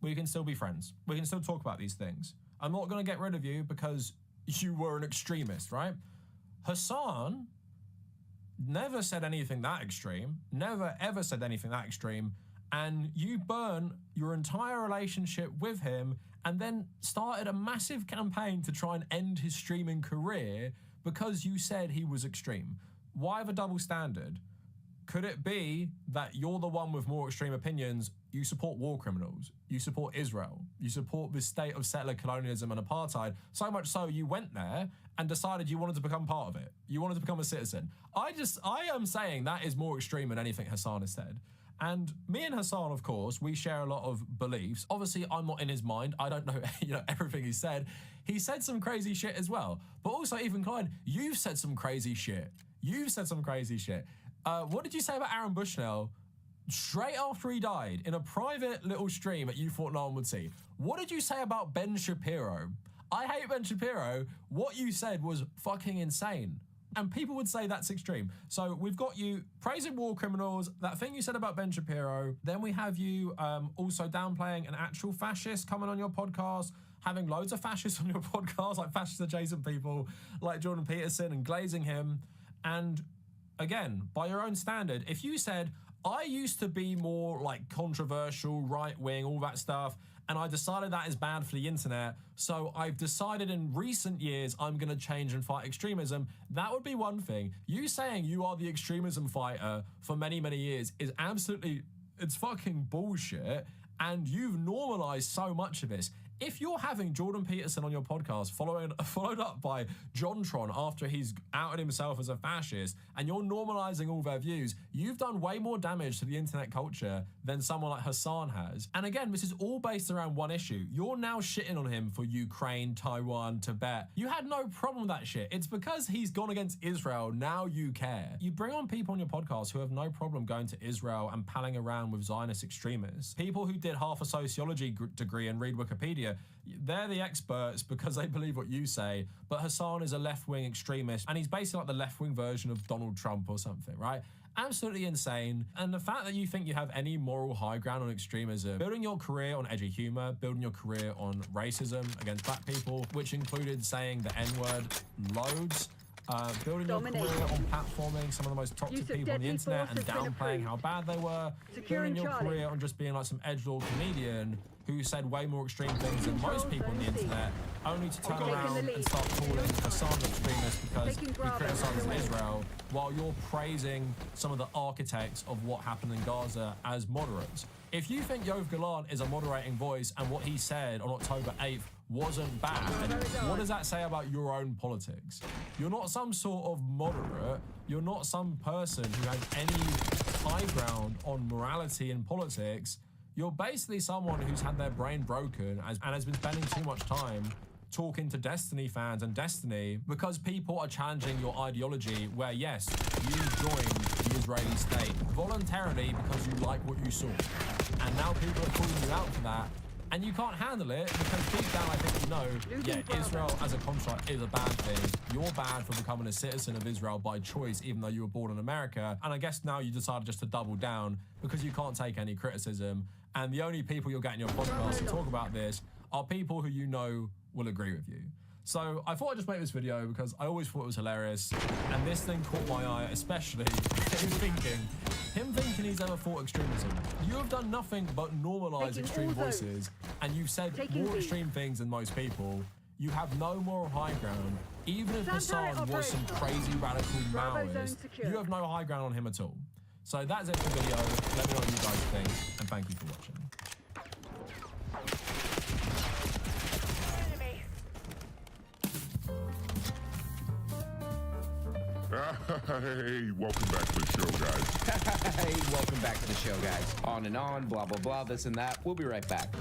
we can still be friends. We can still talk about these things. I'm not going to get rid of you because you were an extremist, right? Hassan never said anything that extreme, never ever said anything that extreme, and you burn your entire relationship with him and then started a massive campaign to try and end his streaming career because you said he was extreme. Why the double standard? Could it be that you're the one with more extreme opinions? You support war criminals, you support Israel, you support the state of settler colonialism and apartheid, so much so you went there and decided you wanted to become part of it. You wanted to become a citizen. I am saying that is more extreme than anything Hassan has said. And me and Hassan, of course, we share a lot of beliefs. Obviously, I'm not in his mind. I don't know, everything he said. He said some crazy shit as well. But also, even Klein, you've said some crazy shit. You've said some crazy shit. What did you say about Aaron Bushnell straight after he died in a private little stream that you thought no one would see? What did you say about Ben Shapiro? I hate Ben Shapiro. What you said was fucking insane. And people would say that's extreme. So we've got you praising war criminals, that thing you said about Ben Shapiro. Then we have you also downplaying an actual fascist coming on your podcast, having loads of fascists on your podcast, like fascist adjacent people like Jordan Peterson, and glazing him. And again, by your own standard, if you said, I used to be more like controversial, right-wing, all that stuff, and I decided that is bad for the internet, so I've decided in recent years I'm going to change and fight extremism, that would be one thing. You saying you are the extremism fighter for many, many years is absolutely, it's fucking bullshit, and you've normalized so much of this. If you're having Jordan Peterson on your podcast followed up by JonTron after he's outed himself as a fascist, and you're normalizing all their views, you've done way more damage to the internet culture than someone like Hassan has. And again, this is all based around one issue. You're now shitting on him for Ukraine, Taiwan, Tibet. You had no problem with that shit. It's because he's gone against Israel, now you care. You bring on people on your podcast who have no problem going to Israel and palling around with Zionist extremists. People who did half a sociology degree and read Wikipedia. They're the experts because they believe what you say, but Hassan is a left-wing extremist and he's basically like the left-wing version of Donald Trump or something, right? Absolutely insane. And the fact that you think you have any moral high ground on extremism, building your career on edgy humor, building your career on racism against black people, which included saying the N-word loads, building your career on platforming some of the most toxic people on the internet and downplaying how bad they were, building your career on just being like some edgelord comedian who said way more extreme things than most people on the internet, only to turn around and start calling Hassan an extremist because he criticizes Israel, while you're praising some of the architects of what happened in Gaza as moderates. If you think Yoav Galan is a moderating voice and what he said on October 8th wasn't bad, what does that say about your own politics? You're not some sort of moderate, you're not some person who has any high ground on morality in politics. You're basically someone who's had their brain broken and has been spending too much time talking to Destiny fans and Destiny because people are challenging your ideology where, yes, you joined the Israeli state voluntarily because you like what you saw. And now people are calling you out for that. And you can't handle it because deep down I think you know, yeah, Israel as a construct is a bad thing. You're bad for becoming a citizen of Israel by choice, even though you were born in America. And I guess now you decided just to double down because you can't take any criticism. And the only people you'll get in your podcast to talk about this are people who you know will agree with you. So I thought I'd just make this video because I always thought it was hilarious. And this thing caught my eye, especially him thinking he's ever fought extremism. You have done nothing but normalize extreme voices, and you've said more extreme things than most people. You have no moral high ground. Even if Hassan was some crazy radical Maoist, you have no high ground on him at all. So that's it for the video. Let me know what you guys think, and thank you for watching. Hey, welcome back to the show, guys. Hey, welcome back to the show, guys. On and on, blah, blah, blah, this and that. We'll be right back.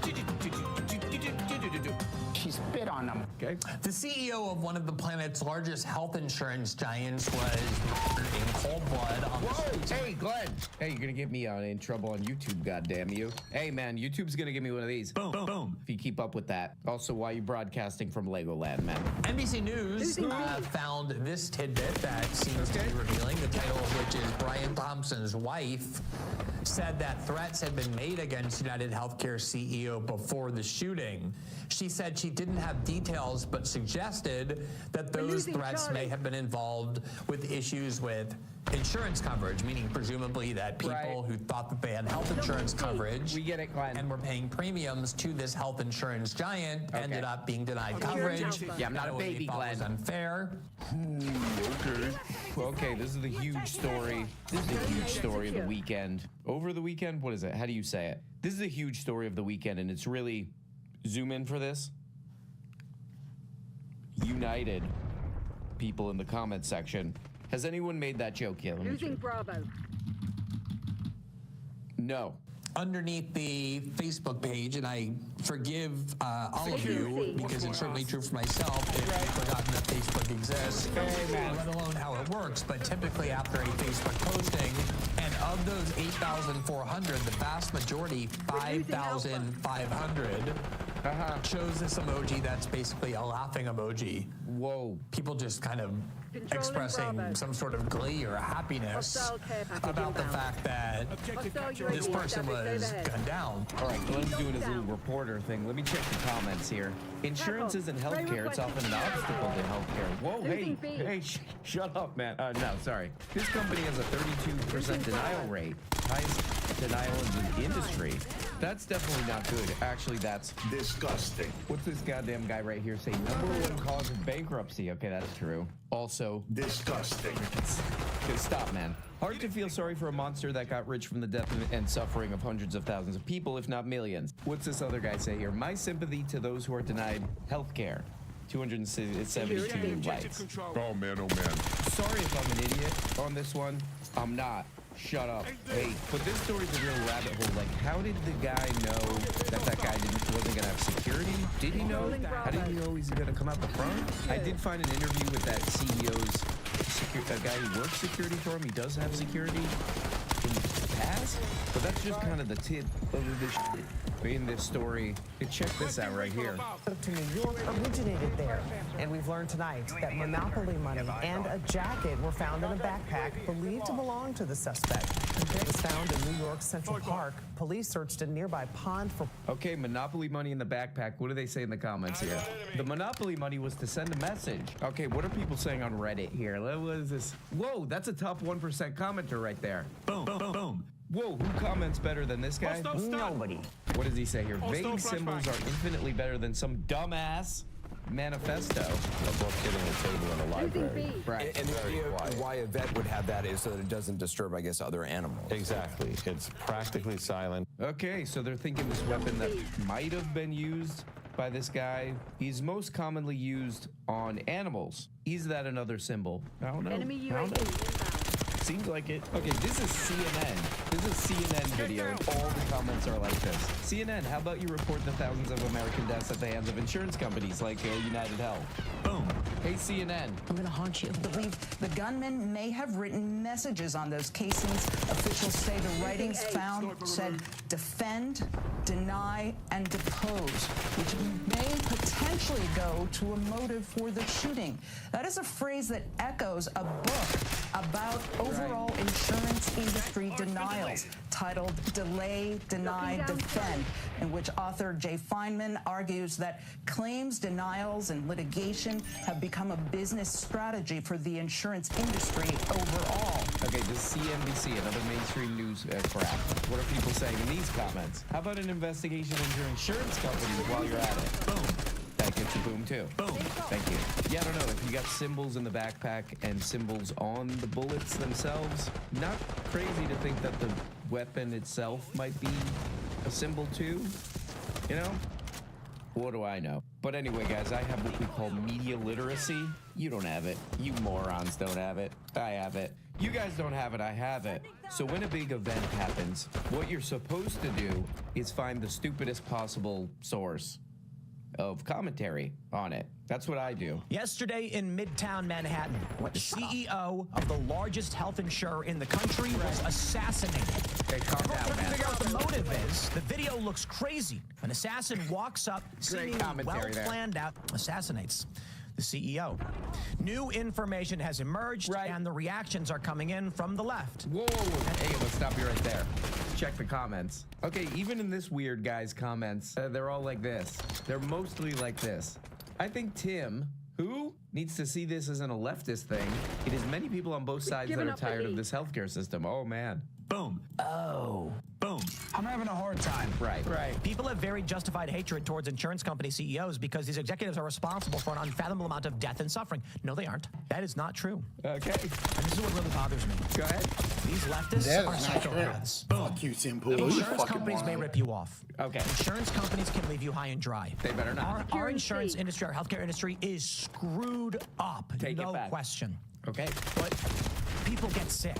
She spit on them. Okay. The CEO of one of the planet's largest health insurance giants was murdered in cold blood on the streets. Hey, Glenn. Hey, you're gonna get me in trouble on YouTube, goddamn you. Hey, man, YouTube's gonna give me one of these. Boom, boom, boom. If you keep up with that. Also, why are you broadcasting from Legoland, man? NBC News found this tidbit that seems to be revealing, the title of which is Brian Thompson's wife, said that threats had been made against United Healthcare CEO before the shooting. She said she didn't have details, but suggested that those threats may have been involved with issues with insurance coverage, meaning presumably that people who thought that they had health insurance coverage and were paying premiums to this health insurance giant ended up being denied coverage. Yeah, I'm not a baby, Glenn. Was unfair. Okay, this is the huge story. This is the huge story of the weekend. Over the weekend? What is it? How do you say it? This is a huge story of the weekend, and it's really... Zoom in for this. United people in the comment section. Has anyone made that joke yet? Losing Bravo. No. Underneath the Facebook page, and I forgive all of you because it's certainly true for myself if I've forgotten that Facebook exists, let alone how it works. But typically after a Facebook posting, and of those 8,400, the vast majority, 5,500, chose this emoji that's basically a laughing emoji. Whoa. People just kind of expressing some sort of glee or happiness about the fact that this person was gunned down. All right, Glenn's doing his little reporter thing. Let me check the comments here. Insurance isn't healthcare. It's often an obstacle to healthcare. Whoa, hey, shut up, man. No, sorry. This company has a 32% denial rate. Highest denial in the industry. That's definitely not good. Actually, that's disgusting. What's this goddamn guy right here saying? #1 cause of bankruptcy. Okay, that's true. Also, disgusting. Stop, man. Hard to feel sorry for a monster that got rich from the death and suffering of hundreds of thousands of people, if not millions. What's this other guy say here? My sympathy to those who are denied health care. 272 likes. Oh man, oh man. Sorry if I'm an idiot on this one. I'm not. Shut up. Hey, but this story's a real rabbit hole. Like, how did the guy know that guy wasn't gonna have security? Did he know? How did he know he's gonna come out the front? I did find an interview with that CEO's a guy who works security for him. He does have security in the past, but that's just kind of the tip of this shit in this story. Check this out right here. To New York originated there, and we've learned tonight that monopoly money and a jacket were found in a backpack believed to belong to the suspect. It was found in New York's Central Park. Police searched a nearby pond for... Okay, monopoly money in the backpack. What do they say in the comments here? The monopoly money was to send a message. Okay, what are people saying on Reddit here? What is this? Whoa, that's a top 1% commenter right there. Boom, boom, boom. Whoa, who comments better than this guy? Nobody. What does he say here? Vague symbols are infinitely better than some dumbass manifesto. A book hitting a table in a library. Right. And why a vet would have that is so that it doesn't disturb, I guess, other animals. Exactly. It's practically silent. Okay, so they're thinking this weapon that might have been used by this guy, he's most commonly used on animals. Is that another symbol? I don't know. Enemy UAV. Seems like it. Okay, this is CNN. This is a CNN video, and all the comments are like this. CNN, how about you report the thousands of American deaths at the hands of insurance companies like United Health? Boom. Hey, CNN. I'm gonna haunt you. I believe the gunman may have written messages on those casings. Officials say the writings found said defend, deny, and depose, which may potentially go to a motive for the shooting. That is a phrase that echoes a book about overall insurance industry denials titled Delay, Deny, Defend, in which author Jay Feinman argues that claims, denials, and litigation have become a business strategy for the insurance industry overall. Okay, this is CNBC, another mainstream news crap. What are people saying in these comments? How about an investigation into your insurance companies while you're at it? Boom. That gets a boom too. Boom. Thank you. Yeah, I don't know. If you got symbols in the backpack and symbols on the bullets themselves, not crazy to think that the weapon itself might be a symbol too. You know? What do I know? But anyway, guys, I have what we call media literacy. You don't have it. You morons don't have it. I have it. You guys don't have it. I have it. So when a big event happens, what you're supposed to do is find the stupidest possible source of commentary on it. That's what I do. Yesterday in Midtown Manhattan, the CEO of the largest health insurer in the country was assassinated. Okay, calm down, man. Figure out what the motive is. The video looks crazy. An assassin walks up, seemingly well planned out, assassinates the CEO. New information has emerged, and the reactions are coming in from the left. Whoa. Hey, let's stop you right there. Check the comments. Okay, even in this weird guy's comments, they're all like this. They're mostly like this. I think Tim, who needs to see this isn't a leftist thing. It is many people on both sides that are tired of this healthcare system. Oh, man. Boom. Oh. Boom. I'm having a hard time. Right. People have very justified hatred towards insurance company CEOs because these executives are responsible for an unfathomable amount of death and suffering. No, they aren't. That is not true. Okay. And this is what really bothers me. Go ahead. These leftists are psychopaths. Boom. Fuck you, Simple. Insurance companies may rip you off. Okay. Insurance companies can leave you high and dry. They better not. Our insurance industry, our healthcare industry is screwed up. Take it no back. question. Okay. But people get sick.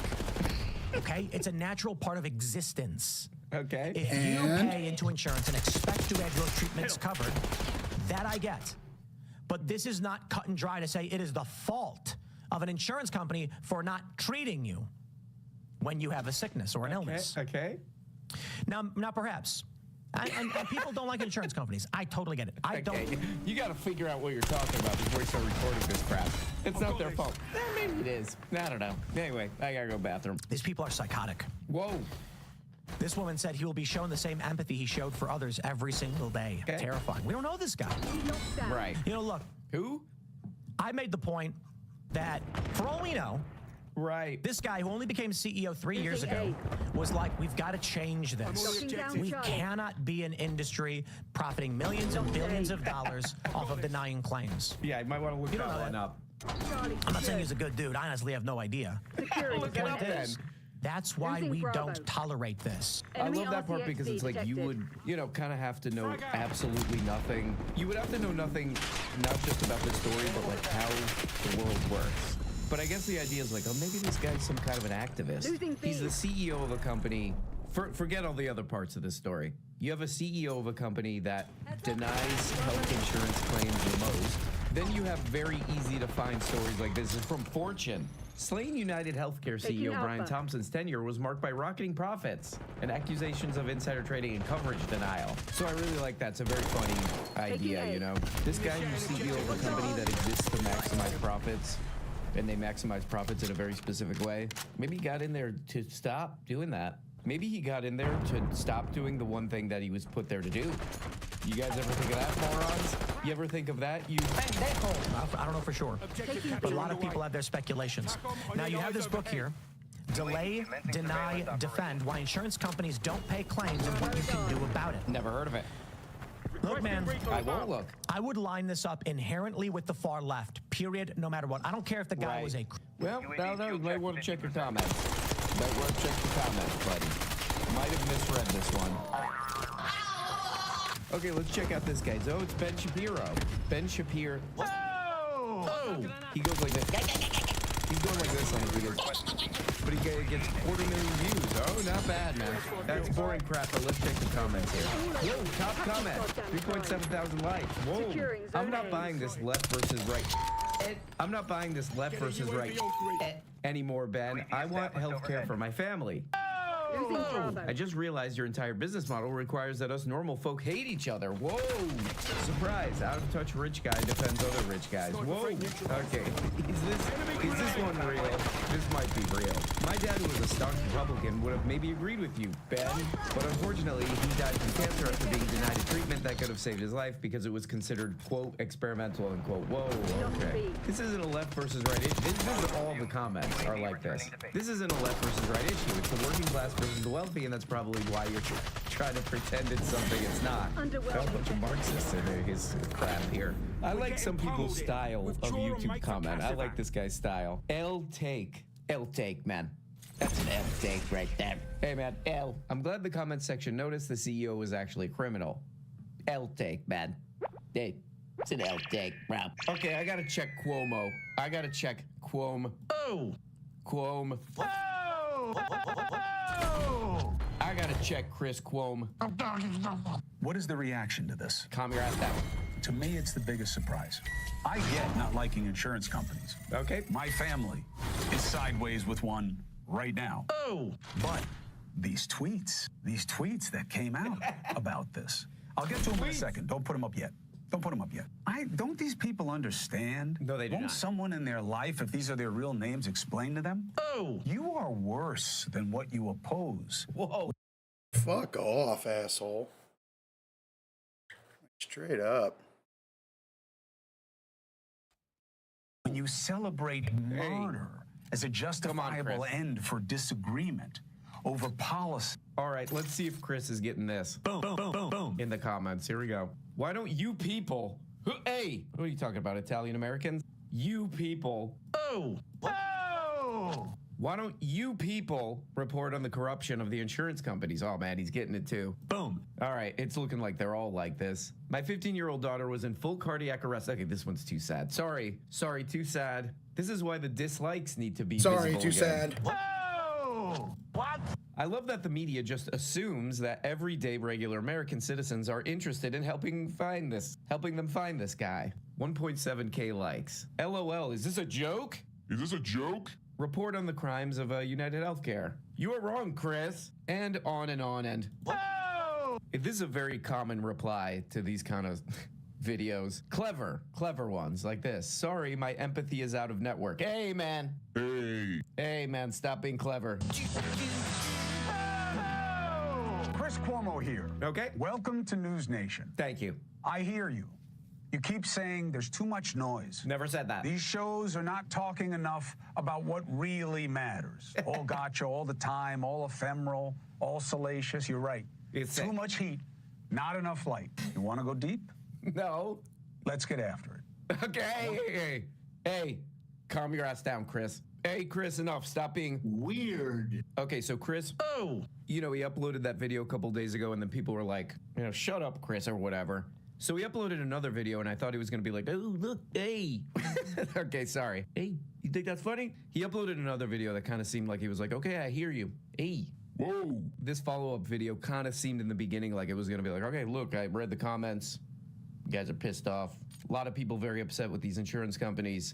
Okay? It's a natural part of existence. Okay. If you pay into insurance and expect to have your treatments covered, that I get. But this is not cut and dry to say it is the fault of an insurance company for not treating you when you have a sickness or an illness. Okay. Now perhaps. And people don't like insurance companies. I totally get it. I don't. You got to figure out what you're talking about before you start recording this crap. It's not their fault. Maybe it is. I don't know. Anyway, I got to go bathroom. These people are psychotic. Whoa. This woman said he will be shown the same empathy he showed for others every single day. Okay. Terrifying. We don't know this guy. Right. You know, look. Who? I made the point that, for all we know, right, this guy who only became CEO 3 years ago was like, we've got to change this. We cannot be an industry profiting millions and billions of dollars off of denying claims. Yeah, you might want to look that one up. I'm not saying he's a good dude. I honestly have no idea. The point is, that's why we don't tolerate this. I love that part because it's like you would, kind of have to know absolutely nothing. You would have to know nothing, not just about the story, but like how the world works. But I guess the idea is like, oh, maybe this guy's some kind of an activist. He's the CEO of a company. Forget all the other parts of this story. You have a CEO of a company that denies health insurance claims the most. Then you have very easy to find stories like this. It's from Fortune. Slain United Healthcare CEO Brian Thompson's tenure was marked by rocketing profits and accusations of insider trading and coverage denial. So I really like that. It's a very funny idea, This guy who's CEO of a company that exists to maximize profits, and they maximize profits in a very specific way. Maybe he got in there to stop doing that. Maybe he got in there to stop doing the one thing that he was put there to do. You guys ever think of that, morons? You ever think of that? I don't know for sure, but a lot of people have their speculations. Now, you have this book here, Delay, Deny, Defend, Why Insurance Companies Don't Pay Claims and What You Can Do About It. Never heard of it. Look, man, I won't look. I would line this up inherently with the far left, period, no matter what. I don't care if the guy was a... Well, no, you might want to check your comments. Might want to check your comments, buddy. Might have misread this one. Okay, let's check out this guy. Oh, it's Ben Shapiro. Ben Shapiro. Whoa! Oh! He goes like this. He's going like this on his videos. But he gets 40 million views. Oh, not bad, man. That's boring crap, but let's check the comments here. Whoa, top comment. 3.7 thousand likes. Whoa. I'm not buying this left versus right. I'm not buying this left versus right anymore, Ben. I want health care for my family. I just realized your entire business model requires that us normal folk hate each other. Whoa! Surprise! Out of touch rich guy defends other rich guys. Whoa! Okay. Is this one real? This might be real. My dad, who was a staunch Republican, would have maybe agreed with you, Ben. But unfortunately, he died from cancer after being denied a treatment that could have saved his life because it was considered, quote, experimental, unquote. Whoa, okay. This isn't a left versus right issue. This is all the comments are like this. This isn't a left versus right issue. It's the working class versus the wealthy, and that's probably why you're trying to pretend it's something it's not. Got a bunch of Marxists in his crap here. I like some people's style of YouTube comment. I like this guy's style. L-take, man. That's an L-take right there. Hey, man, L. I'm glad the comment section noticed the CEO was actually a criminal. L-take, man. Hey, it's an L-take, bro. Okay, I gotta check Cuomo. I gotta check Cuomo. Oh! Cuomo. Oh! I gotta check Chris Cuomo. What is the reaction to this? Calm your ass down. To me, it's the biggest surprise. I get not liking insurance companies. Okay. My family is sideways with one right now. Oh! But these tweets that came out about this. I'll get to them in a second. Don't put them up yet. Don't put them up yet. Don't these people understand? No, they do Won't not. someone in their life, if these are their real names, explain to them? Oh! You are worse than what you oppose. Whoa. Fuck off, asshole. Straight up. When you celebrate murder as a justifiable Chris. end for disagreement over policy. All right, let's see if Chris is getting this. Boom, boom, boom, boom. In the comments. Here we go. Why don't you people... Hey! What are you talking about, Italian Americans? You people... Oh! Oh! Why don't you people report on the corruption of the insurance companies? Oh, man, he's getting it, too. Boom. All right, it's looking like they're all like this. My 15-year-old daughter was in full cardiac arrest. Okay, this one's too sad. Sorry, too sad. This is why the dislikes need to be Sorry, visible too again. sad. Whoa! What? I love that the media just assumes that everyday regular American citizens are interested in helping them find this guy. 1.7K likes. LOL, is this a joke? Is this a joke? Report on the crimes of United Healthcare. You are wrong, Chris. And on and... Whoa! This is a very common reply to these kind of videos. Clever ones like this. Sorry, my empathy is out of network. Hey, man. Hey, man, stop being clever. Chris Cuomo here. Okay. Welcome to News Nation. Thank you. I hear you. You keep saying there's too much noise. Never said that. These shows are not talking enough about what really matters. All gotcha, all the time, all ephemeral, all salacious. You're right. It's too much heat, not enough light. You want to go deep? No. Let's get after it. Okay. Hey, calm your ass down, Chris. Hey, Chris, enough. Stop being weird. Okay, so Chris, he uploaded that video a couple days ago, and then people were like, shut up, Chris, or whatever. So he uploaded another video, and I thought he was going to be like, oh, look, hey. Okay, sorry. Hey, you think that's funny? He uploaded another video that kind of seemed like he was like, okay, I hear you. Hey. Whoa. This follow-up video kind of seemed in the beginning like it was going to be like, okay, look, I read the comments. You guys are pissed off. A lot of people very upset with these insurance companies.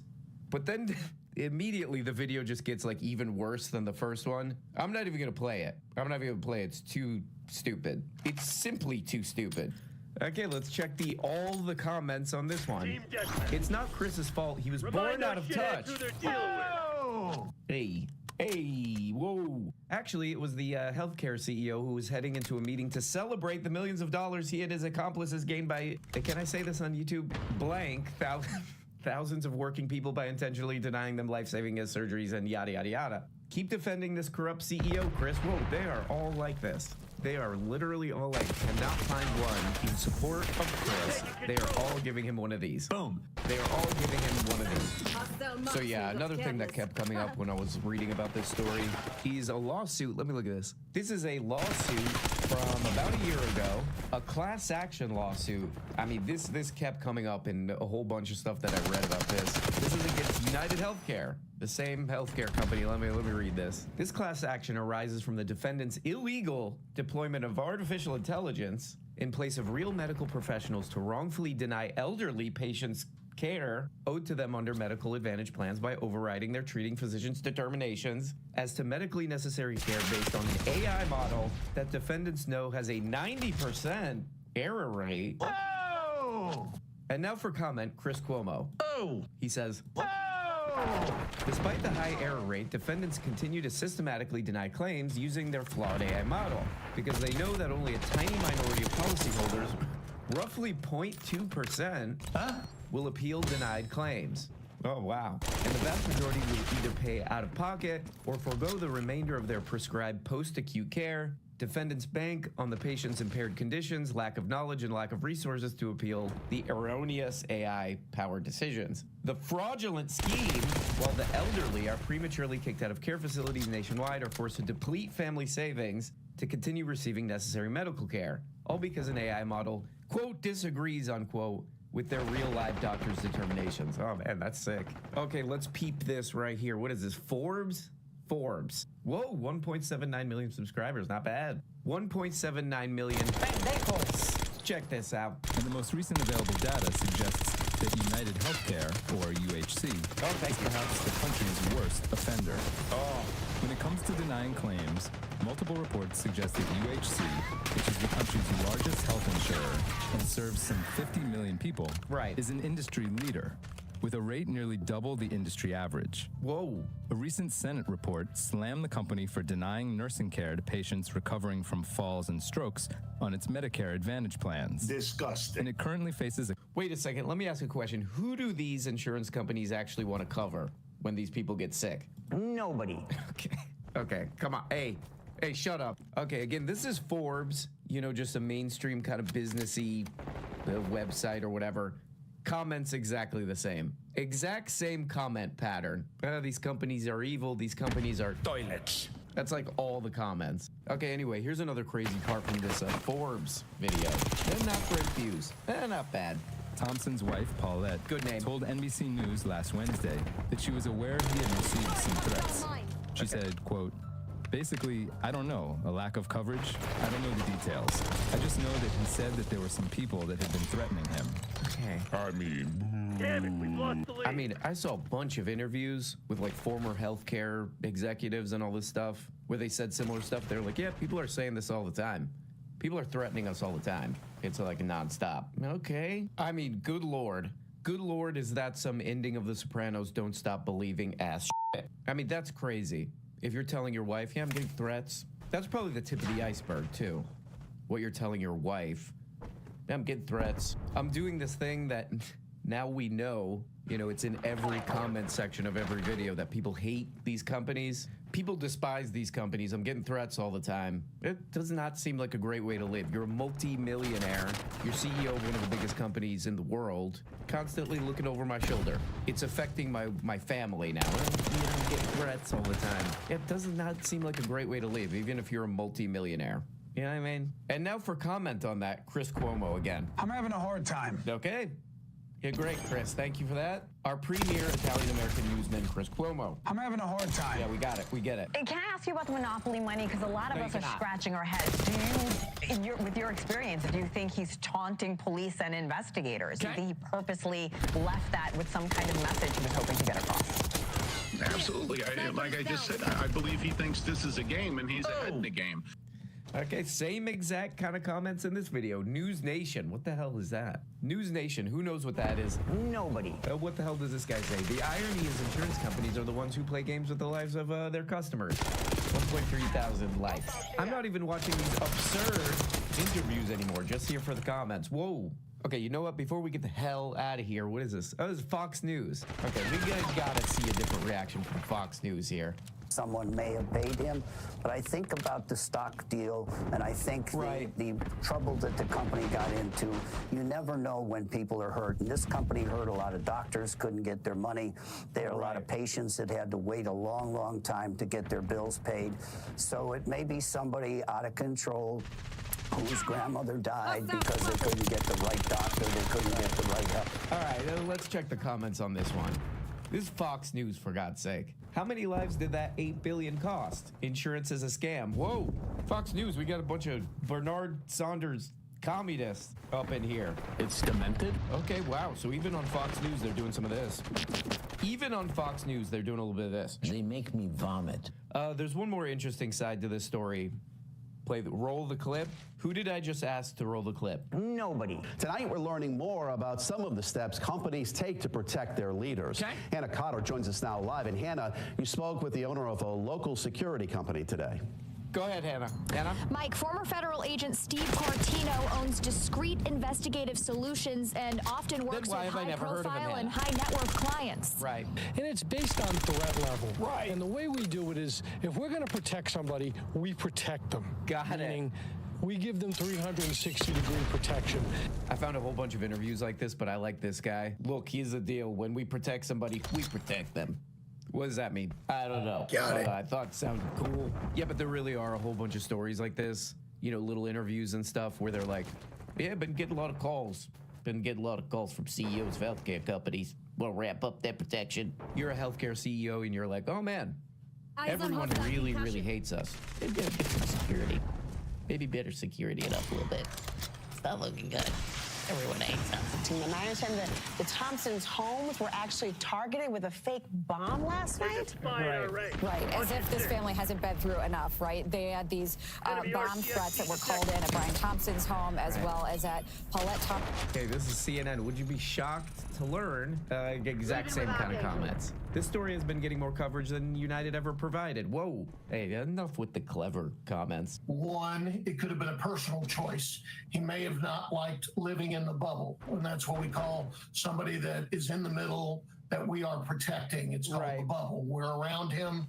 But then immediately the video just gets like even worse than the first one. I'm not even going to play it. It's too stupid. It's simply too stupid. Okay, let's check all the comments on this one. It's not Chris's fault. He was born out of touch. Whoa! Hey, whoa. Actually, it was the healthcare CEO who was heading into a meeting to celebrate the millions of dollars he and his accomplices gained by, can I say this on YouTube? Thousands of working people by intentionally denying them life-saving surgeries and yada, yada, yada. Keep defending this corrupt CEO, Chris. Whoa, they are all like this. They are literally all like, cannot find one in support of Chris. They are all giving him one of these. Boom. They are all giving him one of these. So yeah, another thing that kept coming up when I was reading about this story is a lawsuit. Let me look at this. This is a lawsuit from about a year ago, a class action lawsuit. I mean, this kept coming up in a whole bunch of stuff that I read about this. This is against United Healthcare, the same healthcare company. Let me read this. This class action arises from the defendant's illegal deployment of artificial intelligence in place of real medical professionals to wrongfully deny elderly patients care owed to them under medical advantage plans by overriding their treating physician's determinations as to medically necessary care based on an AI model that defendants know has a 90% error rate. Oh! And now for comment, Chris Cuomo. Oh! He says, despite the high error rate, defendants continue to systematically deny claims using their flawed AI model because they know that only a tiny minority of policyholders, roughly 0.2%, will appeal denied claims. Oh, wow. And the vast majority will either pay out of pocket or forego the remainder of their prescribed post-acute care. Defendants bank on the patient's impaired conditions, lack of knowledge, and lack of resources to appeal the erroneous AI-powered decisions. The fraudulent scheme, while the elderly are prematurely kicked out of care facilities nationwide or forced to deplete family savings to continue receiving necessary medical care, all because an AI model, quote, disagrees, unquote, with their real live doctor's determinations. Oh, man, that's sick. Okay, let's peep this right here. What is this, Forbes? Whoa, 1.79 million subscribers, not bad. 1.79 million pendejos. Check this out. And the most recent available data suggests that United Healthcare, or UHC, is perhaps the country's worst offender. Oh, When it comes to denying claims, multiple reports suggest that UHC, which is the country's largest health insurer and serves some 50 million people, is an industry leader, with a rate nearly double the industry average. Whoa. A recent Senate report slammed the company for denying nursing care to patients recovering from falls and strokes on its Medicare Advantage plans. Disgusting. And it currently faces a... Wait a second, let me ask you a question. Who do these insurance companies actually want to cover when these people get sick? Nobody. Okay, come on. Hey, shut up. Okay, again, this is Forbes, you know, just a mainstream kind of businessy website or whatever. Comments exactly the same. Exact same comment pattern. These companies are evil. These companies are toilets. That's like all the comments. Okay, anyway, here's another crazy part from this Forbes video. And not great views. Not bad. Thompson's wife, Paulette, good name, told NBC News last Wednesday that she was aware he had received some threats. She said, quote, "Basically, I don't know. A lack of coverage? I don't know the details. I just know that he said that there were some people that had been threatening him." Okay. I mean, damn it, we've lost the lead. I mean, I saw a bunch of interviews with like former healthcare executives and all this stuff where they said similar stuff. They're like, yeah, people are saying this all the time. People are threatening us all the time. It's like nonstop. Okay. I mean, good Lord. Good Lord, is that some ending of The Sopranos Don't Stop Believing ass shit? I mean, that's crazy. If you're telling your wife, yeah, I'm getting threats, that's probably the tip of the iceberg, too. What you're telling your wife. I'm getting threats. I'm doing this thing that now we know, you know, it's in every comment section of every video that people hate these companies. People despise these companies. I'm getting threats all the time. It does not seem like a great way to live. You're a multi-millionaire. You're CEO of one of the biggest companies in the world. Constantly looking over my shoulder. It's affecting my family now. I'm getting threats all the time. It does not seem like a great way to live, even if you're a multi-millionaire. You know what I mean? And now for comment on that, Chris Cuomo again. I'm having a hard time. Okay. Yeah, great, Chris. Thank you for that. Our premier Italian-American newsman, Chris Cuomo. I'm having a hard time. Yeah, we got it. We get it. Can I ask you about the monopoly money? Because a lot of us are scratching our heads. Do you, with your experience, do you think he's taunting police and investigators? Do you think he purposely left that with some kind of message he was hoping to get across? Absolutely. Like I just said, I believe he thinks this is a game and he's ahead in the game. Okay, same exact kind of comments in this video. News Nation, what the hell is that? News Nation, who knows what that is? Nobody. What the hell does this guy say? The irony is insurance companies are the ones who play games with the lives of their customers. 1.3 thousand likes. I'm not even watching these absurd interviews anymore, just here for the comments. Whoa. Okay, you know what? Before we get the hell out of here, what is this? Oh, this is Fox News. Okay, we gotta see a different reaction from Fox News here. Someone may have paid him, but I think about the stock deal, and I think the trouble that the company got into, you never know when people are hurt. And this company hurt a lot of doctors, couldn't get their money. There are a lot of patients that had to wait a long, long time to get their bills paid. So it may be somebody out of control whose grandmother died because they couldn't get the right doctor, they couldn't get the right help. All right, let's check the comments on this one. This is Fox News, for God's sake. How many lives did that $8 billion cost? Insurance is a scam. Whoa, Fox News, we got a bunch of Bernard Saunders communists up in here. It's demented? Okay, wow, so even on Fox News, they're doing some of this. Even on Fox News, they're doing a little bit of this. They make me vomit. There's one more interesting side to this story. Roll the clip. Who did I just ask to roll the clip? Nobody. Tonight, we're learning more about some of the steps companies take to protect their leaders. Okay. Hannah Cotter joins us now live. And Hannah, you spoke with the owner of a local security company today. Go ahead, Hannah. Hannah? Mike, former federal agent Steve Cortino owns Discreet Investigative Solutions and often works with high-profile and high-net-worth clients. Right. And it's based on threat level. Right. And the way we do it is, if we're going to protect somebody, we protect them. Meaning, we give them 360-degree protection. I found a whole bunch of interviews like this, but I like this guy. Look, here's the deal. When we protect somebody, we protect them. What does that mean? I don't know. Got it. I thought it sounded cool. Yeah, but there really are a whole bunch of stories like this. You know, little interviews and stuff where they're like, yeah, been getting a lot of calls. Been getting a lot of calls from CEOs of healthcare companies. Want to ramp up their protection. You're a healthcare CEO and you're like, oh man, everyone really, really hates us. Maybe gotta get some security. Maybe better security it up a little bit. It's not looking good. Everyone hates us. And I understand that the Thompsons' homes were actually targeted with a fake bomb last night. Right, as if this family hasn't been through enough, right? They had these bomb threats that were called in at Brian Thompson's home as well as at Paulette Thompson. Okay, this is CNN. Would you be shocked to learn exact same kind of comments? This story has been getting more coverage than United ever provided. Whoa. Hey, enough with the clever comments. One, it could have been a personal choice. He may have not liked living in the bubble, and that's what we call somebody that is in the middle that we are protecting. It's called the bubble. We're around him.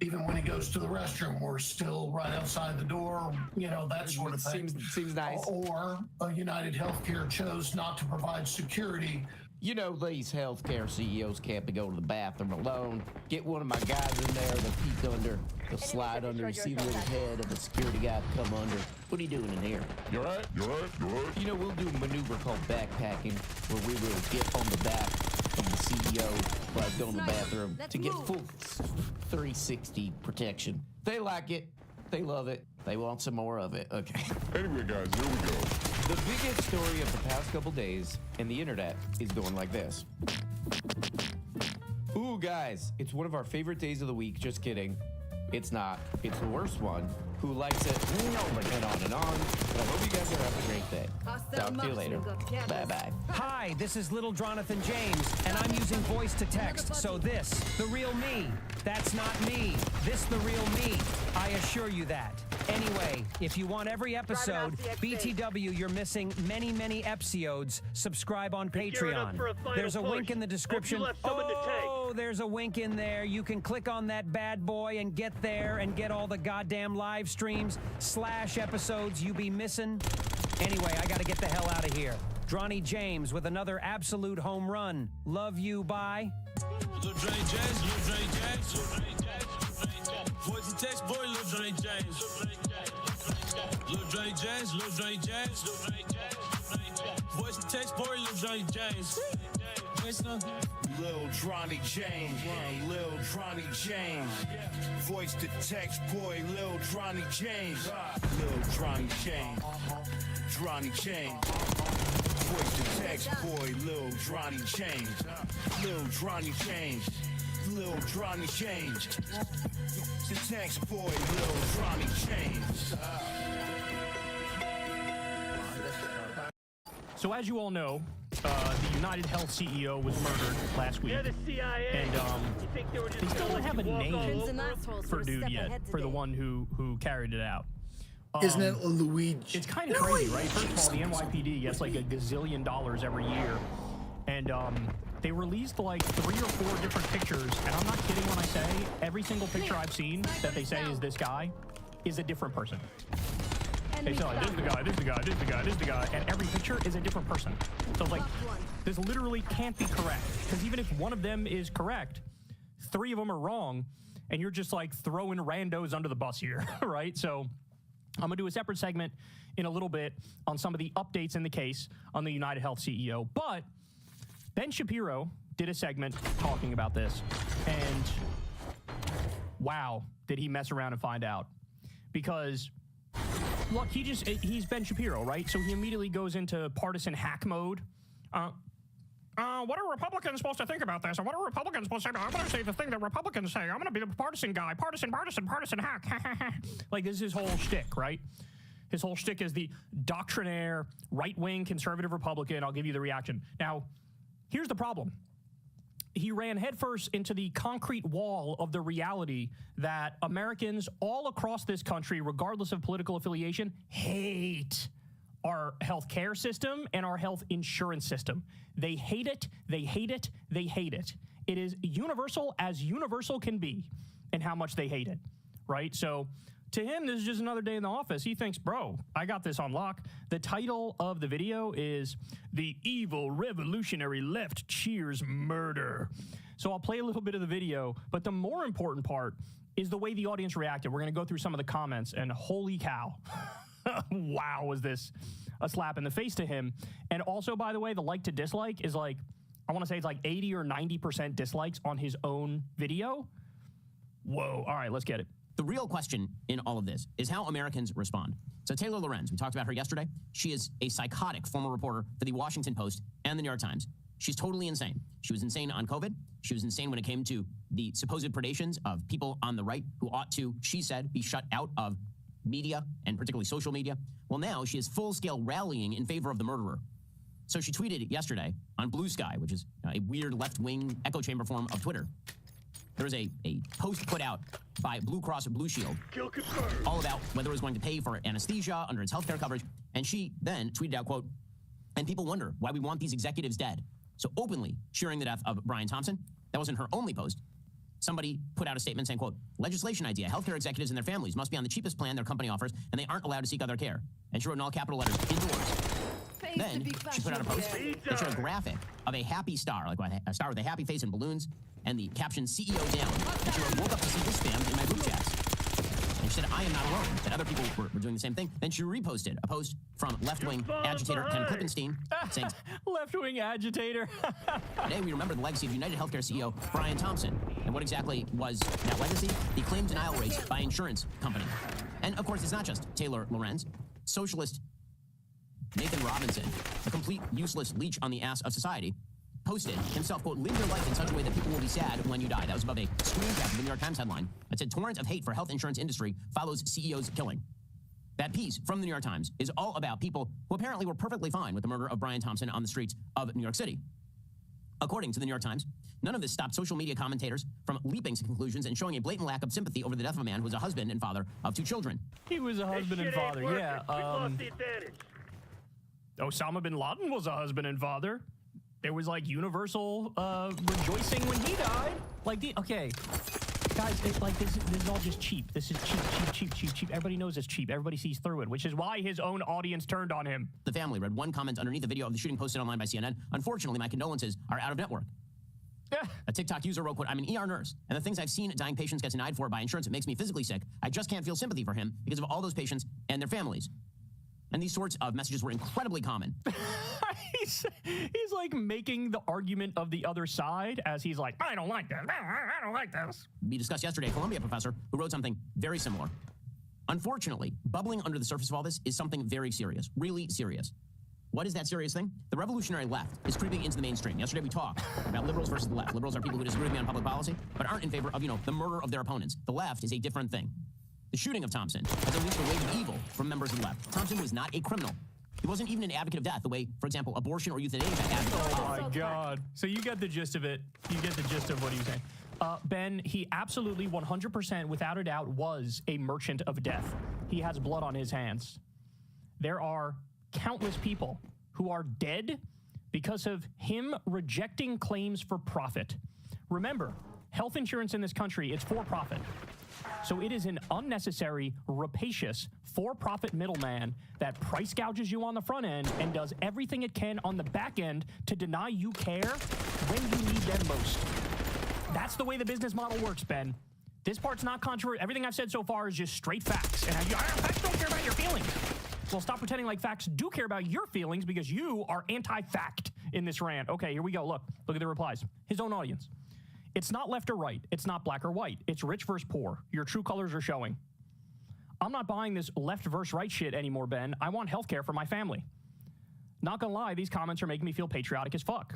Even when he goes to the restroom, we're still right outside the door, you know, that sort of thing. Seems nice. Or United Healthcare chose not to provide security. You know, these healthcare CEOs can't be going to the bathroom alone. Get one of my guys in there, they'll peek under, they'll slide under, you see the little head of the security guy come under. What are you doing in here? You all right? You all right? You all right? You know, we'll do a maneuver called backpacking, where we will get on the back of the CEO while he's going to the bathroom to get full 360 protection. They like it. They love it. They want some more of it. Okay. Anyway, guys, here we go. The biggest story of the past couple days in the internet is going like this. Ooh, guys, it's one of our favorite days of the week. Just kidding. It's not. It's the worst one. Who likes it? Nobody. And on and on. But I hope you guys are having a great day. Talk to you later. Bye-bye. Hi, this is Little Jonathan James, and I'm using voice to text. So this, the real me. That's not me. This, the real me. I assure you that. Anyway, if you want every episode, BTW, you're missing many, many episodes. Subscribe on Patreon. There's a link in the description. Oh, there's a link in there. You can click on that bad boy and get there and get all the goddamn live streams / episodes you be missing. Anyway, I gotta get the hell out of here. Dronny James with another absolute home run. Love you, bye. Lil Dre James, Lil Dre James, Lil Dre James. Voice and text boy, Lil Dre James. Lil Dre James, Lil Dre James. Voice and text boy, Lil Dre James. Lil Dronny James, Lil Dronny James. Voice to text boy, Lil Dronny James. Lil Dronny James, Dronny James. Voice to text boy, Lil Dronny James. Lil Dronny James, Lil Dronny James. To text boy, Lil Dronny James. So as you all know, the United Health CEO was murdered last week. They're the CIA. And they still don't have a name for dude yet, for the one who carried it out. Isn't it Luigi? It's kind of crazy, right? First of all, the NYPD gets like $1 gazillion every year. And they released like 3 or 4 different pictures. And I'm not kidding when I say every single picture I've seen that they say is this guy is a different person. They say, like, this is the guy, this is the guy, this is the guy, this is the guy, and every picture is a different person. So it's like, this literally can't be correct. Because even if one of them is correct, 3 of them are wrong, and you're just like throwing randos under the bus here, right? So I'm gonna do a separate segment in a little bit on some of the updates in the case on the United Health CEO. But Ben Shapiro did a segment talking about this, and wow, did he mess around and find out. Because look, he's Ben Shapiro, right? So he immediately goes into partisan hack mode. What are Republicans supposed to think about this? And what are Republicans supposed to say? I'm going to say the thing that Republicans say. I'm going to be the partisan guy. Partisan hack. Like, this is his whole shtick, right? His whole shtick is the doctrinaire, right-wing, conservative Republican. I'll give you the reaction. Now, here's the problem. He ran headfirst into the concrete wall of the reality that Americans all across this country, regardless of political affiliation, hate our health care system and our health insurance system. They hate it, they hate it, they hate it. It is universal as universal can be in how much they hate it, right? So to him, this is just another day in the office. He thinks, bro, I got this on lock. The title of the video is "The Evil Revolutionary Left Cheers Murder." So I'll play a little bit of the video, but the more important part is the way the audience reacted. We're going to go through some of the comments, and holy cow. Wow, was this a slap in the face to him. And also, by the way, the like to dislike is like, I want to say it's like 80 or 90% dislikes on his own video. Whoa. All right, let's get it. The real question in all of this is how Americans respond. So Taylor Lorenz, we talked about her yesterday. She is a psychotic former reporter for the Washington Post and the New York Times. She's totally insane. She was insane on COVID. She was insane when it came to the supposed predations of people on the right who ought to, she said, be shut out of media and particularly social media. Well, now she is full-scale rallying in favor of the murderer. So she tweeted yesterday on BlueSky, which is a weird left-wing echo chamber form of Twitter. There was a post put out by Blue Cross Blue Shield all about whether it was going to pay for anesthesia under its healthcare coverage. And she then tweeted out, quote, and people wonder why we want these executives dead. So openly cheering the death of Brian Thompson. That wasn't her only post. Somebody put out a statement saying, quote, legislation idea, healthcare executives and their families must be on the cheapest plan their company offers, and they aren't allowed to seek other care. And she wrote in all capital letters, indoors. Then she put out a post that showed a graphic of a happy star, like a star with a happy face and balloons, and the caption CEO down. And she wrote, woke up to see this spam in my group chats. And she said, I am not alone, that other people were doing the same thing. Then she reposted a post from left-wing agitator Ken Klippenstein saying, left-wing agitator. Today we remember the legacy of United Healthcare CEO Brian Thompson. And what exactly was that legacy? The claim denial rates by insurance companies. And of course, it's not just Taylor Lorenz. Socialist Nathan Robinson, a complete useless leech on the ass of society, posted himself, quote, live your life in such a way that people will be sad when you die. That was above a screen cap of the New York Times headline that said, torrent of hate for health insurance industry follows CEO's killing. That piece from the New York Times is all about people who apparently were perfectly fine with the murder of Brian Thompson on the streets of New York City. According to the New York Times, none of this stopped social media commentators from leaping to conclusions and showing a blatant lack of sympathy over the death of a man who was a husband and father of 2 children. He was a husband and father, yeah. Osama bin Laden was a husband and father. There was like universal rejoicing when he died. Like okay, guys, it's like this is all just cheap. This is cheap. Everybody knows it's cheap. Everybody sees through it, which is why his own audience turned on him. The family read one comment underneath the video of the shooting posted online by CNN. Unfortunately, my condolences are out of network. A TikTok user wrote, quote, I'm an ER nurse, and the things I've seen dying patients get denied for by insurance, it makes me physically sick. I just can't feel sympathy for him because of all those patients and their families. And these sorts of messages were incredibly common. He's like making the argument of the other side as he's like, I don't like that. I don't like this. We discussed yesterday a Columbia professor who wrote something very similar. Unfortunately, bubbling under the surface of all this is something very serious, really serious. What is that serious thing? The revolutionary left is creeping into the mainstream. Yesterday we talked about liberals versus the left. Liberals are people who disagree with me on public policy, but aren't in favor of, the murder of their opponents. The left is a different thing. The shooting of Thompson has unleashed a wave of evil from members of the left. Thompson was not a criminal. He wasn't even an advocate of death, the way, for example, abortion or euthanasia advocates. Oh my God. So you get the gist of it. You get the gist of what he's saying. Ben, he absolutely 100% without a doubt was a merchant of death. He has blood on his hands. There are countless people who are dead because of him rejecting claims for profit. Remember, health insurance in this country, it's for profit. So it is an unnecessary, rapacious, for-profit middleman that price gouges you on the front end and does everything it can on the back end to deny you care when you need them most. That's the way the business model works, Ben. This part's not controversial. Everything I've said so far is just straight facts. And facts don't care about your feelings. Well, stop pretending like facts do care about your feelings because you are anti-fact in this rant. Okay, here we go. Look at the replies. His own audience. It's not left or right. It's not black or white. It's rich versus poor. Your true colors are showing. I'm not buying this left versus right shit anymore, Ben. I want healthcare for my family. Not gonna lie, these comments are making me feel patriotic as fuck.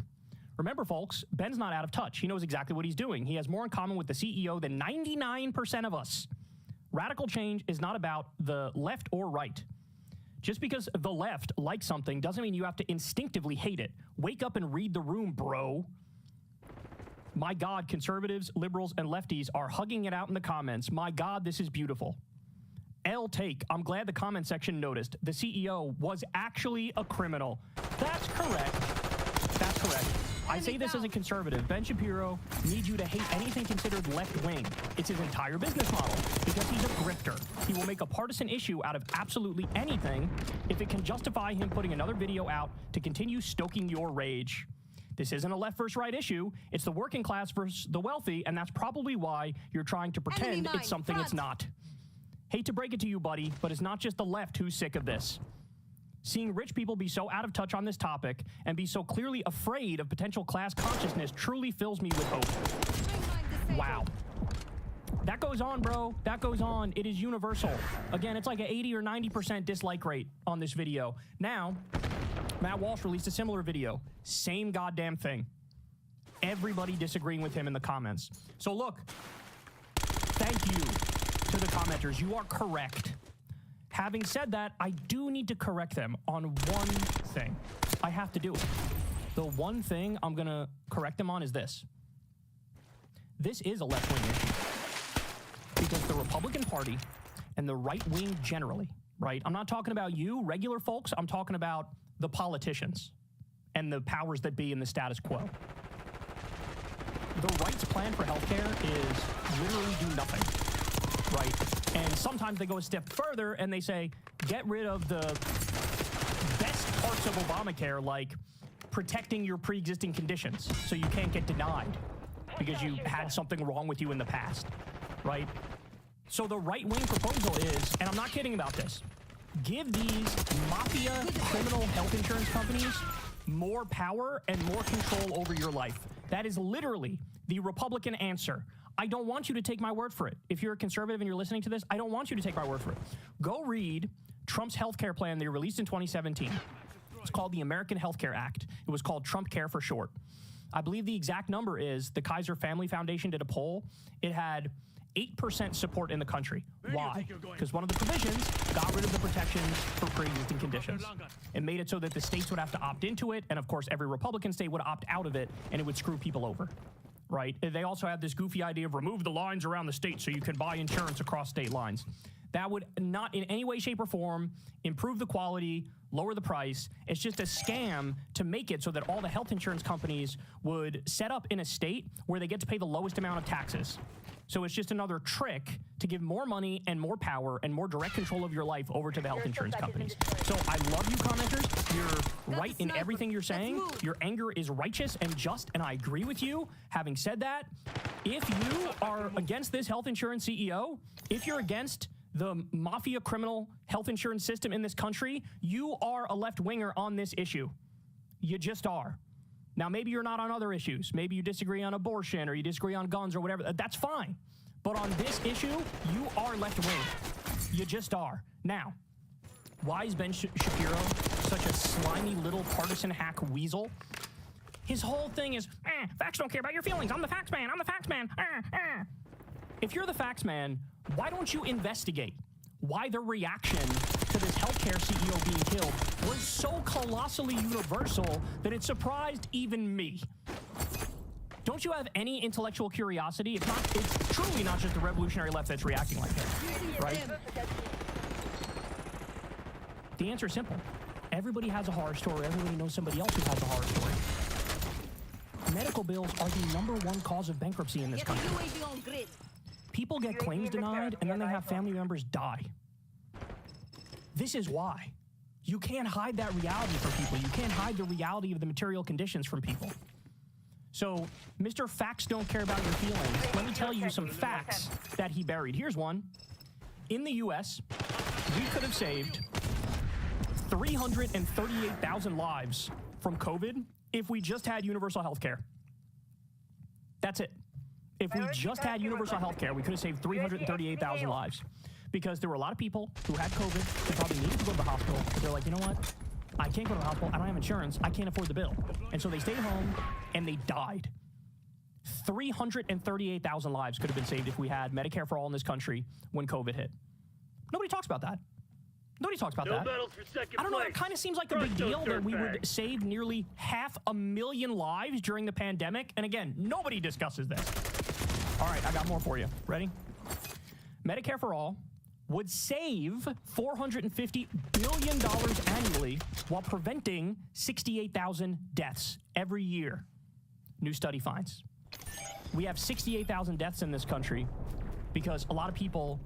Remember, folks, Ben's not out of touch. He knows exactly what he's doing. He has more in common with the CEO than 99% of us. Radical change is not about the left or right. Just because the left likes something doesn't mean you have to instinctively hate it. Wake up and read the room, bro. My God, conservatives, liberals, and lefties are hugging it out in the comments. My God, this is beautiful. Take, I'm glad the comment section noticed. The CEO was actually a criminal. That's correct. That's correct. I say this as a conservative. Ben Shapiro needs you to hate anything considered left-wing. It's his entire business model because he's a grifter. He will make a partisan issue out of absolutely anything if it can justify him putting another video out to continue stoking your rage. This isn't a left versus right issue. It's the working class versus the wealthy, and that's probably why you're trying to pretend it's something it's not. Hate to break it to you, buddy, but it's not just the left who's sick of this. Seeing rich people be so out of touch on this topic and be so clearly afraid of potential class consciousness truly fills me with hope. Wow. That goes on, bro. That goes on. It is universal. Again, it's like an 80 or 90% dislike rate on this video. Now, Matt Walsh released a similar video. Same goddamn thing. Everybody disagreeing with him in the comments. So look, thank you to the commenters. You are correct. Having said that, I do need to correct them on one thing. I have to do it. The one thing I'm going to correct them on is this. This is a left-wing issue. Because the Republican Party and the right wing generally, right? I'm not talking about you, regular folks. I'm talking about the politicians and the powers that be in the status quo. The right's plan for healthcare is literally do nothing, right? And sometimes they go a step further and they say, get rid of the best parts of Obamacare, like protecting your pre-existing conditions so you can't get denied because you had something wrong with you in the past, right? So the right-wing proposal is, and I'm not kidding about this, give these mafia criminal health insurance companies more power and more control over your life. That is literally the Republican answer. I don't want you to take my word for it. If you're a conservative and you're listening to this, I don't want you to take my word for it. Go read Trump's healthcare plan they released in 2017. It's called the American Healthcare Act. It was called Trump Care for short. I believe the exact number is, the Kaiser Family Foundation did a poll. It had 8% support in the country. Why? Because one of the provisions got rid of the protections for pre-existing conditions. It made it so that the states would have to opt into it, and of course every Republican state would opt out of it, and it would screw people over, right? They also had this goofy idea of remove the lines around the state so you can buy insurance across state lines. That would not in any way, shape, or form improve the quality, lower the price. It's just a scam to make it so that all the health insurance companies would set up in a state where they get to pay the lowest amount of taxes. So it's just another trick to give more money and more power and more direct control of your life over to the health insurance companies. So I love you, commenters. You're right in everything you're saying. Your anger is righteous and just, and I agree with you. Having said that, if you are against this health insurance CEO, if you're against the mafia criminal health insurance system in this country, you are a left-winger on this issue. You just are. Now, maybe you're not on other issues. Maybe you disagree on abortion or you disagree on guns or whatever. That's fine. But on this issue, you are left-wing. You just are. Now, why is Ben Shapiro such a slimy little partisan hack weasel? His whole thing is, facts don't care about your feelings. I'm the facts man. I'm the facts man. If you're the facts man, why don't you investigate why the reaction to this healthcare CEO being killed was so colossally universal that it surprised even me? Don't you have any intellectual curiosity? It's truly not just the revolutionary left that's reacting like that, right? The answer is simple. Everybody has a horror story. Everybody knows somebody else who has a horror story. Medical bills are the #1 cause of bankruptcy in this country. People get claims denied, and then they have family members die. This is why. You can't hide that reality from people. You can't hide the reality of the material conditions from people. So, Mr. Facts don't care about your feelings. Let me tell you some facts that he buried. Here's one. In the U.S., we could have saved 338,000 lives from COVID if we just had universal health care. That's it. If we just had universal health care, we could have saved 338,000 lives. Because there were a lot of people who had COVID, who probably needed to go to the hospital, but they're like, you know what? I can't go to the hospital, I don't have insurance, I can't afford the bill. And so they stayed home, and they died. 338,000 lives could have been saved if we had Medicare for all in this country when COVID hit. Nobody talks about that. Nobody talks about that. I don't know, it kind of seems like a big deal that we would save nearly 500,000 lives during the pandemic. And again, nobody discusses this. All right, I got more for you. Ready? Medicare for all would save $450 billion annually while preventing 68,000 deaths every year. New study finds. We have 68,000 deaths in this country because a lot of people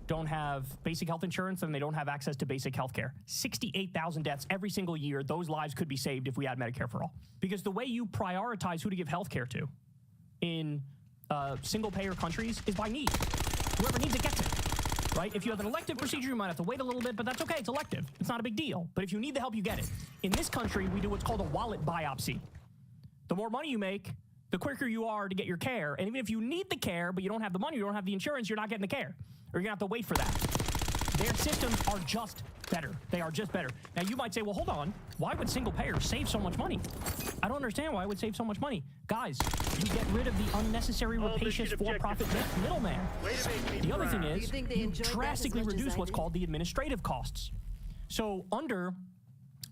don't have basic health insurance and they don't have access to basic health care. 68,000 deaths every single year. Those lives could be saved if we had Medicare for all. Because the way you prioritize who to give health care to in single-payer countries is by need. Whoever needs it gets it, right? If you have an elective procedure, you might have to wait a little bit, but that's okay. It's elective. It's not a big deal. But if you need the help, you get it. In this country, we do what's called a wallet biopsy. The more money you make, the quicker you are to get your care. And even if you need the care, but you don't have the money, you don't have the insurance, you're not getting the care. Or you're going to have to wait for that. Their systems are just better. They are just better. Now, you might say, well, hold on. Why would single payers save so much money? I don't understand why it would save so much money. Guys, you get rid of the unnecessary, rapacious, for-profit middleman. The other thing is, you drastically reduce what's called the administrative costs. So under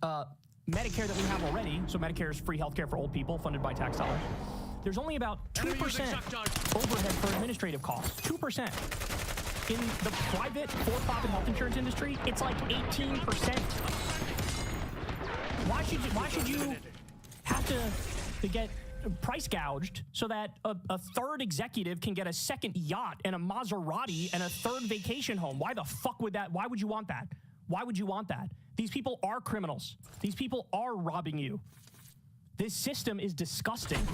Medicare that we have already, so Medicare is free healthcare for old people funded by tax dollars, there's only about 2% overhead for administrative costs. 2%. In the private for-profit health insurance industry, it's like 18%. Why should you have to get price gouged so that a third executive can get a second yacht and a Maserati and a third vacation home? Why the fuck would that? Why would you want that? Why would you want that? These people are criminals. These people are robbing you. This system is disgusting.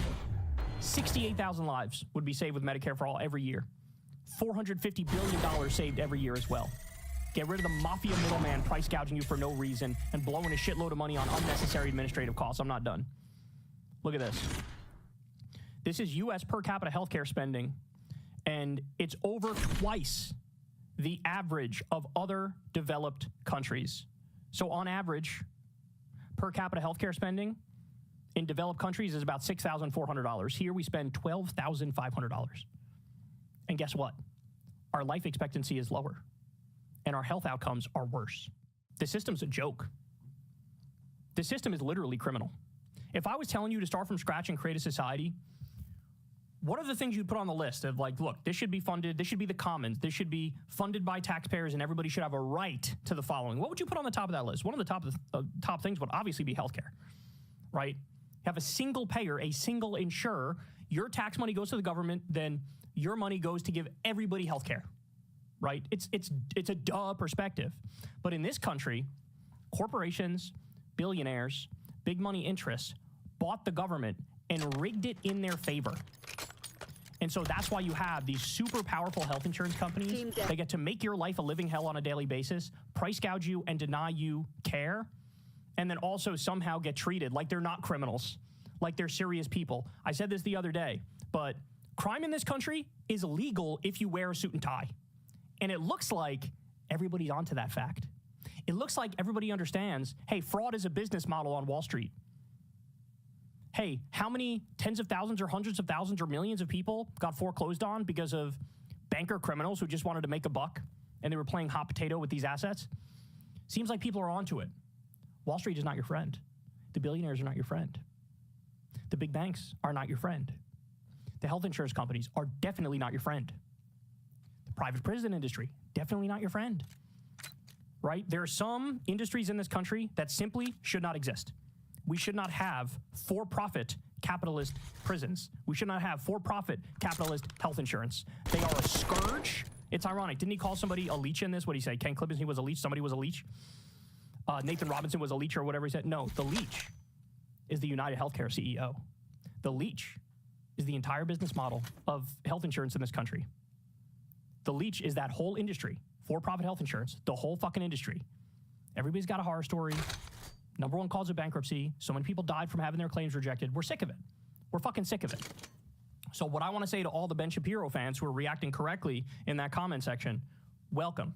68,000 lives would be saved with Medicare for All every year. $450 billion saved every year as well. Get rid of the mafia middleman price gouging you for no reason and blowing a shitload of money on unnecessary administrative costs. I'm not done. Look at this. This is U.S. per capita healthcare spending, and it's over twice the average of other developed countries. So on average, per capita healthcare spending in developed countries is about $6,400. Here we spend $12,500. And guess what? Our life expectancy is lower, and our health outcomes are worse. The system's a joke. The system is literally criminal. If I was telling you to start from scratch and create a society, what are the things you'd put on the list of, like, look, this should be funded, this should be the commons, this should be funded by taxpayers, and everybody should have a right to the following? What would you put on the top of that list? One of the top things would obviously be healthcare, right? You have a single payer, a single insurer. Your tax money goes to the government, then your money goes to give everybody health care, right? It's a duh perspective. But in this country, corporations, billionaires, big money interests bought the government and rigged it in their favor. And so that's why you have these super powerful health insurance companies. They get to make your life a living hell on a daily basis, price gouge you and deny you care, and then also somehow get treated like they're not criminals, like they're serious people. I said this the other day, but crime in this country is illegal if you wear a suit and tie. And it looks like everybody's onto that fact. It looks like everybody understands, hey, fraud is a business model on Wall Street. Hey, how many tens of thousands or hundreds of thousands or millions of people got foreclosed on because of banker criminals who just wanted to make a buck and they were playing hot potato with these assets? Seems like people are onto it. Wall Street is not your friend. The billionaires are not your friend. The big banks are not your friend. The health insurance companies are definitely not your friend. The private prison industry, definitely not your friend. Right? There are some industries in this country that simply should not exist. We should not have for-profit capitalist prisons. We should not have for-profit capitalist health insurance. They are a scourge. It's ironic. Didn't he call somebody a leech in this? What did he say? Ken Klippenstein was a leech. Somebody was a leech. Nathan Robinson was a leech or whatever he said. No, the leech is the United Healthcare CEO. The leech is the entire business model of health insurance in this country. The leech is that whole industry, for-profit health insurance, the whole fucking industry. Everybody's got a horror story. Number one cause of bankruptcy. So many people died from having their claims rejected. We're sick of it. We're fucking sick of it. So what I want to say to all the Ben Shapiro fans who are reacting correctly in that comment section, welcome.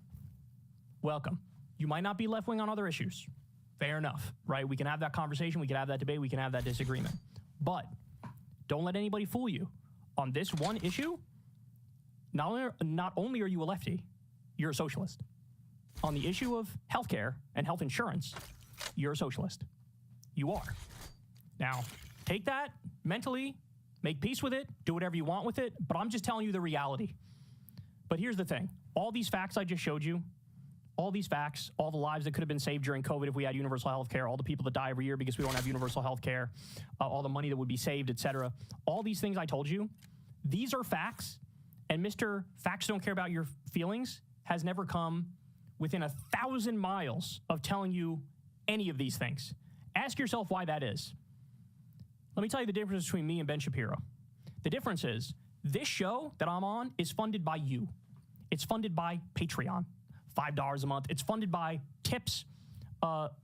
Welcome. You might not be left-wing on other issues. Fair enough, right? We can have that conversation. We can have that debate. We can have that disagreement. But don't let anybody fool you. On this one issue, not only are you a lefty, you're a socialist. On the issue of healthcare and health insurance, you're a socialist. You are. Now, take that mentally, make peace with it, do whatever you want with it, but I'm just telling you the reality. But here's the thing. All these facts I just showed you, all these facts, all the lives that could have been saved during COVID if we had universal health care, all the people that die every year because we don't have universal health care, all the money that would be saved, et cetera. All these things I told you, these are facts, and Mr. Facts Don't Care About Your Feelings has never come within 1,000 miles of telling you any of these things. Ask yourself why that is. Let me tell you the difference between me and Ben Shapiro. The difference is this show that I'm on is funded by you. It's funded by Patreon, $5 a month. It's funded by tips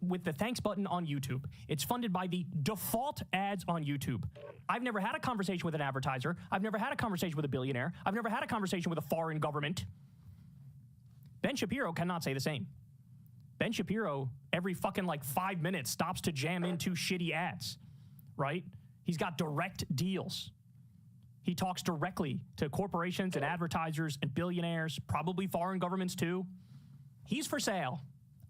with the thanks button on YouTube. It's funded by the default ads on YouTube. I've never had a conversation with an advertiser. I've never had a conversation with a billionaire. I've never had a conversation with a foreign government. Ben Shapiro cannot say the same. Ben Shapiro, every fucking 5 minutes, stops to jam into shitty ads, right? He's got direct deals. He talks directly to corporations and advertisers and billionaires, probably foreign governments too. He's for sale.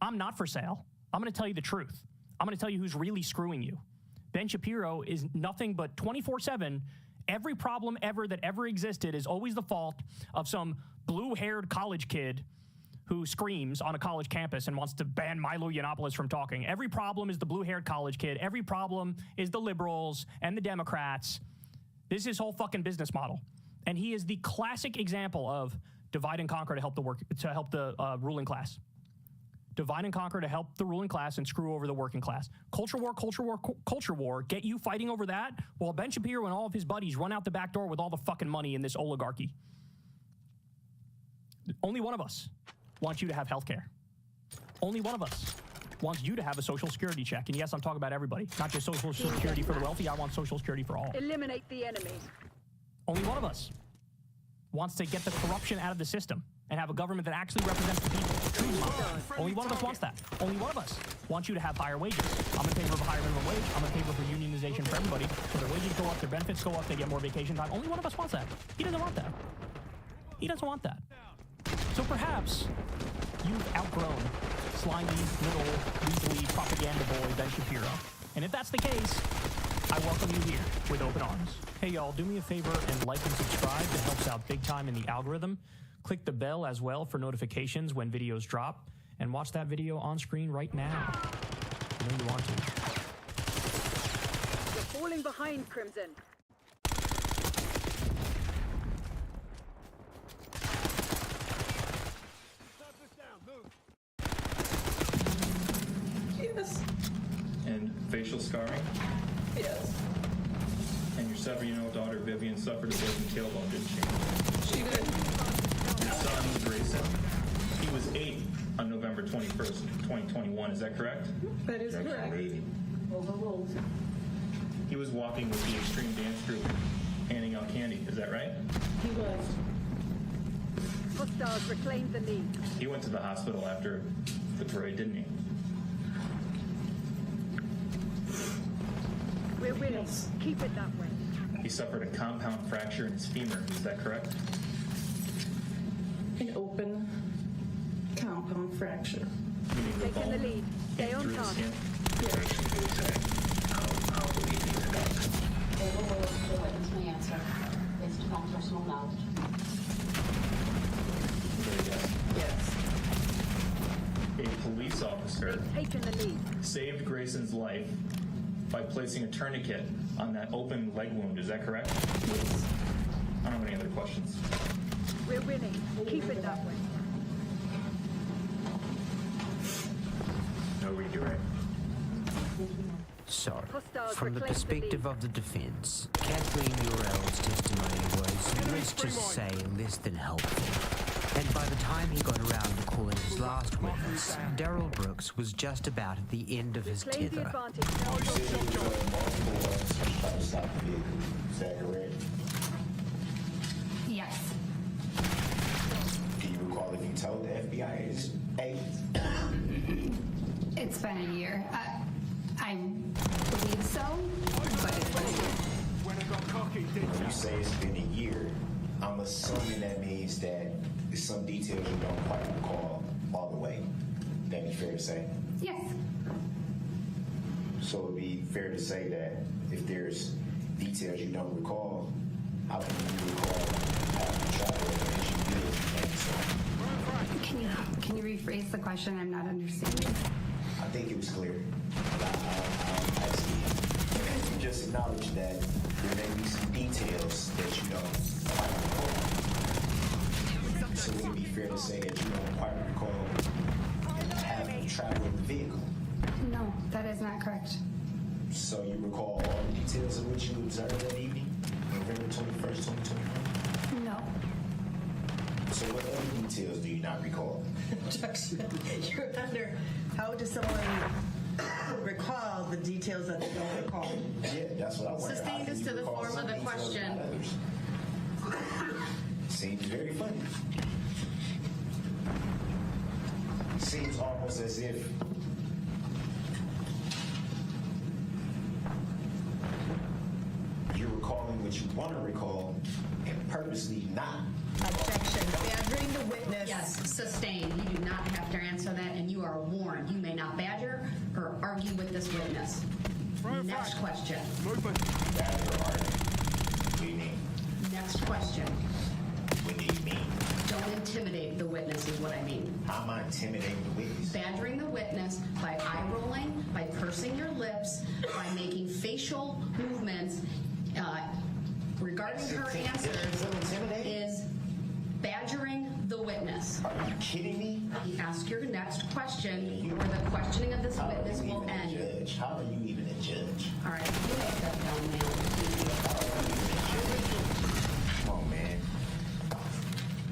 I'm not for sale. I'm going to tell you the truth. I'm going to tell you who's really screwing you. Ben Shapiro is nothing but 24/7. Every problem ever that ever existed is always the fault of some blue-haired college kid who screams on a college campus and wants to ban Milo Yiannopoulos from talking. Every problem is the blue-haired college kid. Every problem is the liberals and the Democrats. This is his whole fucking business model. And he is the classic example of divide and conquer to help the ruling class. Divide and conquer to help the ruling class and screw over the working class. Culture war, get you fighting over that while Ben Shapiro and all of his buddies run out the back door with all the fucking money in this oligarchy. Only one of us wants you to have health care. Only one of us wants you to have a social security check. And yes, I'm talking about everybody, not just social security for the wealthy. I want social security for all. Eliminate the enemy. Only one of us wants to get the corruption out of the system and have a government that actually represents the people. Only one of us wants that. Only one of us wants you to have higher wages. I'm in favor of a higher minimum wage. I'm in favor for unionization for everybody. So their wages go up, their benefits go up, they get more vacation time. Only one of us wants that. He doesn't want that. He doesn't want that. So perhaps you've outgrown slimy, little, weaselly propaganda boy Ben Shapiro. And if that's the case, I welcome you here with open arms. Hey y'all, do me a favor and like and subscribe. That helps out big time in the algorithm. Click the bell as well for notifications when videos drop. And watch that video on screen right now. I know you want to. You're falling behind, Crimson. Yes. And facial scarring? Yes. And your 7-year-old daughter Vivian suffered a broken tailbone, didn't she? She did. Your son Grayson, he was 8 on November 21st, 2021. Is that correct? That is correct. Overruled. He was walking with the Extreme Dance Group, handing out candy. Is that right? He was. Hostiles reclaimed the lead. He went to the hospital after the parade, didn't he? We're winning. Keep it that way. He suffered a compound fracture in his femur. Is that correct? An open compound fracture. Taking the lead. Stay on target. Overruled. The witness may answer based upon personal knowledge. Yes. A police officer Taking the lead. saved Grayson's life by placing a tourniquet on that open leg wound. Is that correct? Yes. I don't have any other questions. We're winning. Keep it that way. No redirect. So, from the perspective of the defense, Kathleen Urell's testimony was, let's just say, less than helpful. And by the time he got around to calling his last witness, Daryl Brooks was just about at the end of his tether. Is that correct? Yes. Do you recall if you told the FBI agents? It's been a year. I believe so, but it's been a year. When you say it's been a year, I'm assuming that means that there's some details you don't quite recall all the way. That'd be fair to say? Yes. So it'd be fair to say that if there's details you don't recall, how can you recall how to travel as you did and so on? Can you rephrase the question? I'm not understanding. I think it was clear. You just acknowledged that there may be some details that you don't quite recall. So would it be fair to say that you don't quite recall having traveled in the vehicle? No, that is not correct. So you recall all the details of what you observed that evening, November 21st, 2021? No. So what other details details do you not recall? You're under. How does someone recall the details that they don't recall? Yeah, that's what I wonder. Sustain this to the form of the question. Seems very funny. Seems almost as if you're recalling what you want to recall and purposely not. Objection. Badgering the witness. Yes, sustained. You do not have to answer that, and you are warned. You may not badger or argue with this witness. Next question. Badger or argue. What do you mean? Next question. What do you mean? Don't intimidate the witness is what I mean. How am I intimidating the witness? Badgering the witness by eye rolling, by pursing your lips, by making facial movements regarding her answers is badgering the witness. Are you kidding me? Ask your next question, or the questioning of this witness will end. Judge? How are you even a judge? All right, you make that down, man. Come on, man.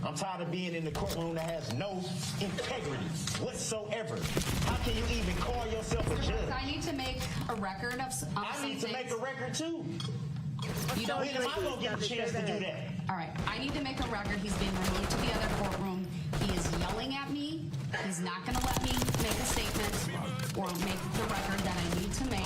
I'm tired of being in the courtroom that has no integrity whatsoever. How can you even call yourself a judge? I need to make a record of some I need to make a record too. You don't When am I going to get a chance to do that? All right, I need to make a record. He's being removed to the other courtroom. He is yelling at me. He's not going to let me make a statement or make the record that I need to make.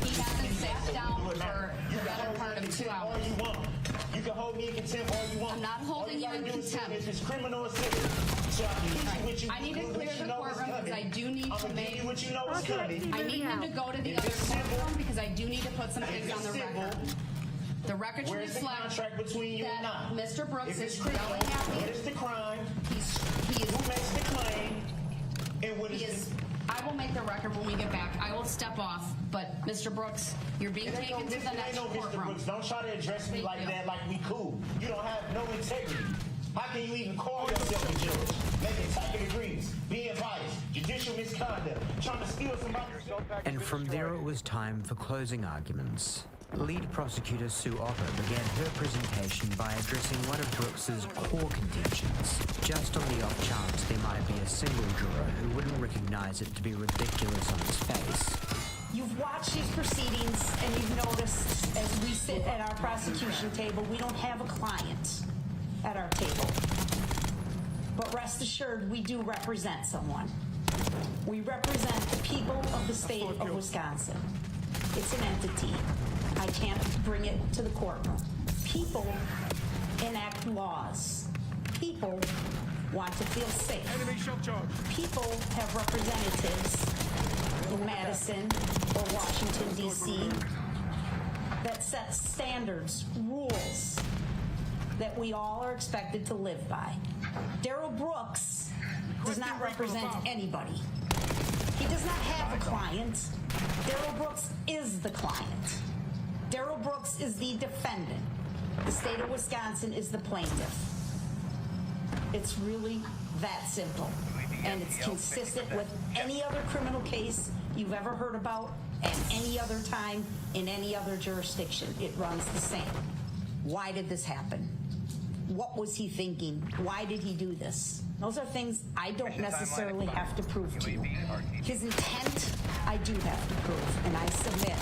He hasn't sat down for the better part of 2 hours. All you want. You can hold me in contempt all you want. I'm not holding you in contempt. If it's criminal or civil. So I need to clear the courtroom because I do need to make. What you know is coming. I need him to go to the other courtroom because I do need to put some things on the record. The record should reflect contract between you and I? that Mr. Brooks is criminal, yelling at me. what is the crime? He is. Who makes the claim? And what is I will make the record when we get back. I will step off, but Mr. Brooks, you're being taken to the next Mr. courtroom. Brooks, don't try to address me like that, like we cool. You don't have no integrity. How can you even call yourself a judge? Making typing agreements, being biased, judicial misconduct, trying to steal somebody's. And from there it was time for closing arguments. Lead prosecutor Sue Opper began her presentation by addressing one of Brooks's core contentions, just on the off chance there might be a single juror who wouldn't recognize it to be ridiculous on its face. You've watched these proceedings and you've noticed as we sit at our prosecution table, we don't have a client at our table. But rest assured, we do represent someone. We represent the people of the state of Wisconsin. It's an entity. I can't bring it to the courtroom. People enact laws. People want to feel safe. People have representatives in Madison or Washington, D.C. that set standards, rules that we all are expected to live by. Darrell Brooks does not represent anybody. He does not have a client. Darrell Brooks is the client. Darrell Brooks is the defendant. The state of Wisconsin is the plaintiff. It's really that simple. And it's consistent with any other criminal case you've ever heard about and any other time in any other jurisdiction. It runs the same. Why did this happen? What was he thinking? Why did he do this? Those are things I don't necessarily have to prove to you. His intent, I do have to prove, and I submit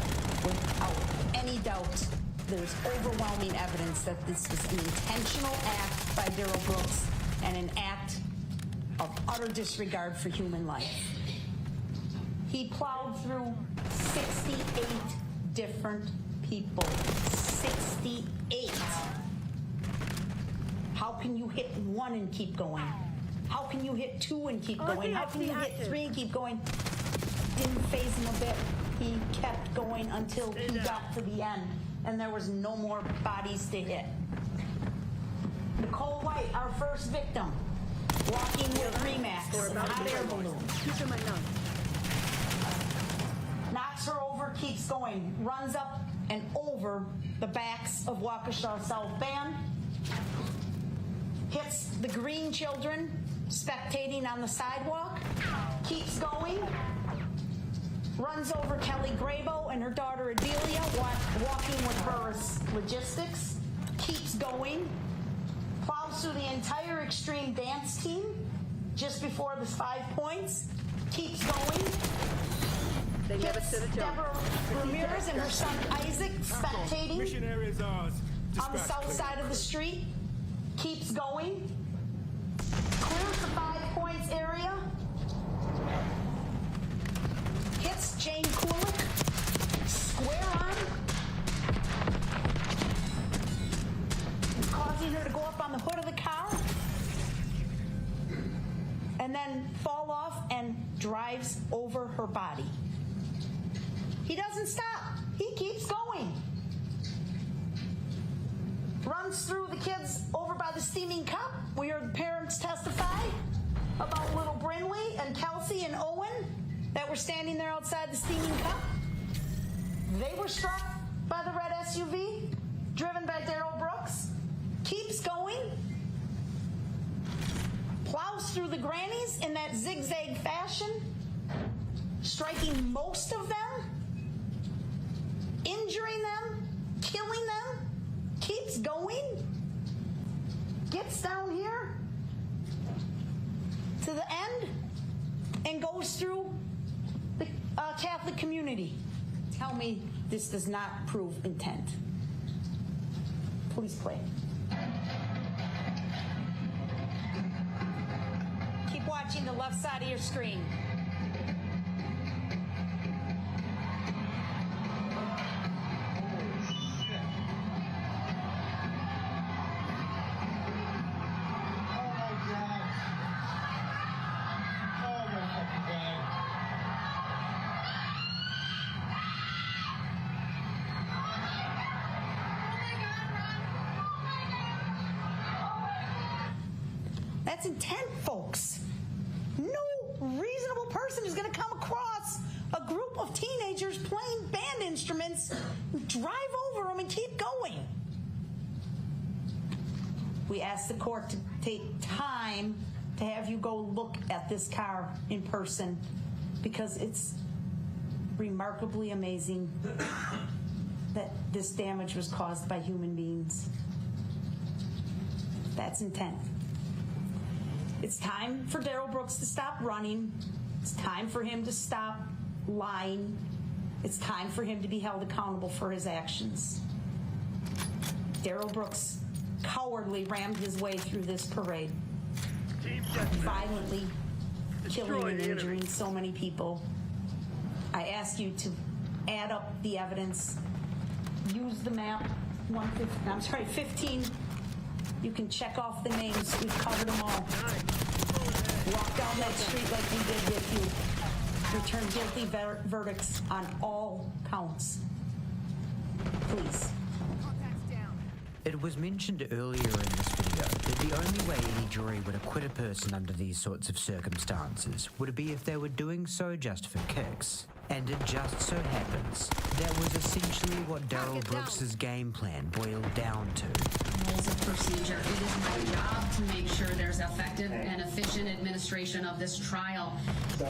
without any doubt there's overwhelming evidence that this was an intentional act by Darrell Brooks and an act of utter disregard for human life. He plowed through 68 different people. 68. How can you hit one and keep going? How can you hit two and keep going? How can you hit three and keep going? Didn't faze him a bit. He kept going until he got to the end, and there was no more bodies to hit. Nicole White, our first victim, walking with Remax, a hot air balloon. Knocks her over, keeps going, runs up and over the backs of Waukesha South Band, hits the green children spectating on the sidewalk, keeps going, runs over Kelly Grabo and her daughter Adelia, walking with Burris Logistics, keeps going, plows plows through the entire extreme dance team just before the 5 points, keeps going. They never stood a chance. Deborah Ramirez and her son Isaac spectating Mission area is ours. on the south side of the street, keeps going. Clears the 5 points area. Hits Jane Kulik square on, causing her to go up on the hood of the car and then fall off and drives over her body. He doesn't stop. He keeps going. Runs through the kids over by the steaming cup. We heard the parents testify about little Brinley and Kelsey and Owen that were standing there outside the steaming cup. They were struck by the red SUV driven by Darrell Brooks. Keeps going. Plows through the grannies in that zigzag fashion, striking most of them, injuring them, killing them. Keeps going. Gets down here to the end and goes through the Catholic community. Tell me this does not prove intent. Please play. Keep watching the left side of your screen. That's intent, folks. No reasonable person is going to come across a group of teenagers playing band instruments, drive over them, and keep going. We asked the court to take time to have you go look at this car in person because it's remarkably amazing that this damage was caused by human beings. That's intent. It's time for Darrell Brooks to stop running. It's time for him to stop lying. It's time for him to be held accountable for his actions. Darrell Brooks cowardly rammed his way through this parade, violently killing and injuring so many people. I ask you to add up the evidence, use the map, 15. You can check off the names. We've covered them all. Walk down that street like we did with you. Return guilty verdicts on all counts. Please. It was mentioned earlier in this video that the only way any jury would acquit a person under these sorts of circumstances would be if they were doing so just for kicks. And it just so happens that was essentially what Darrell Brooks's game plan boiled down to. Rules of procedure. It is my job to make sure there's effective and efficient administration of this trial. So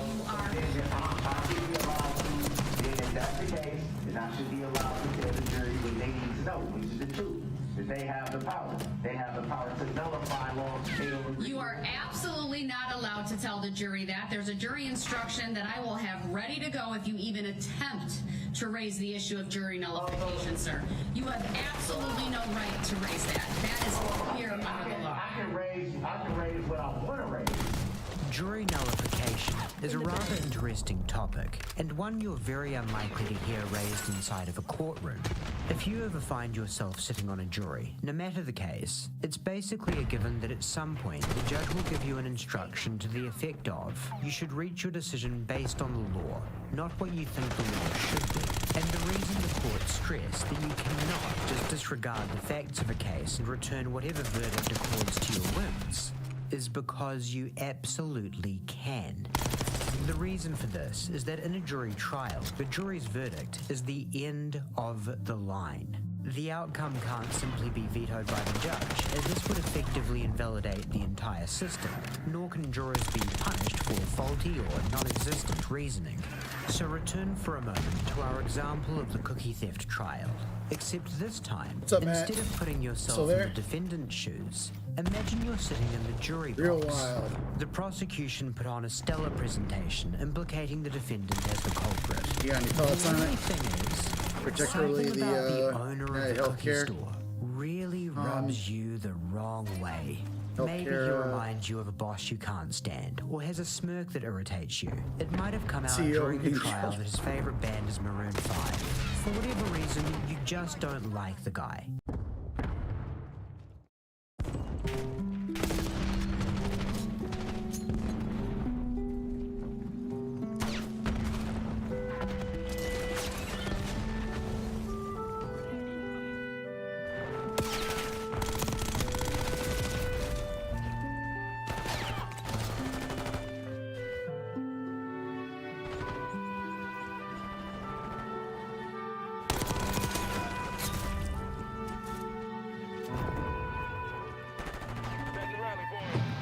if that's the case, then I should be allowed to tell the jury what they need to know, which is the truth. That they have the power. They have the power to nullify laws. You are absolutely not allowed to tell the jury that. There's a jury instruction that I will have ready to go if you even attempt to raise the issue of jury nullification, sir. You have absolutely no right to raise that. That is clear under the law. I can raise what I want to raise. Jury nullification is a rather interesting topic, and one you're very unlikely to hear raised inside of a courtroom. If you ever find yourself sitting on a jury, no matter the case, it's basically a given that at some point the judge will give you an instruction to the effect of, you should reach your decision based on the law, not what you think the law should be. And the reason the court stressed that you cannot just disregard the facts of a case and return whatever verdict accords to your whims is because you absolutely can. The reason for this is that in a jury trial, the jury's verdict is the end of the line. The outcome can't simply be vetoed by the judge, as this would effectively invalidate the entire system, nor can jurors be punished for faulty or non-existent reasoning. So return for a moment to our example of the cookie theft trial. Except this time, What's up, instead Matt? of putting yourself in the defendant's shoes, Imagine you're sitting in the jury box. Real wild. The prosecution put on a stellar presentation implicating the defendant as the culprit. You got any thoughts on The only it? thing is, Particularly something about the owner of the cookie healthcare store really rubs you the wrong way. Maybe he healthcare, reminds you of a boss you can't stand, or has a smirk that irritates you. It might have come out CEO during the Ninja. trial that his favorite band is Maroon 5. For whatever reason, you just don't like the guy.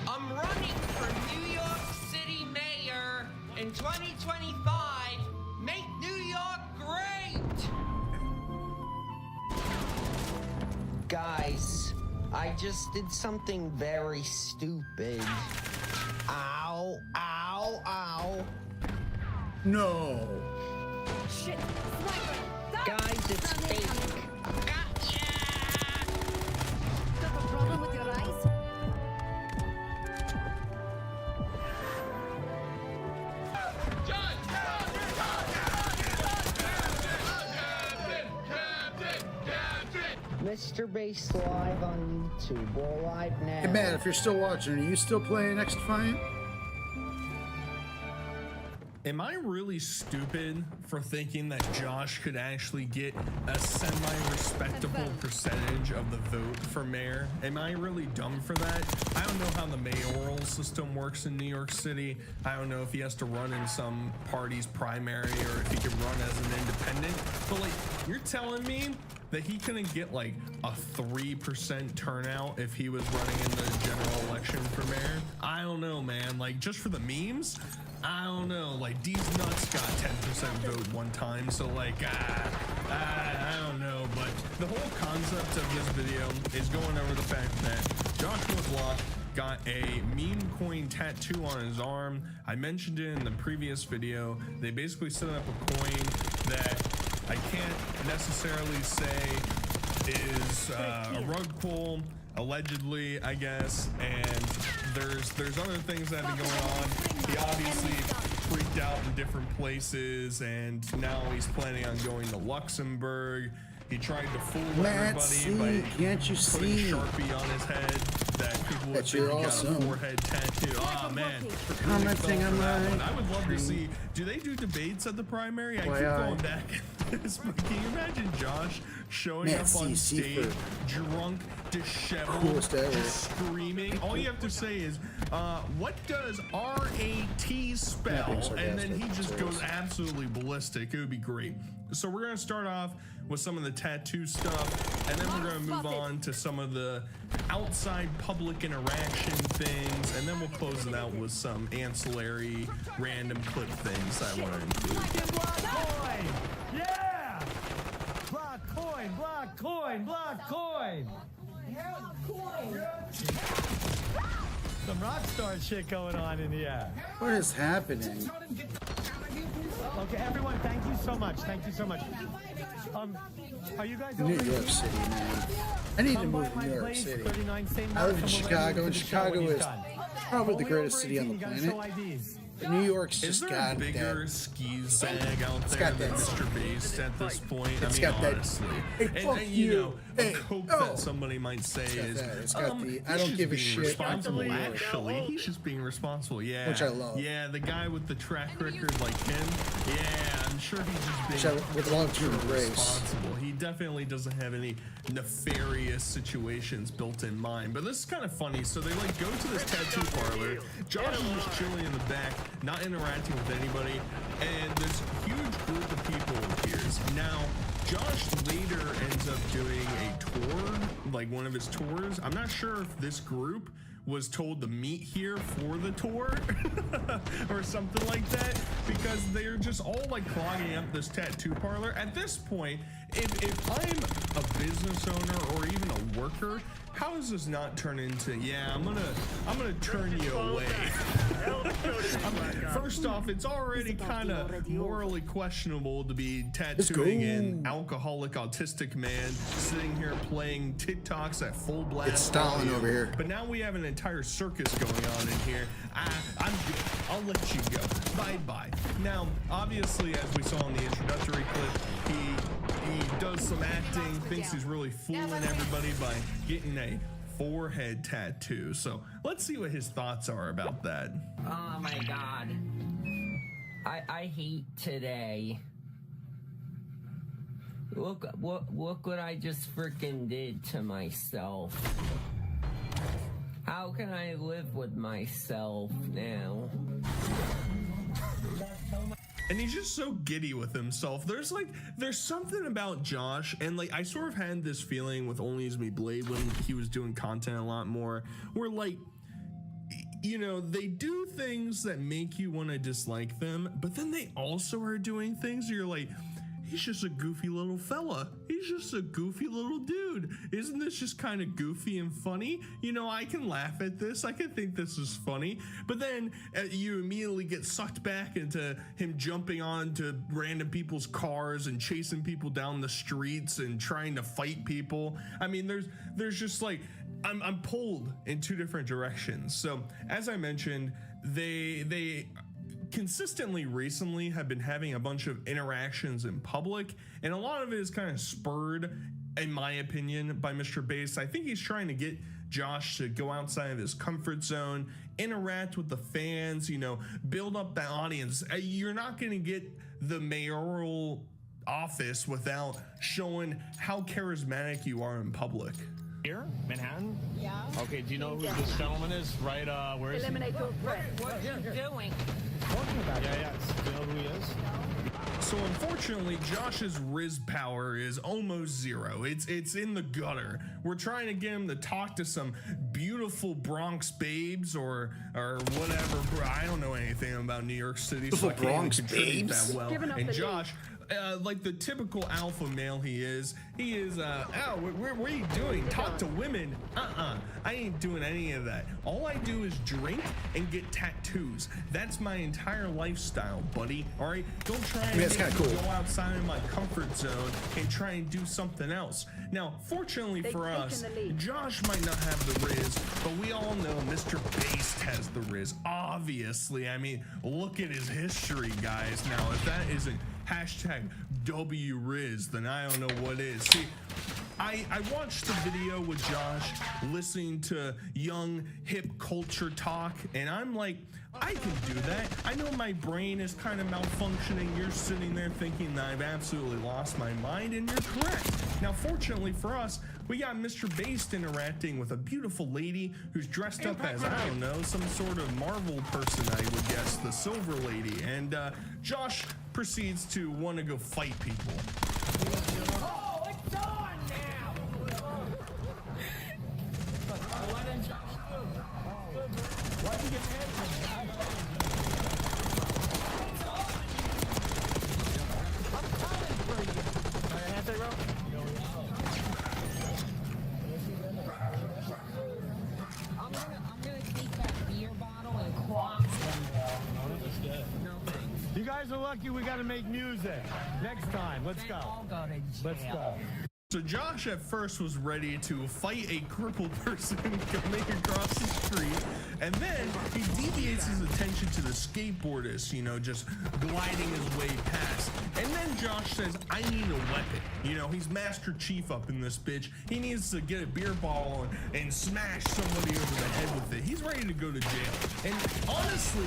I'm running for New York City Mayor in 2025. Make New York great! Guys, I just did something very stupid. Ow, ow, ow. No. Shit, guys, it's fake. Have a problem with your eyes? Mr. Bass live on YouTube. We're live now. Hey man, if you're still watching, are you still playing X Defiant? Am I really stupid for thinking that Josh could actually get a semi-respectable percentage of the vote for mayor? Am I really dumb for that? I don't know how the mayoral system works in New York City. I don't know if he has to run in some party's primary or if he can run as an independent. But like, you're telling me that he couldn't get like a 3% turnout if he was running in the general election for mayor? I don't know, man. Like, just for the memes? I don't know, like these nuts got 10% vote one time, so like, I don't know, but the whole concept of this video is going over the fact that Joshua Block got a meme coin tattoo on his arm. I mentioned it in the previous video. They basically set up a coin that I can't necessarily say is a rug pull, allegedly, I guess, and there's other things that have been going on. He obviously freaked out in different places, and now he's planning on going to Luxembourg. He tried to fool everybody by putting Sharpie on his head that people would think he got a forehead tattoo. Oh man, Commenting on that. I would love to see. Do they do debates at the primary? I keep going back at this, but can you imagine Josh showing up on stage, drunk, disheveled, just screaming? All you have to say is, what does RAT spell? And then he just goes absolutely ballistic. It would be great. So we're gonna start off with some of the tattoo stuff, and then we're gonna move on to some of the outside public interaction things, and then we'll close it out with some ancillary random clip things that I want to include. Yeah! Block coin, block coin, block coin! Some rock star shit going on in here. What is happening? Okay, everyone, thank you so much. Thank you so much. Are you guys New York City, man. I need to move to New York City. I live in Chicago, and Chicago is probably the greatest city on the planet. New York's just got a bigger skis bag out It's there got than that. Mr. Beast at this point. It's I got mean, that. honestly. Hey, fuck and you. you know, Hey, a coke oh. that somebody might say is, It's got the I he's don't just give a being shit. responsible. Actually, he's just being responsible. Yeah, Which I love. Yeah, the guy with the track record like him. Yeah, I'm sure he's just being With long-term grace. responsible. He definitely doesn't have any nefarious situations built in mind. But this is kind of funny. So they like go to this tattoo parlor. Josh is just chilling in the back, not interacting with anybody, and this huge group of people appears. Now, Josh later ends up doing a tour, like one of his tours. I'm not sure if this group was told to meet here for the tour or something like that, because they're just all like clogging up this tattoo parlor. At this point, if I'm a business owner or even a worker, how does this not turn into, yeah, I'm gonna turn you away. First off, it's already kind of morally questionable to be tattooing an alcoholic autistic man sitting here playing TikToks at full blast. It's Stalin over here. But now we have an entire circus going on in here. I'm good. I'll let you go. Bye-bye. Now, obviously, as we saw in the introductory clip, he does some acting, thinks he's really fooling everybody by getting a forehead tattoo. So let's see what his thoughts are about that. Oh my god. I hate today. Look what I just freaking did to myself. How can I live with myself now? And he's just so giddy with himself. There's something about Josh, and like I sort of had this feeling with Only Is Me Blade when he was doing content a lot more, where like, you know, they do things that make you want to dislike them, but then they also are doing things you're like, he's just a goofy little fella. He's just a goofy little dude. Isn't this just kind of goofy and funny? You know, I can laugh at this. I can think this is funny. But then you immediately get sucked back into him jumping onto random people's cars and chasing people down the streets and trying to fight people. I mean, there's just like, I'm pulled in two different directions. So as I mentioned, they consistently recently have been having a bunch of interactions in public, and a lot of it is kind of spurred, in my opinion, by Mr. Bass. I think he's trying to get Josh to go outside of his comfort zone, interact with the fans, you know, build up that audience. You're not going to get the mayoral office without showing how charismatic you are in public. Here, Manhattan? Yeah. Okay, do you know who this gentleman is? Right, where is he? Eliminate your threat. What are you doing? Talking about yeah. Do you know who he is? So unfortunately, Josh's Riz power is almost zero. It's in the gutter. We're trying to get him to talk to some beautiful Bronx babes or whatever. I don't know anything about New York City, so I can't even contribute that well. And Josh, like the typical alpha male he is, what are you doing? Talk to women? I ain't doing any of that. All I do is drink and get tattoos. That's my entire lifestyle, buddy. All right, don't try and go outside of my comfort zone and try and do something else. Now, fortunately for us, Josh might not have the Riz, but we all know Mr. Bass has the Riz. Obviously, I mean, look at his history, guys. Now, if that isn't hashtag WRiz, then I don't know what is. See, I watched the video with Josh listening to young hip culture talk, and I'm like, I can do that. I know my brain is kind of malfunctioning. You're sitting there thinking that I've absolutely lost my mind, and you're correct. Now, fortunately for us, we got Mr. Bass interacting with a beautiful lady who's dressed up as, I don't know, some sort of Marvel person, I would guess, the Silver Lady. And Josh proceeds to want to go fight people. Oh, it's on now! Why'd you get mad? I'm gonna take that beer bottle and cross them. No thanks. You guys are lucky we got to make music. Next time, let's go. Let's go. So Josh at first was ready to fight a crippled person coming across the street, and then he deviates his attention to the skateboardist, you know, just gliding his way past. And then Josh says, I need a weapon. You know, he's Master Chief up in this bitch. He needs to get a beer bottle and smash somebody over the head with it. He's ready to go to jail. And honestly,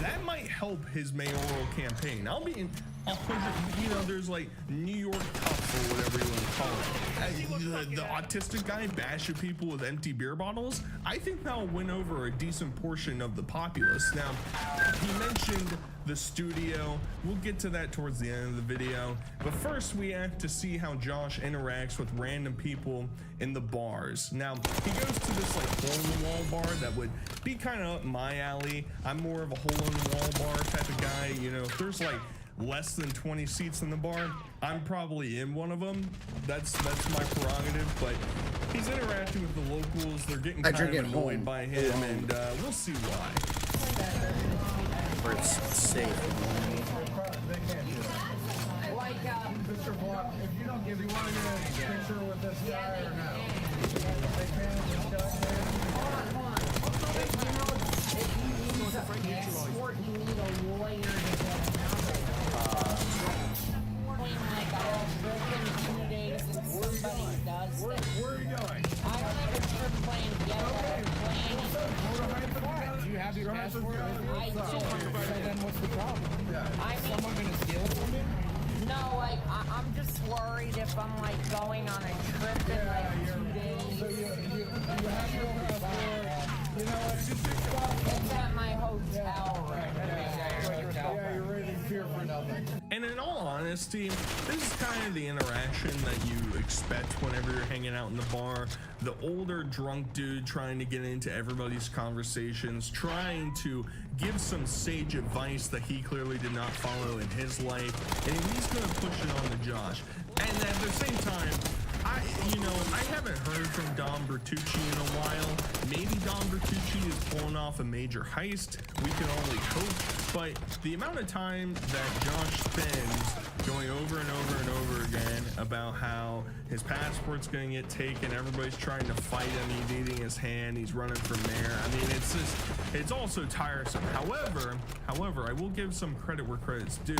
that might help his mayoral campaign. I'll be in 100, you know, there's like New York Tough or whatever you want to call it. The autistic guy bashing people with empty beer bottles. I think that'll win over a decent portion of the populace. Now, he mentioned the studio. We'll get to that towards the end of the video. But first, we have to see how Josh interacts with random people in the bars. Now, he goes to this like hole-in-the-wall bar that would be kind of up my alley. I'm more of a hole-in-the-wall bar type of guy. You know, if there's like less than 20 seats in the bar, I'm probably in one of them. That's my prerogative. But he's interacting with the locals. They're getting I kind drink of at annoyed home by him, and we'll see why. Where it's safe. Like, Mr. Block, if you don't give, you want to get a picture with this guy or no? They can, this guy can. Hold on. If you know, if you need to escort, you need a lawyer to get like all broken 2 days and somebody does this. Where are you going? I don't have a trip plane yet. Do you have your passport? I do. So then what's the problem? I mean, someone gonna steal it from you? No, like, I'm just worried if I'm, like, going on a trip in, like, 2 days. So you have your passport. You know, it's just it's at my hotel right now. Yeah, you're ready to fear for nothing. And in all honesty, this is kind of the interaction that you expect whenever you're hanging out in the bar. The older drunk dude trying to get into everybody's conversations, trying to give some sage advice that he clearly did not follow in his life, and he's going to push it on to Josh. And at the same time, I haven't heard from Don Bertucci in a while. Maybe Don Bertucci is pulling off a major heist. We can only hope. But the amount of time that Josh spends going over and over and over again about how his passport's going to get taken, everybody's trying to fight him, he's eating his hand, he's running for mayor. I mean, it's also tiresome. However, I will give some credit where credit's due.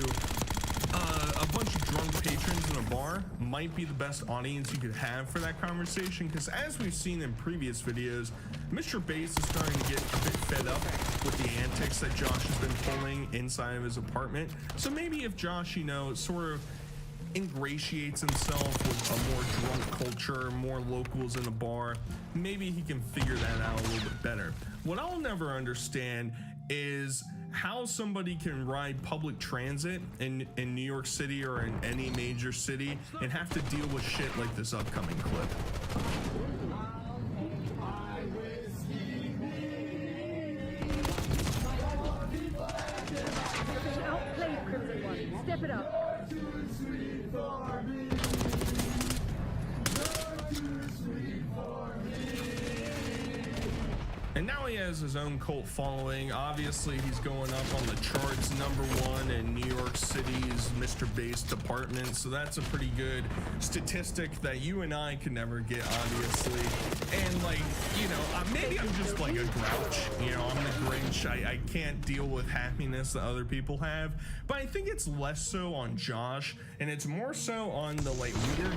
A bunch of drunk patrons in a bar might be the best audience you could have for that conversation, because as we've seen in previous videos, Mr. Bass is starting to get a bit fed up with the antics that Josh has been pulling inside of his apartment. So maybe if Josh, sort of ingratiates himself with a more drunk culture, more locals in a bar, maybe he can figure that out a little bit better. What I'll never understand is how somebody can ride public transit in New York City or in any major city and have to deal with shit like this upcoming clip. Outplayed Crimson One. Step it up. And now he has his own cult following. Obviously, he's going up on the charts, #1 in New York City's Mr. Bass department. So that's a pretty good statistic that you and I could never get, obviously. And maybe I'm just like a grouch. I'm the Grinch. I can't deal with happiness that other people have. But I think it's less so on Josh, and it's more so on the weird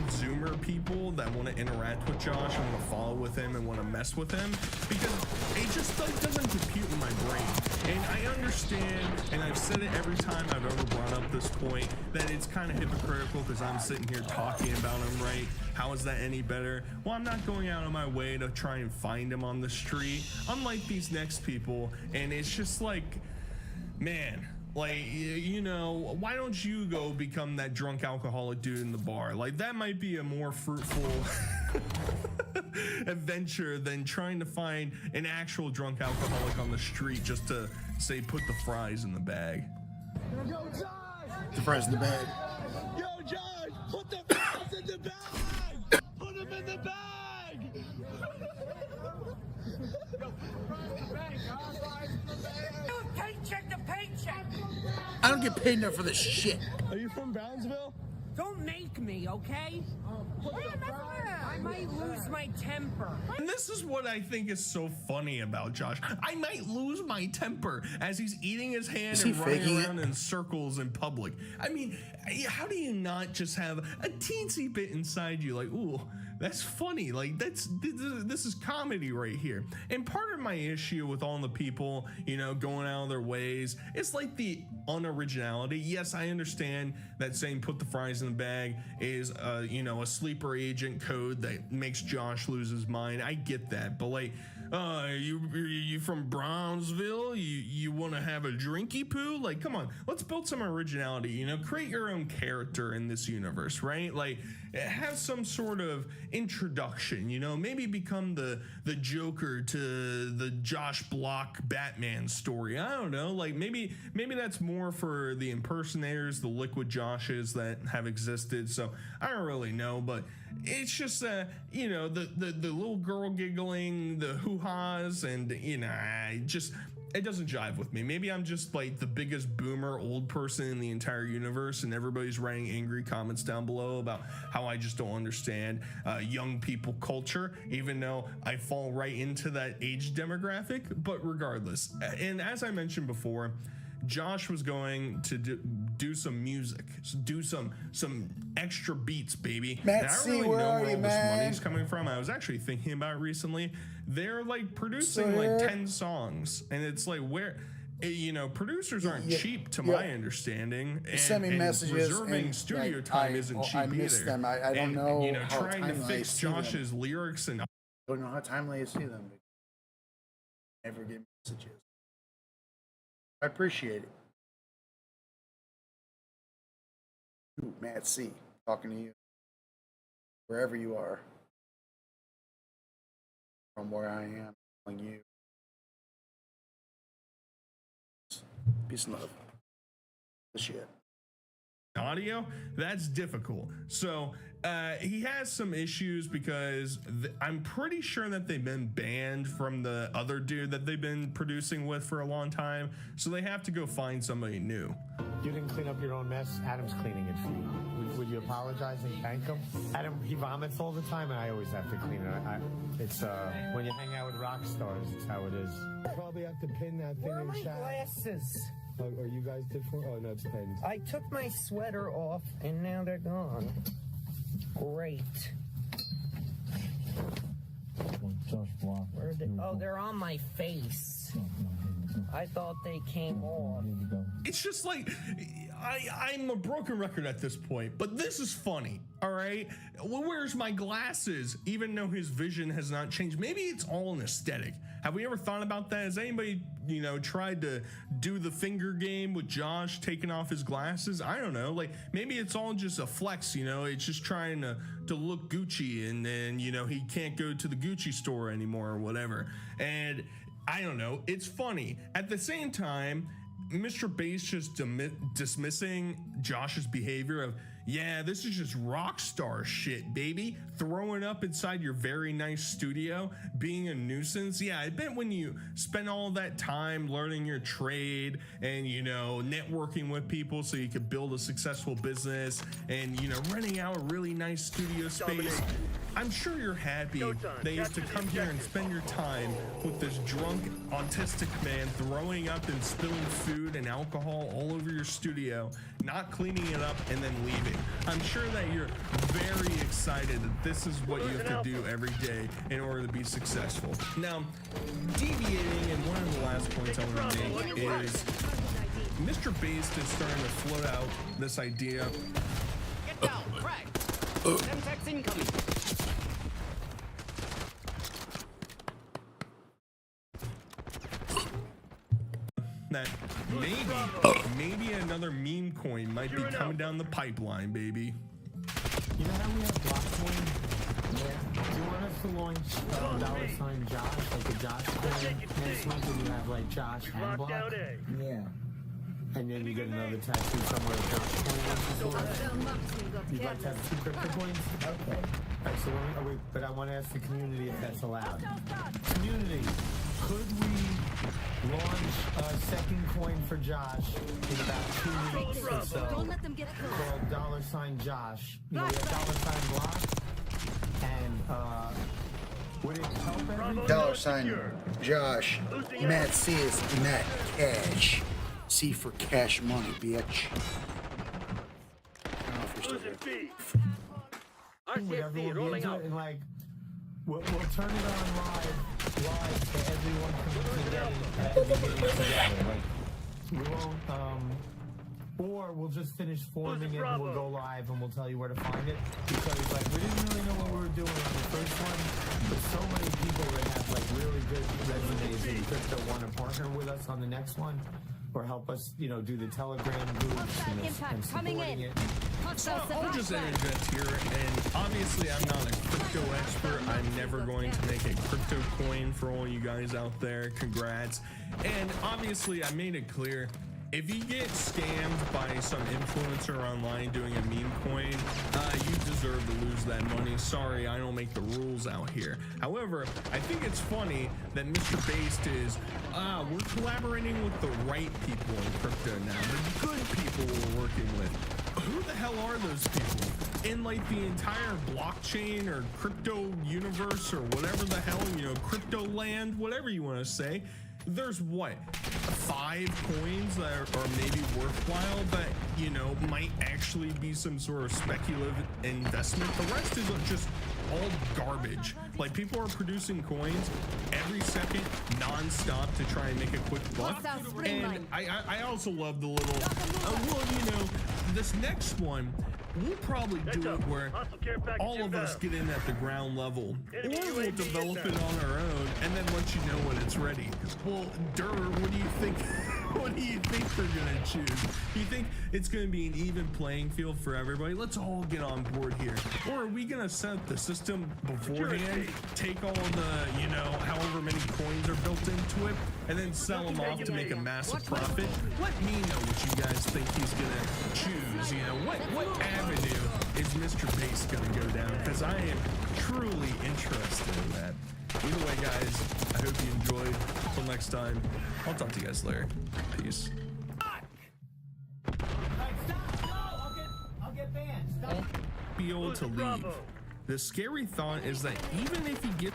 Zoomer people that want to interact with Josh and want to follow with him and want to mess with him, because it just doesn't compute in my brain. And I understand, and I've said it every time I've ever brought up this point, that it's kind of hypocritical because I'm sitting here talking about him, right? How is that any better? Well, I'm not going out of my way to try and find him on the street, unlike these next people. And it's just like, man, why don't you go become that drunk alcoholic dude in the bar? That might be a more fruitful adventure than trying to find an actual drunk alcoholic on the street just to say, put the fries in the bag. Yo, Josh! The fries in the bag. Yo, Josh! Put the fries in the bag! Put them in the bag! Paycheck to paycheck! I don't get paid enough for this shit. Are you from Brownsville? Don't make me, okay? I might lose my temper. And this is what I think is so funny about Josh. I might lose my temper as he's eating his hand and running around in circles in public. I mean, how do you not just have a teensy bit inside you ooh, that's funny. This is comedy right here. And part of my issue with all the people, going out of their ways, it's the unoriginality. Yes, I understand that saying put the fries in the bag is, a sleeper agent code that makes Josh lose his mind. I get that. But you from Brownsville? You want to have a drinky poo? Come on, let's build some originality. Create your own character in this universe, right? have some sort of introduction, you know, maybe become the Joker to the Josh Block Batman story. I don't know, like maybe that's more for the impersonators, the liquid Joshes that have existed. So I don't really know, but it's just you know, the little girl giggling, the hoo-has, and you know, it doesn't jive with me. Maybe I'm just like the biggest boomer old person in the entire universe, and everybody's writing angry comments down below about how I just don't understand young people culture, even though I fall right into that age demographic. But regardless, and as I mentioned before, Josh was going to do some music, do some extra beats, baby. Matt, and I don't see, really where know are where you, all this man? money's coming from. I was actually thinking about it recently. They're like producing So like here- 10 songs, and it's like, where, you know, producers aren't cheap to my understanding. You send me messages, reserving and, studio like, time isn't cheap I miss either. them. I don't And, know you know, how trying to timely I fix see them. Josh's lyrics and don't know how timely I see them. Never get messages. I appreciate it. Ooh, Matt C. Talking to you. Wherever you are. From where I am, telling you. Peace and love. The shit. audio, that's difficult. So he has some issues because I'm pretty sure that they've been banned from the other dude that they've been producing with for a long time, so they have to go find somebody new. You didn't clean up your own mess. Adam's cleaning it for you. Would you apologize and thank him? Adam, he vomits all the time, and I always have to clean it. It's when you hang out with rock stars, it's how it is. I probably have to pin that thing in the shot. Glasses. Or you guys did for? Oh no, it's pinned. I took my sweater off, and now they're gone. Great. Where did, oh, they're on my face. I thought they came off. It's just like, I'm a broken record at this point, but this is funny, all right? Well, where's my glasses? Even though his vision has not changed. Maybe it's all an aesthetic. Have we ever thought about that? Has anybody, tried to do the finger game with Josh taking off his glasses? I don't know. Like, maybe it's all just a flex, It's just trying to look Gucci, and then, he can't go to the Gucci store anymore or whatever. And I don't know. It's funny. At the same time, Mr. Bass just dismissing Josh's behavior of, yeah, this is just rock star shit, baby. Throwing up inside your very nice studio, being a nuisance. Yeah, I bet when you spend all that time learning your trade and, networking with people so you could build a successful business and, renting out a really nice studio space, I'm sure you're happy that you have to come here and spend your time with this drunk, autistic man throwing up and spilling food and alcohol all over your studio, not cleaning it up, and then leaving. I'm sure that you're very excited that this is what you have to do every day in order to be successful. Now, deviating, and one of the last points I want to make is Mr. Bass is starting to float out this idea. Get down, Craig. 10 techs incoming. That maybe another meme coin might be coming down the pipeline, baby. You know how we have Blockcoin? Yeah. Do you want us to launch $sign Josh, like a Josh coin next month, and you have like Josh and Block? Yeah. And then you get another tattoo somewhere with Josh coin once before. You'd like to have 2 crypto coins? Okay. Alright, so but I want to ask the community if that's allowed. Community, could we launch a second coin for Josh in about 2 weeks or so? Don't let them get called $sign Josh. We have $sign Block. And would it help everybody? $sign Josh. Matt C is Matt Cash. C for cash money, bitch. RCFD rolling out. And like, we'll turn it on live so everyone can be together. Like, we won't, or we'll just finish forming it and we'll go live and we'll tell you where to find it. Because like, we didn't really know what we were doing on the first one, but so many people that have like really good resumes in crypto want to partner with us on the next one. Or help us, do the Telegram groups and supporting it. So I'll just interject here, and obviously I'm not a crypto expert. I'm never going to make a crypto coin for all you guys out there. Congrats. And obviously I made it clear, if you get scammed by some influencer online doing a meme coin, you deserve to lose that money. Sorry, I don't make the rules out here. However, I think it's funny that Mr. Based is, we're collaborating with the right people in crypto now, the good people we're working with. Who the hell are those people? In like the entire blockchain or crypto universe or whatever the hell, you know, crypto land, whatever you want to say, there's what, 5 coins that are maybe worthwhile that, you know, might actually be some sort of speculative investment. The rest is just all garbage. Like, people are producing coins every second non-stop to try and make a quick buck. And I also love the little, well, you know, this next one, we'll probably do it where all of us get in at the ground level, or we'll develop it on our own and then let you know when it's ready. Well, what do you think? What do you think they're gonna choose? You think it's gonna be an even playing field for everybody? Let's all get on board here. Or are we gonna set the system beforehand, take all the, you know, however many coins are built into it, and then sell them off to make a massive profit? Let me know what you guys think he's gonna choose. You know, what avenue is Mr. Base gonna go down? Because I am truly interested in that. Either way, guys, I hope you enjoyed. Until next time, I'll talk to you guys later. Peace. Be able to leave. The scary thought is that even if you get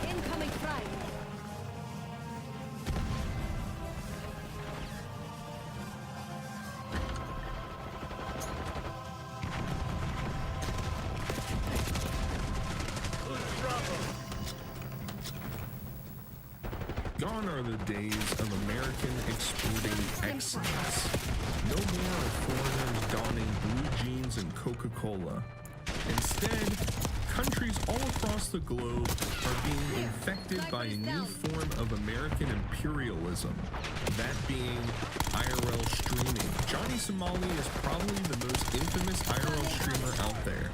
Incoming frag. Gone are the days of American exporting excellence. No more are foreigners donning blue jeans and Coca-Cola. Instead, countries all across the globe are being infected by a new form of American imperialism, that being IRL streaming. Johnny Somali is probably the most infamous IRL streamer out there.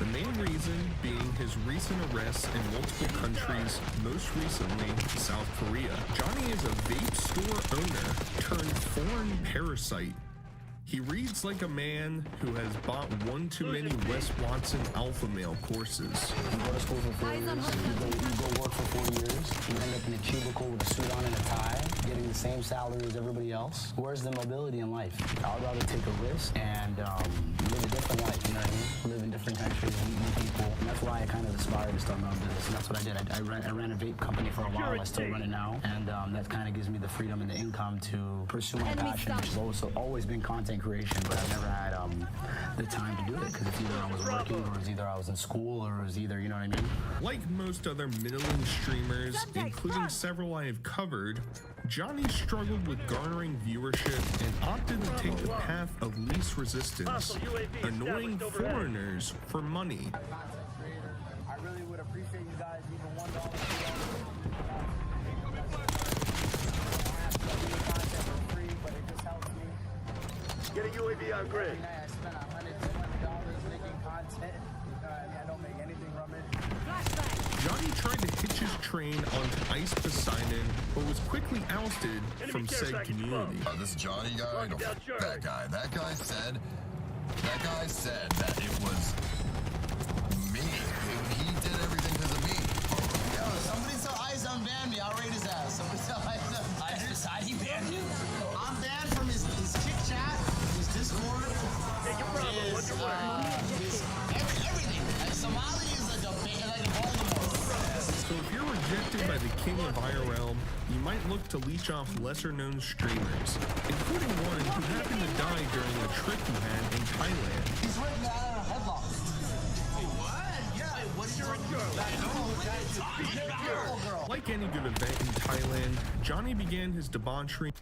The main reason being his recent arrests in multiple countries, most recently South Korea. Johnny is a vape store owner turned foreign parasite. He reads like a man who has bought one too many Wes Watson alpha male courses. You go to school for 4 years, you go work for 4 years, you end up in a cubicle with a suit on and a tie, getting the same salary as everybody else. Where's the mobility in life? I would rather take a risk and live a different life, you know what I mean? Live in different countries, meet new people. And that's why I kind of aspire to start my own business. And that's what I did. I ran a vape company for a while. I still run it now. And that kind of gives me the freedom and the income to pursue my passion, which has also always been content creation, but I've never had the time to do it because it's either I was working or it's either I was in school or it was either, you know what I mean? Like most other middling streamers, including several I have covered, Johnny struggled with garnering viewership and opted to take the path of least resistance, annoying foreigners for money. I really would appreciate you guys even $1. Get a UAV on grid. I spent $100 making content. I don't make anything from it. Johnny tried to hitch his train onto Ice Poseidon, but was quickly ousted from said community. This Johnny guy, that guy. That guy said that it was me. He did everything because of me. Yo, somebody tell Ice unban me. I'll raid his ass. Somebody tell Ice unban me. He banned you? I'm banned from his Kick chat, his Discord, his everything. Somali is like a Baltimore. So if you're rejected by the king of IRL, you might look to leech off lesser-known streamers, including one who happened to die during a trip he had in Thailand. He's written that on a headlock. Wait, what? Yeah. Wait, what's your girl? Like any good event in Thailand, Johnny began his debauchery.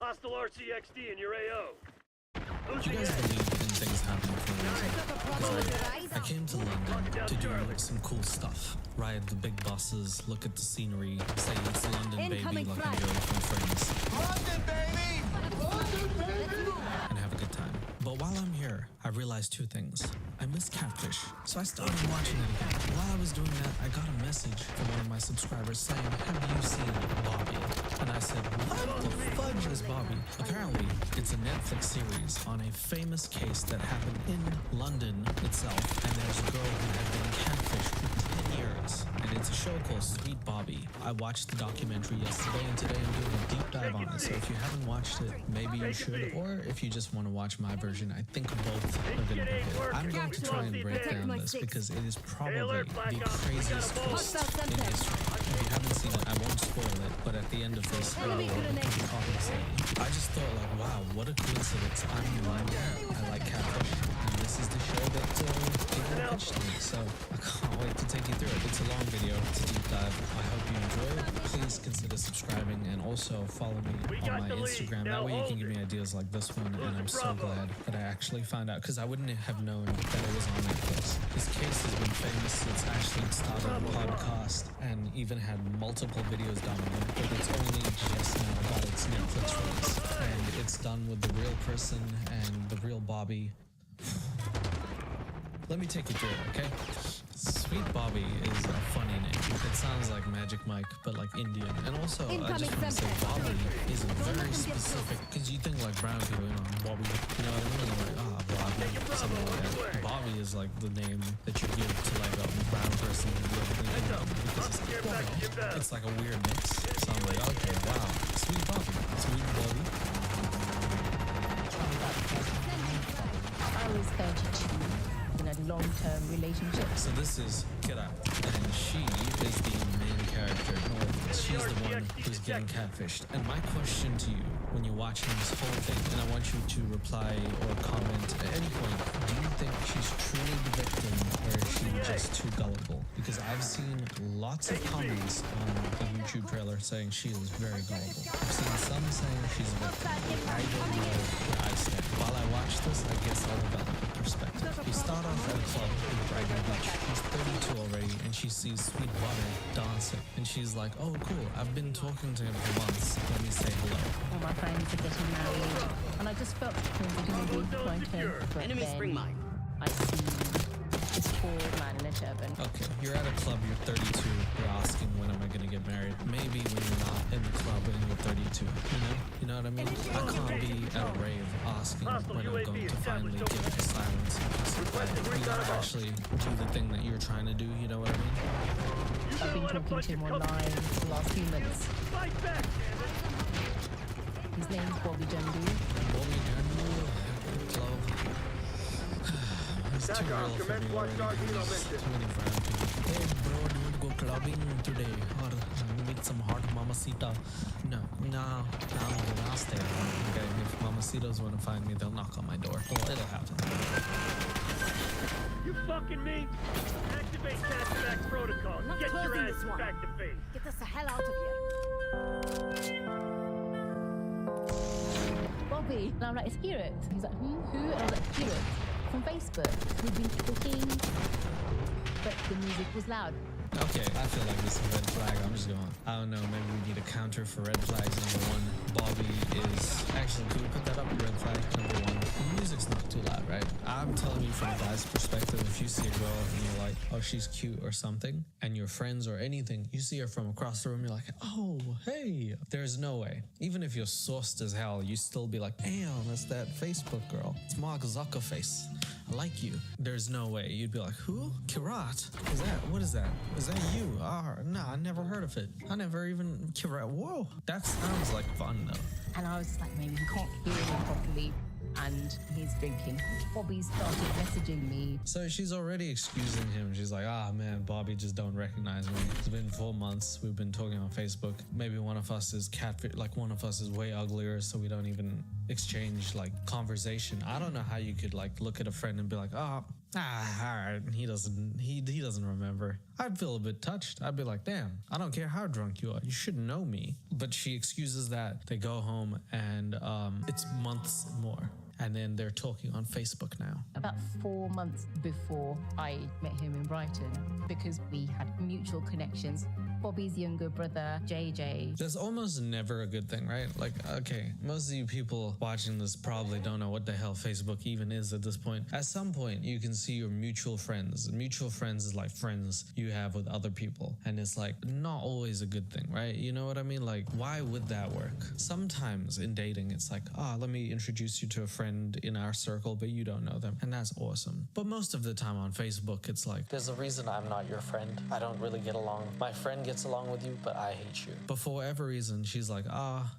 Hostile RCXD in your AO. Do you guys believe in things happening for a reason? I came to London to do some cool stuff. Ride the big buses, look at the scenery, say it's London, baby, like I'm going from friends. London, baby! London, baby! And have a good time. But while I'm here, I realized two things. I miss Catfish, so I started watching it again. While I was doing that, I got a message from one of my subscribers saying, "Have you seen Bobby?" And I said, "What the fudge is Bobby?" Apparently, it's a Netflix series on a famous case that happened in London itself, and there's a girl who had been catfished for 10 years. And it's a show called Sweet Bobby. I watched the documentary yesterday, and today I'm doing a deep dive on it. So if you haven't watched it, maybe you should, or if you just want to watch my version, I think both are going to be good. I'm going to try and break down this because it is probably the craziest twist in history. If you haven't seen it, I won't spoil it, but at the end of this, I just thought, like, wow, what a coincidence. I'm in London. I like Catfish, and this is the show that people pitched to me, so I can't wait to take you through it. It's a long video, it's a deep dive. I hope you enjoy it. Please consider subscribing and also follow me on my Instagram. That way you can give me ideas like this one, and I'm so glad that I actually found out, because I wouldn't have known that it was on Netflix. This case has been famous since actually started a podcast and even had multiple videos done on it, but it's only just now got its Netflix release. And it's done with the real person and the real Bobby. Let me take you through it, okay? Sweet Bobby is a funny name. It sounds like Magic Mike, but like Indian. And also, I just want to say Bobby is very specific, because you think like brown people, you know, Bobby, you know what I mean? Like, Bobby, something like that. Bobby is like the name that you give to like a brown person who lives in England, because it's like, well, it's like a weird mix. So I'm like, okay, wow, Sweet Bobby, Sweet Bobby. I was 32 in a long-term relationship. So this is Kira, and she is the main character. She's the one who's getting catfished. And my question to you, when you're watching this whole thing, and I want you to reply or comment at any point, do you think she's truly the victim, or is she just too gullible? Because I've seen lots of comments on the YouTube trailer saying she is very gullible. I've seen some saying she's a victim. I don't know where I stand. While I watch this, I guess I'll develop a perspective. We start off at a club in Brighton Beach. She's 32 already, and she sees Sweet Bobby dancing. And she's like, "Oh, cool, I've been talking to him for months. Let me say hello." All my friends are getting married, and I just felt going to try and turn. But Enemy spring mine. I see this poor man in a turban. Okay, you're at a club, you're 32, you're asking, when am I gonna get married? Maybe when you're not in the club and you're 32, you know what I mean? I can't be at a rave asking when I'm going to finally give the silence. You gotta actually do the thing that you're trying to do, you know what I mean? I've been talking to him online for the last few months. His name's Bobby Dundee. Bobby Dundee, club. It's too real for me already. Too many brown people. Hey bro, do you want to go clubbing today? Or meet some hot mamacita? No, I'll stay at home. Okay, if mamacitas want to find me, they'll knock on my door. Well, it'll happen. You fucking me? Activate Cat's protocol. I'm not Get your closing ass this one. back to base. Get us the hell out of here. Bobby. And I'm like, "It's Spirit." He's like, who? And I was like, Spirit. From Facebook. We've been talking, but the music was loud. Okay, I feel like this is a red flag. I'm just going. I don't know, maybe we need a counter for red flags. Number one, Bobby is actually, can we put that up? Red flag number 1. The music's not too loud, right? I'm telling you from a guy's perspective, if you see a girl and you're like, oh, she's cute or something, and your friends or anything, you see her from across the room, you're like, oh, hey. There's no way. Even if you're sauced as hell, you still be like, damn, that's that Facebook girl. It's Mark Zuckerface. I like you. There's no way. You'd be like, who? Kirat? Is that? What is that? Is that you? Nah, I never heard of it. I never even... Kirat. Whoa. That sounds like fun, though. And I was just like, maybe he can't hear me properly. And he's drinking. Bobby started messaging me. So she's already excusing him. She's like, man, Bobby just don't recognize me. It's been 4 months. We've been talking on Facebook.Maybe one of us is catfish, like one of us is way uglier, so we don't even exchange like conversation. I don't know how you could like look at a friend and be like, all right, he doesn't remember. I'd feel a bit touched. I'd be like, damn, I don't care how drunk you are. You should know me. But she excuses that. They go home and it's months more. And then they're talking on Facebook now. About 4 months before I met him in Brighton, because we had mutual connections. Bobby's younger brother, JJ. That's almost never a good thing, right? Like, okay, most of you people watching this probably don't know what the hell Facebook even is at this point. At some point, you can see your mutual friends. Mutual friends is like friends you have with other people. And it's like not always a good thing, right? You know what I mean? Like, why would that work? Sometimes in dating, it's like, let me introduce you to a friend in our circle, but you don't know them. And that's awesome. But most of the time on Facebook, it's like, there's a reason I'm not your friend. I don't really get along. My friend gets along with you, but I hate you. But for whatever reason, she's like,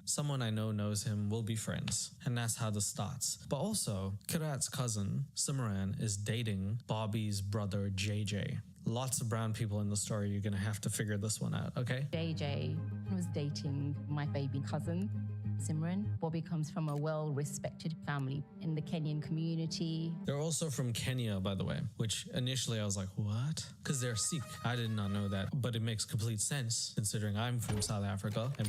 someone I know knows him, we'll be friends. And that's how this starts. But also, Kirat's cousin, Simran, is dating Bobby's brother, JJ. Lots of brown people in the story. You're gonna have to figure this one out, okay? JJ was dating my baby cousin, Simran. Bobby comes from a well-respected family in the Kenyan community. They're also from Kenya, by the way, which initially I was like, what? Because they're Sikh. I did not know that, but it makes complete sense considering I'm from South Africa. And,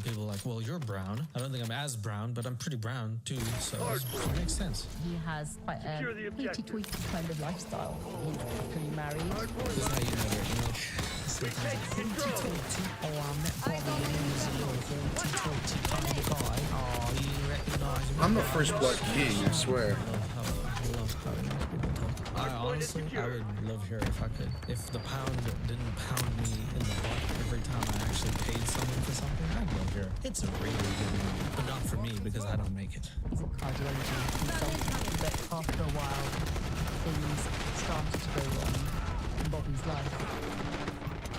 people are like, well, you're brown. I don't think I'm as brown, but I'm pretty brown too, so it makes sense. He has quite a hoity-toity kind of lifestyle. He's happily married. This is how you know they're English. I met Bobby and he was a little hoity-toity kind of guy. You recognize me? I'm the first Blood King, I swear. I love how people talk. Honestly, I would live here if I could. If the pound didn't pound me in the butt every time I actually paid someone for something, I'd live here. It's a really good movie, but not for me because I don't make it. He's a cardiology consultant, but after a while, things started to go wrong in Bobby's life.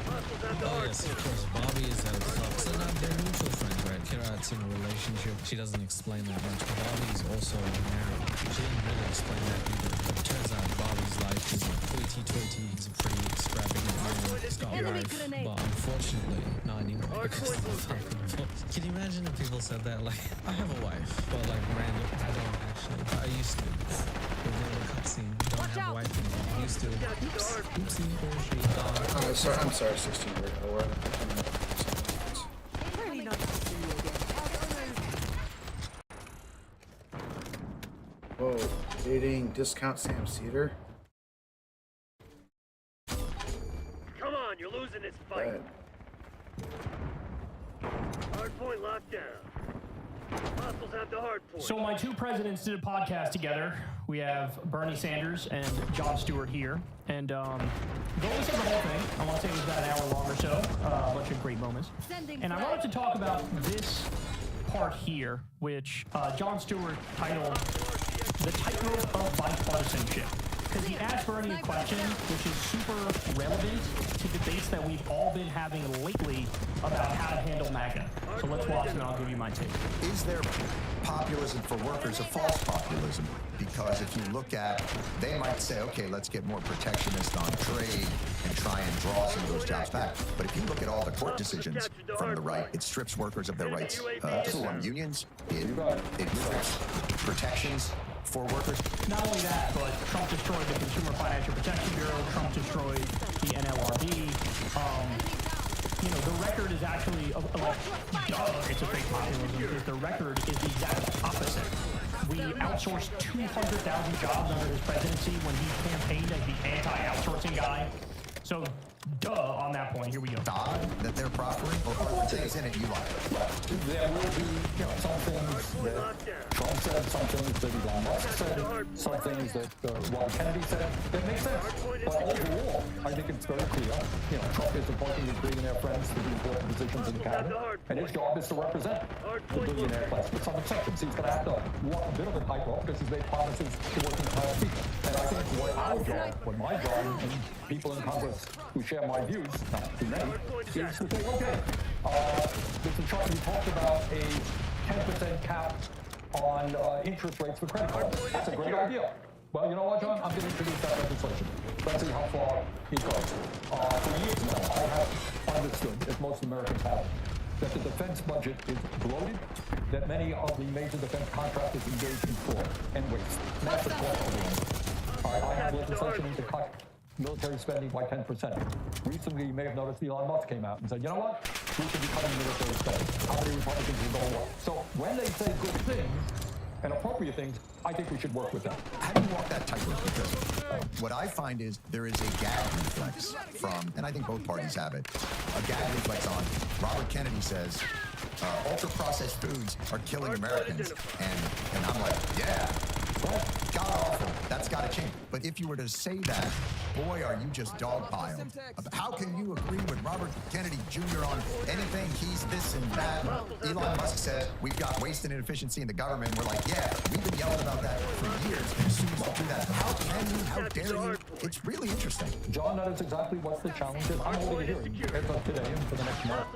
Oh yes, of course, Bobby is out of luck. So now they're mutual friends, right? Kirat's in a relationship. She doesn't explain that much. Bobby's also married. She didn't really explain that either. But it turns out Bobby's life is like hoity-toity. He's a pretty extravagant man. He's got a wife, but unfortunately, not anymore because of the fucking divorce. Can you imagine if people said that? Like, I have a wife, but like random. I don't actually. I used to. The little cutscene. Don't have a wife anymore. Used to. Oops. Oopsie. I'm sorry, 16 year old. Really nice to see you again. Whoa, dating discount Sam Cedar? Come on, you're losing this fight. Hard point locked down. Hostiles have the hard point. So my two presidents did a podcast together. We have Bernie Sanders and Jon Stewart here. And go listen to the whole thing. I want to say it was about an hour long or so. A bunch of great moments. And I wanted to talk about this part here, which Jon Stewart titled The Tightrope of Bipartisanship. Because he asked Bernie a question which is super relevant to debates that we've all been having lately about how to handle MAGA. So let's watch and I'll give you my take. Is there populism for workers a false populism? Because if you look at, they might say, okay, let's get more protectionist on trade and try and draw some of those jobs back. But if you look at all the court decisions from the right, it strips workers of their rights to form unions. It strips protections for workers. Not only that, but Trump destroyed the Consumer Financial Protection Bureau. Trump destroyed the NLRB. The record is actually it's a fake populism. Because the record is the exact opposite. We outsourced 200,000 jobs under his presidency when he campaigned as the anti-outsourcing guy. So Duh, on that point. Here we go. That they're proffering, or things in it you like? There will be, some things that Trump said, some things that Elon Musk said, some things that Robert Kennedy said that make sense. But overall, I think it's very clear. Trump is appointing his billionaire friends to the important positions in the cabinet, and his job is to represent the billionaire class, with some exceptions. He's going to have to walk a bit of a tightrope because he's made promises to working class people. And I think what my job, and people in Congress who share my views, not too many, is to say, okay, Mr. Trump, you talked about a 10% cap on interest rates for credit cards. That's a great idea. Well, you know what, John? I'm going to introduce that legislation. Let's see how far it goes. For years now, I have understood, as most Americans have, that the defense budget is bloated, that many of the major defense contractors engage in fraud and waste. Massive cost overruns. I have legislation to cut military spending by 10%. Recently, you may have noticed Elon Musk came out and said, you know what? We should be cutting military spending. How many Republicans will go along? So when they say good things and appropriate things, I think we should work with them. How do you walk that tightrope? Because what I find is there is a gag reflex from, and I think both parties have it, a gag reflex on Robert Kennedy says, ultra-processed foods are killing Americans. And I'm like, yeah, god awful. That's got to change. But if you were to say that, boy, are you just dogpiled. How can you agree with Robert Kennedy Jr. on anything? He's this and that. Elon Musk says we've got waste and inefficiency in the government. We're like, yeah, we've been yelling about that for years. And as soon as you do that, how can you? How dare you? It's really interesting. John, that is exactly what the challenge is. I'm holding a hearing as of today and for the next month.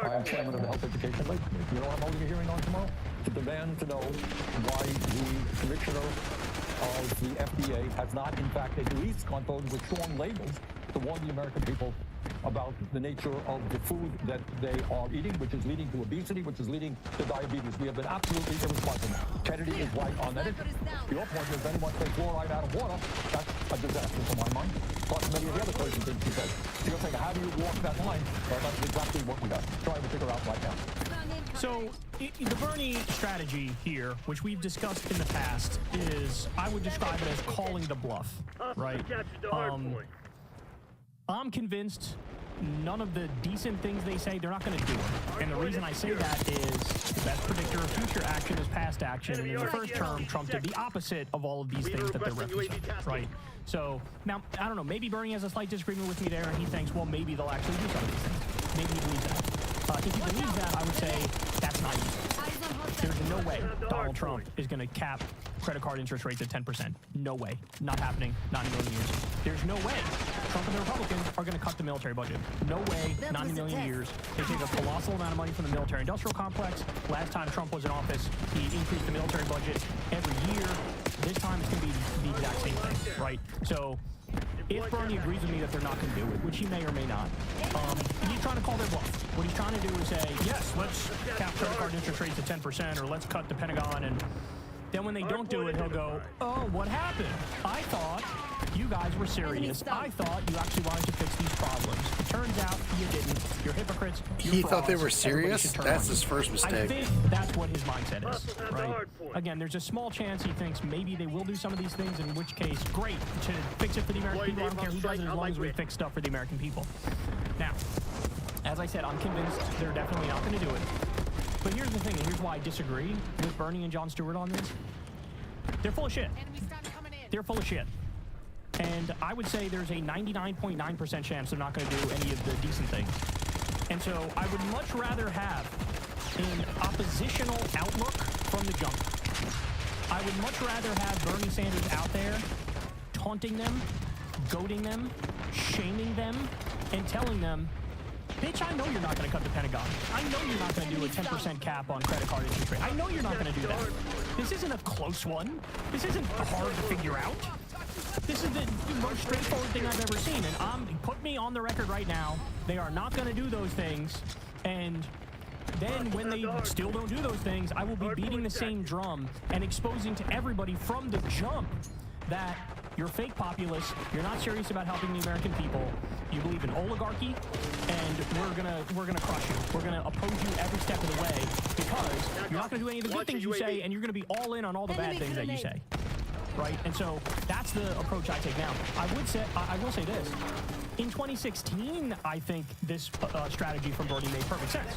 I am chairman of the Health Education Labor Committee. You know what I'm holding a hearing on tomorrow? To demand to know why the commissioner of the FDA has not, in fact, at least gone forward with strong labels to warn the American people about the nature of the food that they are eating, which is leading to obesity, which is leading to diabetes. We have been absolutely irresponsible. Kennedy is right on that issue. Your point is anyone takes fluoride out of water, that's a disaster for my mind, plus many of the other crazy things he says. So you're saying, how do you walk that line? Well, that's exactly what we are trying to figure out right now. So, the Bernie strategy here, which we've discussed in the past, is, I would describe it as calling the bluff, right? I'm convinced none of the decent things they say, they're not going to do it. And the reason I say that is the best predictor of future action is past action. And in the first term, Trump did the opposite of all of these things that they're referencing, right? So, now, I don't know, maybe Bernie has a slight disagreement with me there, and he thinks, well, maybe they'll actually do some of these things. Maybe he believes that. If he believes that, I would say that's naive. There's no way Donald Trump is going to cap credit card interest rates at 10%. No way. Not happening. Not in a million years. There's no way Trump and the Republicans are going to cut the military budget. No way. Not in a million years. They take a colossal amount of money from the military-industrial complex. Last time Trump was in office, he increased the military budget every year. This time it's going to be the exact same thing, right? So, if Bernie agrees with me that they're not going to do it, which he may or may not, he's trying to call their bluff. What he's trying to do is say, yes, let's cap credit card interest rates at 10%, or let's cut the Pentagon, and then when they don't do it, he'll go, oh, what happened? I thought you guys were serious. I thought you actually wanted to fix these problems. It turns out you didn't. You're hypocrites. He thought they were serious? That's his first mistake. I think that's what his mindset is, right? Again, there's a small chance he thinks maybe they will do some of these things, in which case, great, to fix it for the American people. I don't care who does it as long as we fix stuff for the American people. Now, as I said, I'm convinced they're definitely not going to do it. But here's the thing, and here's why I disagree with Bernie and Jon Stewart on this. They're full of shit. They're full of shit. And I would say there's a 99.9% chance they're not going to do any of the decent things. And so I would much rather have an oppositional outlook from the jump. I would much rather have Bernie Sanders out there taunting them, goading them, shaming them, and telling them, bitch, I know you're not going to cut the Pentagon. I know you're not going to do a 10% cap on credit card interest rate. I know you're not going to do that. This isn't a close one. This isn't hard to figure out. This is the most straightforward thing I've ever seen. And put me on the record right now. They are not going to do those things. And then when they still don't do those things, I will be beating the same drum and exposing to everybody from the jump that you're fake populists, you're not serious about helping the American people, you believe in oligarchy, and we're gonna crush you. We're gonna oppose you every step of the way because you're not gonna do any of the good things you say, and you're gonna be all in on all the bad things that you say. right? And so that's the approach I take now. I will say this. In 2016, I think this strategy from Bernie made perfect sense.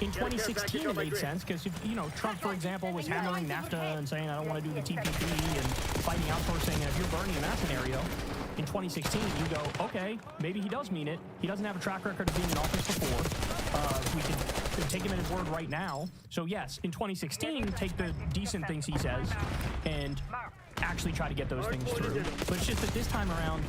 In 2016, it made sense because, you know, Trump, for example, was hammering NAFTA and saying, I don't want to do the TPP and fighting outsourcing. And if you're Bernie in that scenario, in 2016, you go, okay, maybe he does mean it. He doesn't have a track record of being in office before. We can take him at his word right now. So yes, in 2016, take the decent things he says and actually try to get those things through. But it's just that this time around,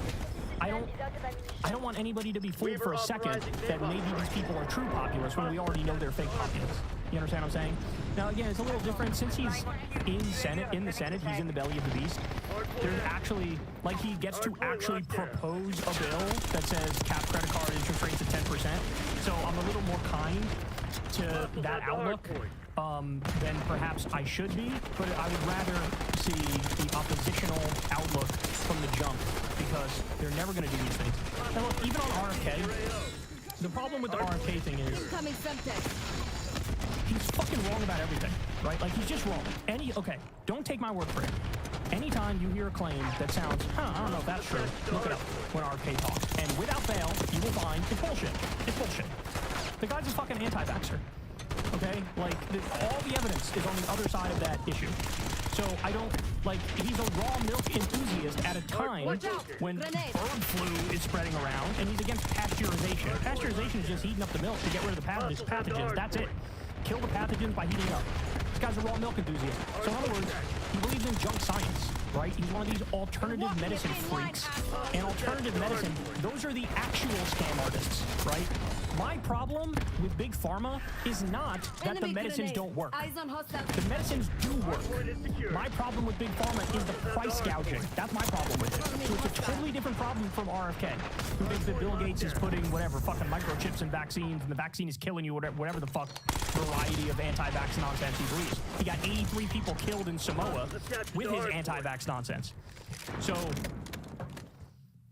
I don't want anybody to be fooled for a second that maybe these people are true populists when we already know they're fake populists. You understand what I'm saying? Now again, it's a little different since he's in the Senate, he's in the belly of the beast. There's actually, like, he gets to actually propose a bill that says cap credit card interest rates at 10%. So I'm a little more kind to that outlook than perhaps I should be, but I would rather see the oppositional outlook from the jump because they're never going to do these things. Now look, even on RFK, the problem with the RFK thing is he's fucking wrong about everything, right? Like, he's just wrong. Okay, don't take my word for it. Anytime you hear a claim that sounds, I don't know if that's true, look it up when RFK talks. And without fail, you will find it's bullshit. It's bullshit. The guy's a fucking anti-vaxxer. Okay? Like, all the evidence is on the other side of that issue. So I don't, like, he's a raw milk enthusiast at a time when bird flu is spreading around, and he's against pasteurization. Pasteurization is just heating up the milk to get rid of the pathogens. That's it. Kill the pathogens by heating it up. This guy's a raw milk enthusiast. So in other words, he believes in junk science, right? He's one of these alternative medicine freaks. And alternative medicine, those are the actual scam artists, right? My problem with Big Pharma is not that the medicines don't work. The medicines do work. My problem with Big Pharma is the price gouging. That's my problem with it. So it's a totally different problem from RFK, who thinks that Bill Gates is putting whatever fucking microchips in vaccines and the vaccine is killing you, whatever the fuck variety of anti-vax nonsense he believes. He got 83 people killed in Samoa with his anti-vax nonsense. So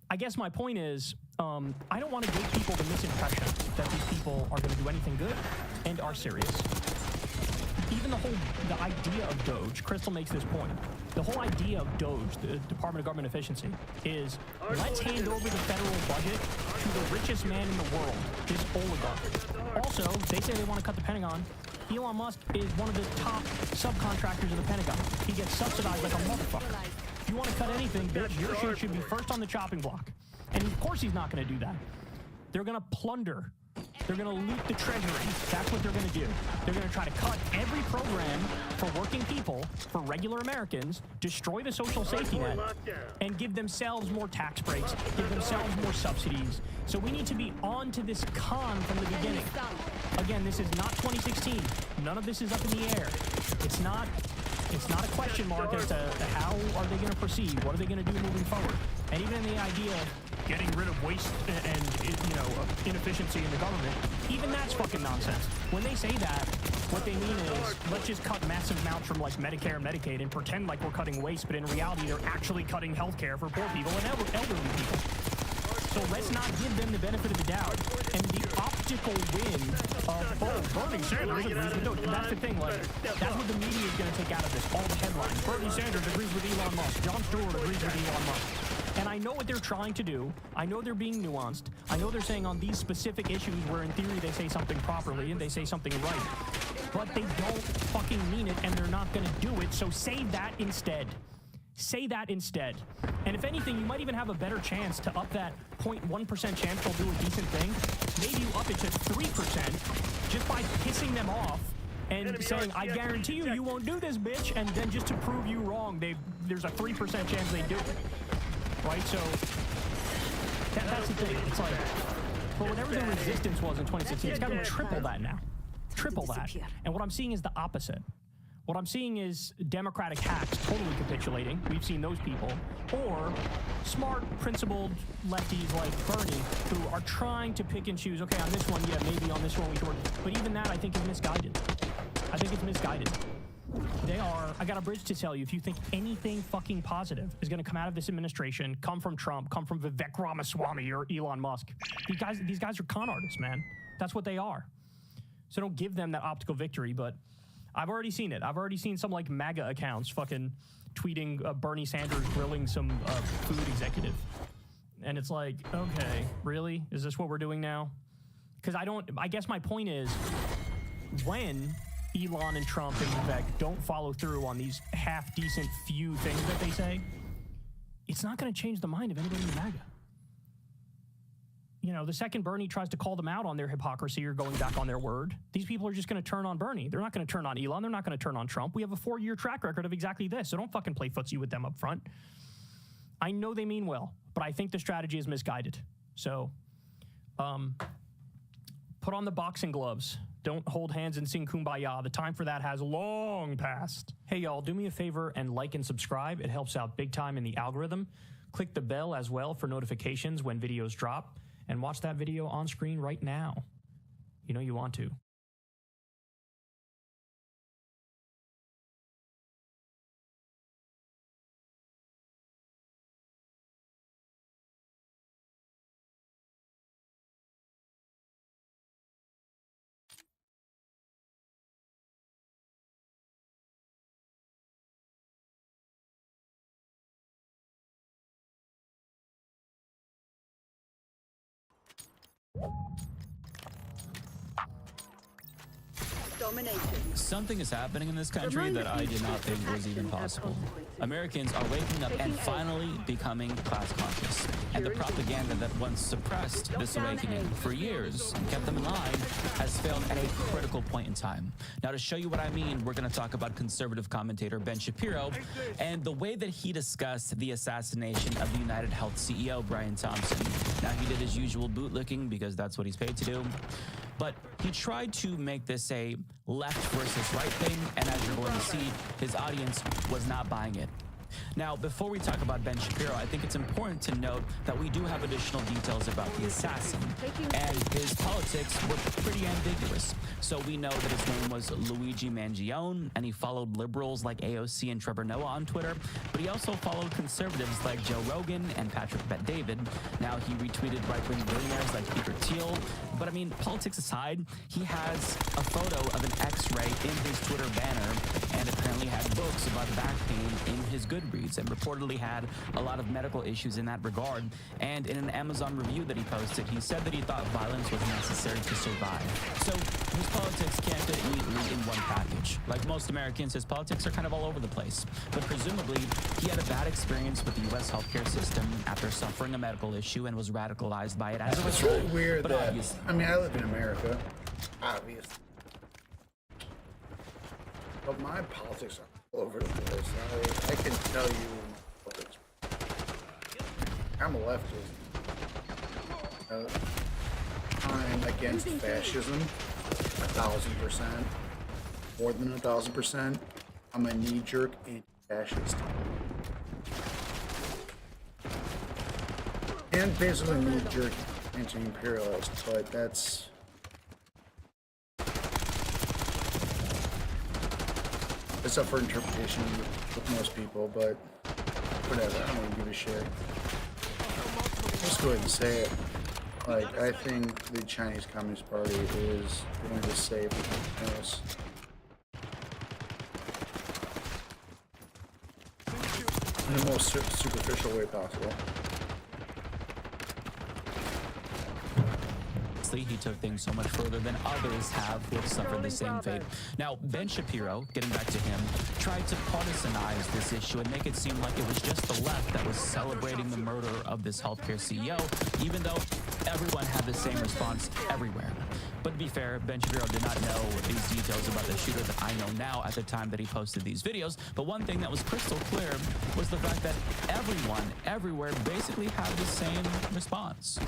I guess my point is, I don't want to give people the misimpression that these people are going to do anything good and are serious. Even the idea of Doge, Crystal makes this point. The whole idea of Doge, the Department of Government Efficiency, is let's hand over the federal budget to the richest man in the world, this oligarch. Also, they say they want to cut the Pentagon. Elon Musk is one of the top subcontractors of the Pentagon. He gets subsidized like a motherfucker. If you want to cut anything, bitch, your shit should be first on the chopping block. And of course he's not going to do that. They're going to plunder. They're going to loot the treasury. That's what they're going to do. They're going to try to cut every program for working people, for regular Americans, destroy the social safety net, and give themselves more tax breaks, give themselves more subsidies. So we need to be on to this con from the beginning. Again, this is not 2016. None of this is up in the air. It's not a question mark as to how are they going to proceed? What are they going to do moving forward? And even in the idea of getting rid of waste and inefficiency in the government, even that's fucking nonsense. When they say that, what they mean is let's just cut massive amounts from like Medicare and Medicaid and pretend like we're cutting waste, but in reality they're actually cutting healthcare for poor people and elderly people. So let's not give them the benefit of the doubt. And the optical win of, Bernie Sanders agrees with Doge. That's the thing, like, that's what the media is going to take out of this. All the headlines. Bernie Sanders agrees with Elon Musk. Jon Stewart agrees with Elon Musk. And I know what they're trying to do. I know they're being nuanced. I know they're saying on these specific issues where in theory they say something properly and they say something right. But they don't fucking mean it and they're not going to do it. So say that instead. Say that instead. And if anything, you might even have a better chance to up that 0.1% chance they'll do a decent thing. Maybe you up it to 3% just by pissing them off and saying, I guarantee you, you won't do this, bitch. And then just to prove you wrong, there's a 3% chance they do it. Right? So that's the thing. It's like, for whatever the resistance was in 2016, it's got to triple that now. Triple that. And what I'm seeing is the opposite. What I'm seeing is Democratic hacks totally capitulating. We've seen those people. Or smart, principled lefties like Bernie who are trying to pick and choose, okay, on this one, yeah, maybe on this one we can work. But even that, I think, is misguided. I think it's misguided. They are, I got a bridge to tell you, if you think anything fucking positive is going to come out of this administration, come from Trump, come from Vivek Ramaswamy or Elon Musk, these guys are con artists, man. That's what they are. So don't give them that optical victory, but I've already seen it. I've already seen some like MAGA accounts fucking tweeting Bernie Sanders grilling some food executive. And it's like, okay, really? Is this what we're doing now? Because I guess my point is, when Elon and Trump and Vivek don't follow through on these half-decent few things that they say, it's not going to change the mind of anybody in MAGA. You know, the second Bernie tries to call them out on their hypocrisy or going back on their word, these people are just going to turn on Bernie. They're not going to turn on Elon. They're not going to turn on Trump. We have a 4-year track record of exactly this, so don't fucking play footsie with them up front. I know they mean well, but I think the strategy is misguided. So, put on the boxing gloves. Don't hold hands and sing Kumbaya. The time for that has long passed. Hey, y'all, do me a favor and like and subscribe. It helps out big time in the algorithm. Click the bell as well for notifications when videos drop. And watch that video on screen right now. You know you want to. Something is happening in this country that I did not think was even possible. Americans are waking up and finally becoming class conscious. And the propaganda that once suppressed this awakening for years and kept them in line has failed at a critical point in time. Now, to show you what I mean, we're going to talk about conservative commentator Ben Shapiro and the way that he discussed the assassination of the United Health CEO, Brian Thompson. Now, he did his usual bootlicking because that's what he's paid to do. But he tried to make this a left versus right thing, and as you're going to see, his audience was not buying it. Now, before we talk about Ben Shapiro, I think it's important to note that we do have additional details about the assassin, and his politics were pretty ambiguous. So we know that his name was Luigi Mangione, and he followed liberals like AOC and Trevor Noah on Twitter, but he also followed conservatives like Joe Rogan and Patrick Bet-David. Now, he retweeted right-wing billionaires like Peter Thiel, but I mean, politics aside, he has a photo of an X-ray in his Twitter banner, and apparently had books about back pain in his Goodreads, and reportedly had a lot of medical issues in that regard. And in an Amazon review that he posted, he said that he thought violence was necessary to survive. So his politics can't fit neatly in one package. Like most Americans, his politics are kind of all over the place. But presumably, he had a bad experience with the U.S. healthcare system after suffering a medical issue and was radicalized by it as a result. It's really weird but that, I mean, I live in America, obviously. But my politics are all over the place. I can tell you politics. I'm a leftist. I'm against fascism, 1,000%. More than 1,000%. I'm a knee-jerk anti-fascist. And basically knee-jerk anti-imperialist, but that's... It's up for interpretation with most people, but whatever, I don't even give a shit. Let's go ahead and say it. Like, I think the Chinese Communist Party is going to save us. In the most superficial way possible. He took things so much further than others have who have suffered the same fate. Now, Ben Shapiro, getting back to him, tried to partisanize this issue and make it seem like it was just the left that was celebrating the murder of this healthcare CEO, even though everyone had the same response everywhere. But to be fair, Ben Shapiro did not know these details about the shooter that I know now at the time that he posted these videos. But one thing that was crystal clear was the fact that everyone, everywhere, basically had the same response,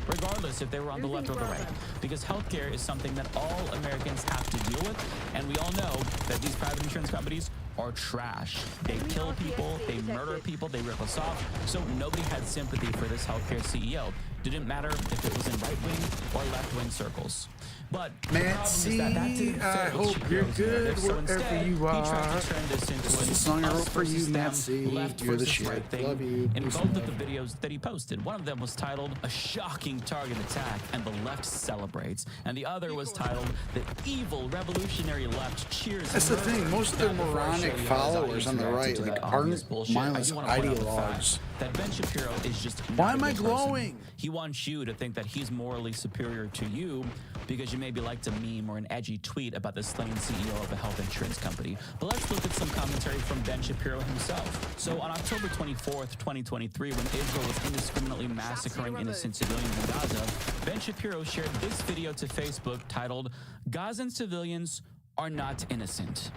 regardless if they were on the left or the right, because healthcare is something that all Americans have to deal with, and we all know that these private insurance companies are trash. They kill people, they murder people, they rip us off, so nobody had sympathy for this healthcare CEO. Didn't matter if it was in right-wing or left-wing circles. But Matt C, I hope you're good wherever you are. He tried to turn this into this is a song I wrote for you, Matt C. You're the shit. Right thing Love you. in both of the videos that he posted. One of them was titled "A Shocking Target Attack and the Left Celebrates," and the other was titled "The Evil Revolutionary Left Cheers." That's the thing. Most of the moronic like followers on the right, like aren't mindless ideologues. That Ben Shapiro is just why am I glowing? He wants you to think that he's morally superior to you because you maybe liked a meme or an edgy tweet about the slain CEO of a health insurance company. But let's look at some commentary from Ben Shapiro himself. So on October 24th, 2023, when Israel was indiscriminately massacring innocent civilians in Gaza, Ben Shapiro shared this video to Facebook titled, "Gazan civilians are not innocent."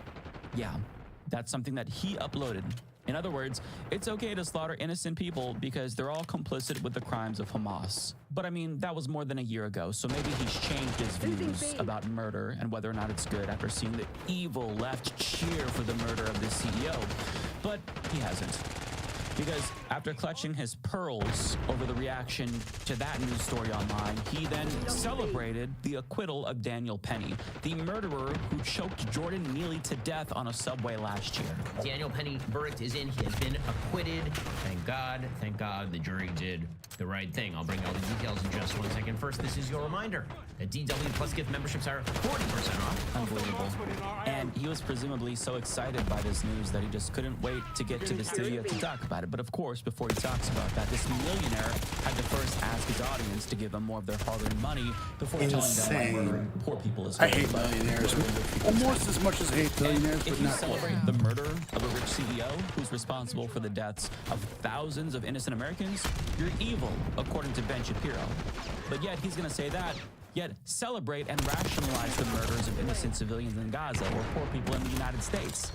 Yeah, that's something that he uploaded. In other words, it's okay to slaughter innocent people because they're all complicit with the crimes of Hamas. But I mean, that was more than a year ago, so maybe he's changed his views about murder and whether or not it's good after seeing the evil left cheer for the murder of the CEO. But he hasn't. Because after clutching his pearls over the reaction to that news story online, he then celebrated the acquittal of Daniel Penny, the murderer who choked Jordan Neely to death on a subway last year. Daniel Penny verdict is in. He has been acquitted. Thank God. Thank God the jury did the right thing. I'll bring you all the details in just 1 second. First, this is your reminder that DW Plus gift memberships are 40% off. Unbelievable. And he was presumably so excited by this news that he just couldn't wait to get to the studio to talk about it. But of course, before he talks about that, this millionaire had to first ask his audience to give him more of their hard-earned money before telling them why murdering poor people is good. I hate millionaires almost as much as I hate billionaires, but not. If you celebrate the murder of a rich CEO who's responsible for the deaths of thousands of innocent Americans, you're evil, according to Ben Shapiro. But yet he's going to say that, yet celebrate and rationalize the murders of innocent civilians in Gaza or poor people in the United States.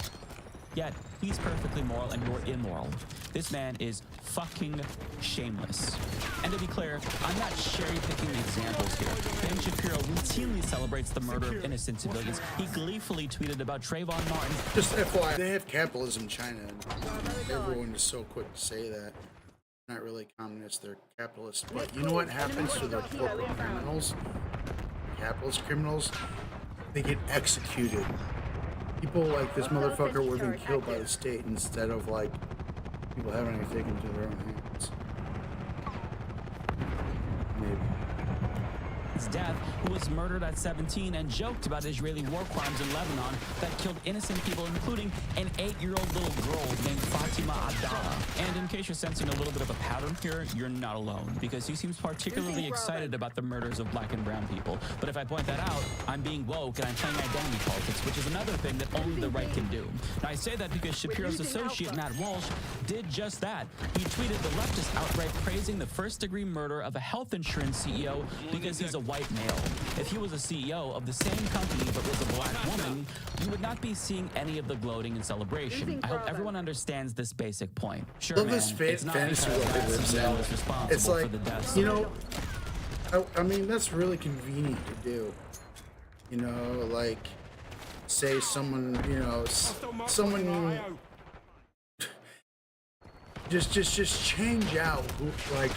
Yet he's perfectly moral and you're immoral. This man is fucking shameless. And to be clear, I'm not cherry-picking examples here. Ben Shapiro routinely celebrates the murder of innocent civilians. He gleefully tweeted about Trayvon Martin. Just FYI, they have capitalism in China, and everyone is so quick to say that. Not really communists, they're capitalists. But you know what happens to the corporate criminals? Capitalist criminals? They get executed. People like this motherfucker were being killed by the state instead of like people having to take into their own hands. Maybe. His death, who was murdered at 17 and joked about Israeli war crimes in Lebanon that killed innocent people, including an 8-year-old little girl named Fatima Abdallah. And in case you're sensing a little bit of a pattern here, you're not alone, because he seems particularly excited about the murders of black and brown people. But if I point that out, I'm being woke and I'm playing identity politics, which is another thing that only the right can do. Now, I say that because Shapiro's associate, Matt Walsh, did just that. He tweeted the leftist outright praising the first-degree murder of a health insurance CEO because he's a white male. If he was a CEO of the same company but was a black woman, you would not be seeing any of the gloating and celebration. I hope everyone understands this basic point. Sure, man, it's not because that CEO is responsible it's like, for the deaths. you know, I mean, that's really convenient to do. You know, like, say someone, you know, someone just change out, like,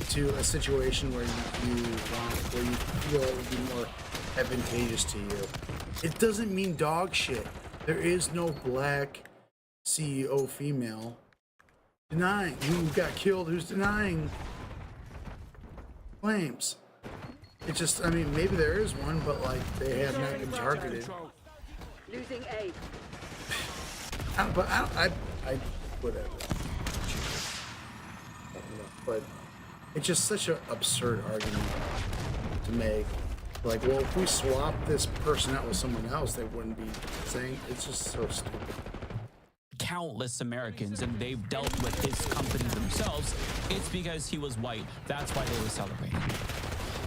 to a situation where you feel it would be more advantageous to you. It doesn't mean dog shit. There is no black CEO female denying who got killed, who's denying claims. It's just, I mean, maybe there is one, but like they have not been targeted. Losing A. I whatever. But it's just such an absurd argument to make. Like, well, if we swap this person out with someone else, they wouldn't be saying. It's just so stupid. Countless Americans, and they've dealt with his company themselves. It's because he was white. That's why they were celebrating.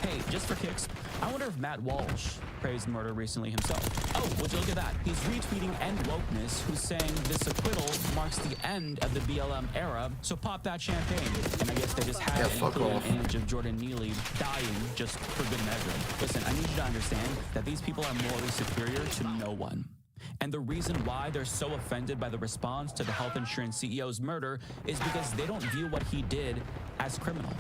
Hey, just for kicks, I wonder if Matt Walsh praised murder recently himself. Oh, would you look at that? He's retweeting End Wokeness, who's saying this acquittal marks the end of the BLM era, so pop that champagne. And I guess they just had an image of Jordan Neely dying just for good measure. Listen, I need you to understand that these people are morally superior to no one. And the reason why they're so offended by the response to the health insurance CEO's murder is because they don't view what he did as criminal.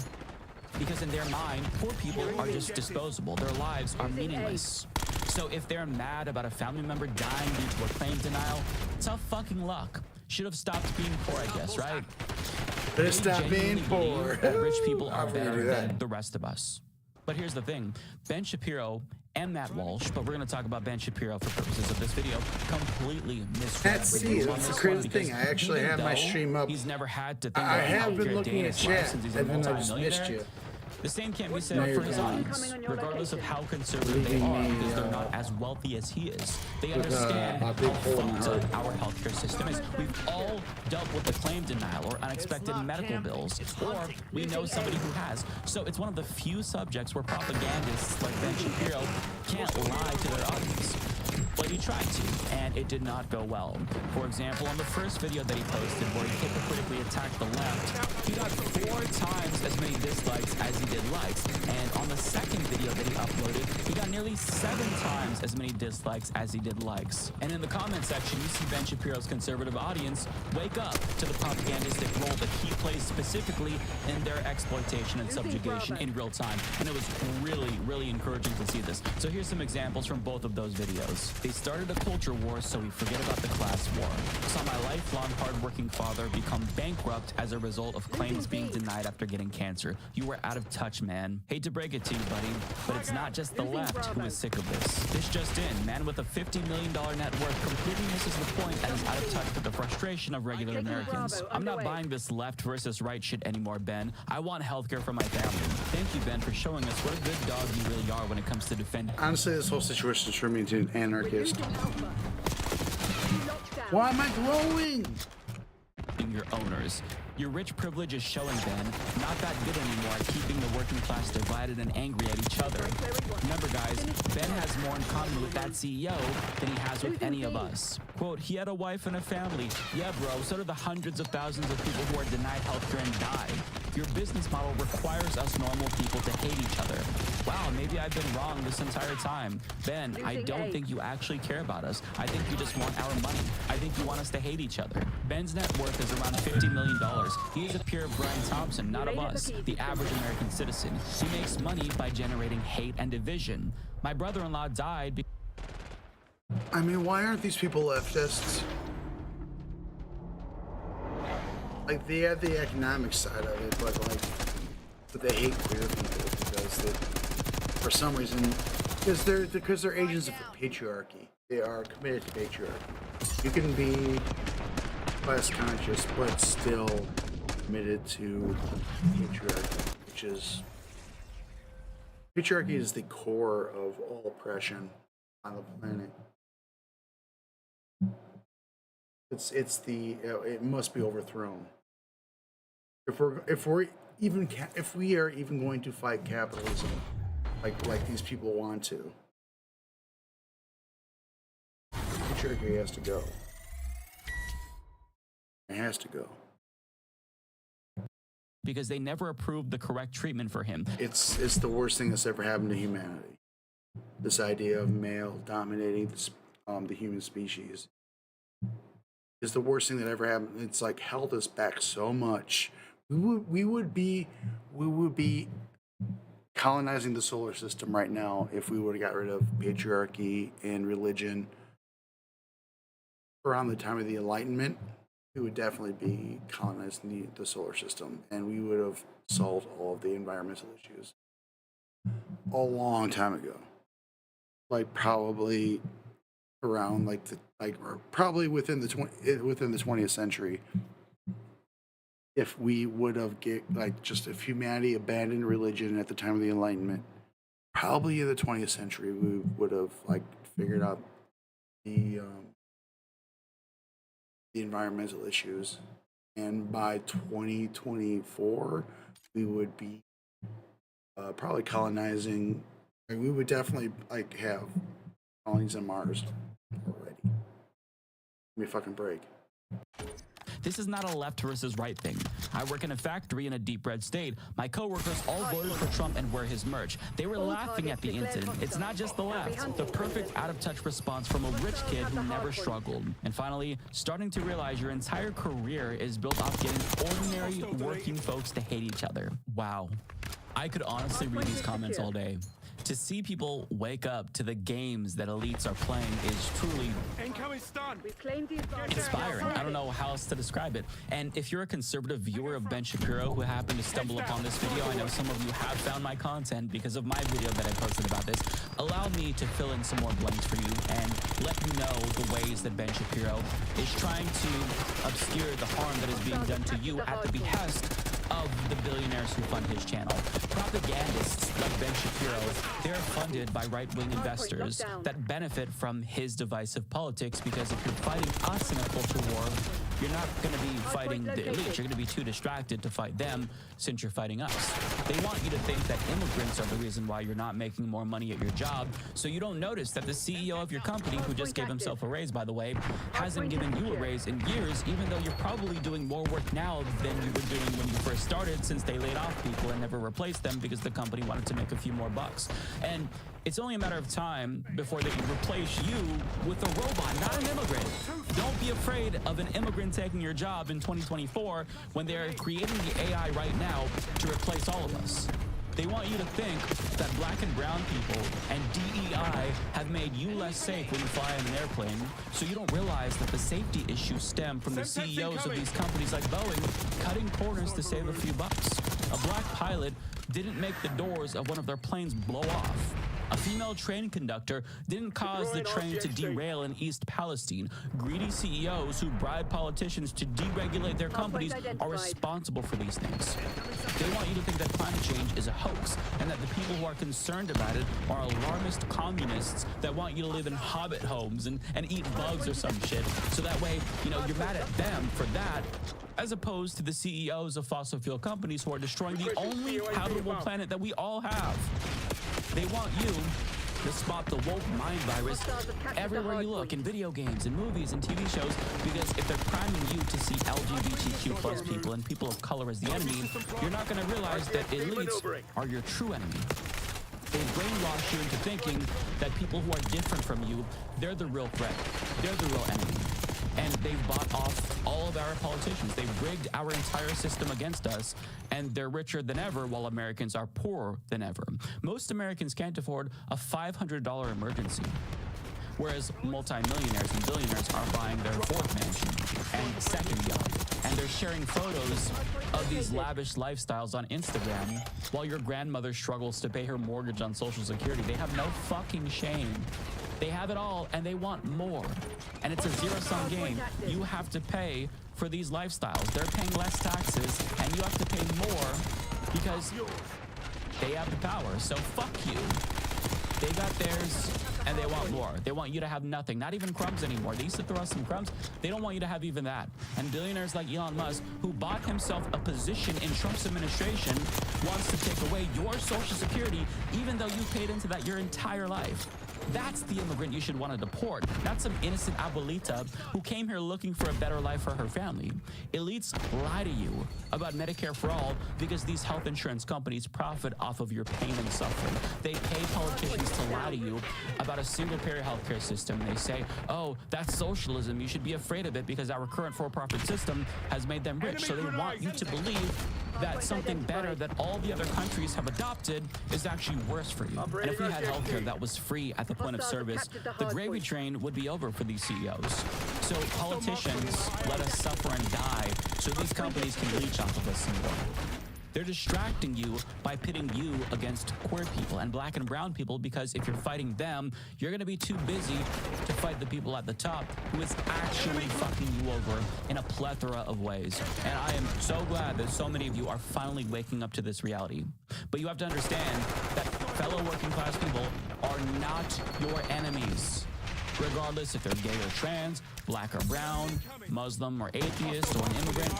Because in their mind, poor people are just disposable. Their lives are meaningless. So if they're mad about a family member dying due to a claim denial, tough fucking luck. Should have stopped being poor, I guess, right? Better stop being poor. That rich people are better than the rest of us. But here's the thing. Ben Shapiro and Matt Walsh, but we're going to talk about Ben Shapiro for purposes of this video. Completely misread. That's the crazy thing. I actually have my stream up. He's never had to think I about have been healthcare looking day in at his life chat, since he's a and then I just missed multi-millionaire. you. The same can't be said for his audience, regardless of how conservative they are, because they're not as wealthy as he is. They understand how fucked up our healthcare system is. We've all dealt with the claim denial or unexpected medical bills, or we know somebody who has. So it's one of the few subjects where propagandists like Ben Shapiro can't lie to their audience. But he tried to, and it did not go well. For example, on the first video that he posted where he hypocritically attacked the left, he got 4 times as many dislikes as he did likes. And on the second video that he uploaded, he got nearly 7 times as many dislikes as he did likes. And in the comment section, you see Ben Shapiro's conservative audience wake up to the propagandistic role that he plays specifically in their exploitation and subjugation in real time. And it was really, really encouraging to see this. So here's some examples from both of those videos. They started a culture war, so we forget about the class war. Saw my lifelong hardworking father become bankrupt as a result of claims being denied after getting cancer. You were out of touch, man. Hate to break it to you, buddy, but it's not just the left who is sick of this. This just in, man with a $50 million net worth completely misses the point and is out of touch with the frustration of regular Americans. I'm not buying this left versus right shit anymore, Ben. I want healthcare for my family. Thank you, Ben, for showing us what a good dog you really are when it comes to defending. Honestly, this whole situation is turning me into an anarchist. Why am I growing? Your owners. Your rich privilege is showing, Ben. Not that good anymore at keeping the working class divided and angry at each other. Remember, guys, Ben has more in common with that CEO than he has with any of us. Quote, he had a wife and a family. Yeah, bro, so do the hundreds of thousands of people who are denied healthcare and die. Your business model requires us normal people to hate each other. Wow, maybe I've been wrong this entire time. Ben, I don't think you actually care about us. I think you just want our money. I think you want us to hate each other. Ben's net worth is around $50 million. He is a peer of Brian Thompson, not of us, the average American citizen. He makes money by generating hate and division. My brother-in-law died because... I mean, why aren't these people leftists? Like, they have the economic side of it, but they hate queer people because they, for some reason, because they're agents of the patriarchy. They are committed to patriarchy. You can be class conscious, but still committed to patriarchy, which is patriarchy is the core of all oppression on the planet. It must be overthrown. If we are even going to fight capitalism like these people want to, patriarchy has to go. It has to go. because they never approved the correct treatment for him. It's the worst thing that's ever happened to humanity. This idea of male dominating the human species is the worst thing that ever happened. It's like held us back so much. We would be colonizing the solar system right now if we would have got rid of patriarchy and religion around the time of the Enlightenment. We would definitely be colonizing the solar system, and we would have solved all of the environmental issues a long time ago. Like probably around or probably within the 20th century. If we would have if humanity abandoned religion at the time of the Enlightenment, probably in the 20th century we would have figured out the environmental issues, and by 2024 we would be probably colonizing. We would definitely have colonies on Mars already. Give me a fucking break. This is not a left versus right thing. I work in a factory in a deep red state. My coworkers all voted for Trump and wear his merch. They were laughing at the incident. It's not just the left. The perfect out-of-touch response from a rich kid who never struggled. And finally, starting to realize your entire career is built off getting ordinary working folks to hate each other. Wow. I could honestly read these comments all day. To see people wake up to the games that elites are playing is truly inspiring. I don't know how else to describe it. And if you're a conservative viewer of Ben Shapiro who happened to stumble upon this video, I know some of you have found my content because of my video that I posted about this. Allow me to fill in some more blanks for you and let you know the ways that Ben Shapiro is trying to obscure the harm that is being done to you at the behest of the billionaires who fund his channel. Propagandists like Ben Shapiro, they're funded by right-wing investors that benefit from his divisive politics, because if you're fighting us in a culture war, you're not going to be fighting the elite. You're going to be too distracted to fight them since you're fighting us. They want you to think that immigrants are the reason why you're not making more money at your job, so you don't notice that the CEO of your company, who just gave himself a raise, by the way, hasn't given you a raise in years, even though you're probably doing more work now than you were doing when you first started, since they laid off people and never replaced them because the company wanted to make a few more bucks. And it's only a matter of time before they replace you with a robot, not an immigrant. Don't be afraid of an immigrant taking your job in 2024 when they're creating the AI right now to replace all of us. They want you to think that black and brown people and DEI have made you less safe when you fly in an airplane, so you don't realize that the safety issues stem from the CEOs of these companies like Boeing cutting corners to save a few bucks. A black pilot didn't make the doors of one of their planes blow off. A female train conductor didn't cause the train to derail in East Palestine. Greedy CEOs who bribe politicians to deregulate their companies are responsible for these things. They want you to think that climate change is a hoax, and that the people who are concerned about it are alarmist communists that want you to live in hobbit homes and eat bugs or some shit. So that way, you know, you're mad at them for that, as opposed to the CEOs of fossil fuel companies who are destroying the only habitable planet that we all have. They want you to spot the woke mind virus everywhere you look, in video games and movies and TV shows, because if they're priming you to see LGBTQ plus people and people of color as the enemy, you're not going to realize that elites are your true enemy. They brainwash you into thinking that people who are different from you, they're the real threat. They're the real enemy. And they've bought off all of our politicians. They've rigged our entire system against us, and they're richer than ever while Americans are poorer than ever. Most Americans can't afford a $500 emergency, whereas multimillionaires and billionaires are buying their fourth mansion and second yacht. And they're sharing photos of these lavish lifestyles on Instagram while your grandmother struggles to pay her mortgage on Social Security. They have no fucking shame. They have it all, and they want more. And it's a zero-sum game. You have to pay for these lifestyles. They're paying less taxes, and you have to pay more because they have the power. So fuck you. They got theirs, and they want more. They want you to have nothing, not even crumbs anymore. They used to throw us some crumbs. They don't want you to have even that. And billionaires like Elon Musk, who bought himself a position in Trump's administration, wants to take away your Social Security, even though you paid into that your entire life. That's the immigrant you should want to deport, not some innocent abuelita who came here looking for a better life for her family. Elites lie to you about Medicare for all because these health insurance companies profit off of your pain and suffering. They pay politicians to lie to you about a single-payer healthcare system. They say, oh, that's socialism. You should be afraid of it because our current for-profit system has made them rich. So they want you to believe that something better that all the other countries have adopted is actually worse for you. And if we had healthcare that was free at the point of service, the gravy train would be over for these CEOs. So politicians let us suffer and die so these companies can leech off of us some more. They're distracting you by pitting you against queer people and black and brown people, because if you're fighting them, you're going to be too busy to fight the people at the top who is actually fucking you over in a plethora of ways. And I am so glad that so many of you are finally waking up to this reality. But you have to understand that fellow working class people are not your enemies. Regardless if they're gay or trans, black or brown, Muslim or atheist or an immigrant,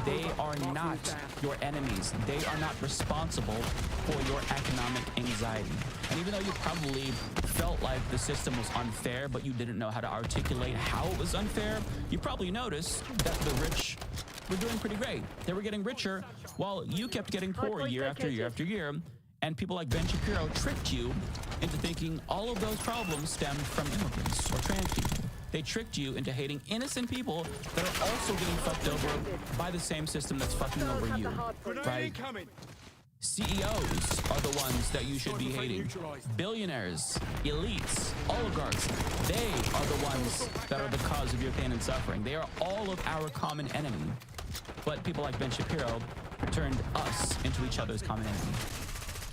they are not your enemies. They are not responsible for your economic anxiety. And even though you probably felt like the system was unfair, but you didn't know how to articulate how it was unfair, you probably noticed that the rich were doing pretty great. They were getting richer while you kept getting poorer year after year after year. And people like Ben Shapiro tricked you into thinking all of those problems stemmed from immigrants or trans people. They tricked you into hating innocent people that are also getting fucked over by the same system that's fucking over you, right? CEOs are the ones that you should be hating. Billionaires, elites, oligarchs, they are the ones that are the cause of your pain and suffering. They are all of our common enemy. But people like Ben Shapiro turned us into each other's common enemy.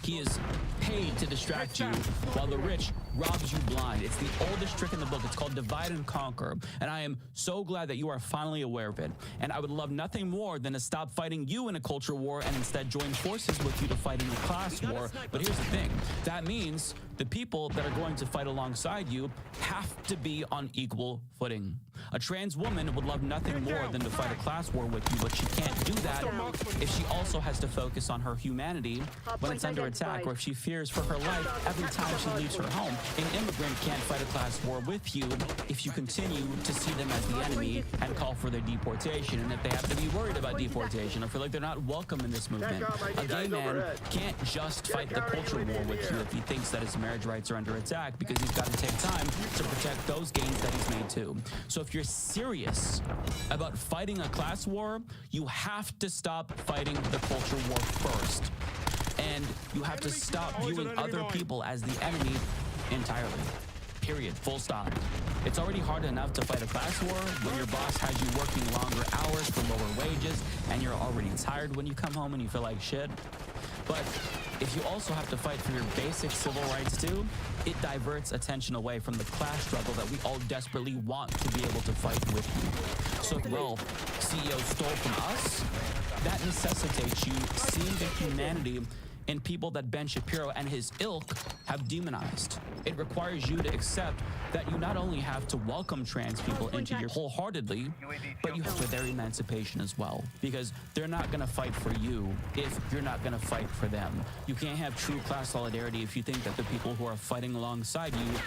He is paid to distract you while the rich robs you blind. It's the oldest trick in the book. It's called divide and conquer. And I am so glad that you are finally aware of it. And I would love nothing more than to stop fighting you in a culture war and instead join forces with you to fight in a class war. But here's the thing. That means the people that are going to fight alongside you have to be on equal footing. A trans woman would love nothing more than to fight a class war with you, but she can't do that if she also has to focus on her humanity when it's under attack, or if she fears for her life every time she leaves her home. An immigrant can't fight a class war with you if you continue to see them as the enemy and call for their deportation, and if they have to be worried about deportation or feel like they're not welcome in this movement. A gay man can't just fight the culture war with you if he thinks that his marriage rights are under attack, because he's got to take time to protect those gains that he's made too. So if you're serious about fighting a class war, you have to stop fighting the culture war first. And you have to stop viewing other people as the enemy entirely. Period. Full stop. It's already hard enough to fight a class war when your boss has you working longer hours for lower wages and you're already tired when you come home and you feel like shit. But if you also have to fight for your basic civil rights too, it diverts attention away from the class struggle that we all desperately want to be able to fight with you. So if wealth CEOs stole from us, that necessitates you seeing the humanity in people that Ben Shapiro and his ilk have demonized. It requires you to accept that you not only have to welcome trans people into your wholeheartedly, but you have to their emancipation as well, because they're not gonna fight for you if you're not gonna fight for them. You can't have true class solidarity if you think that the people who are fighting alongside you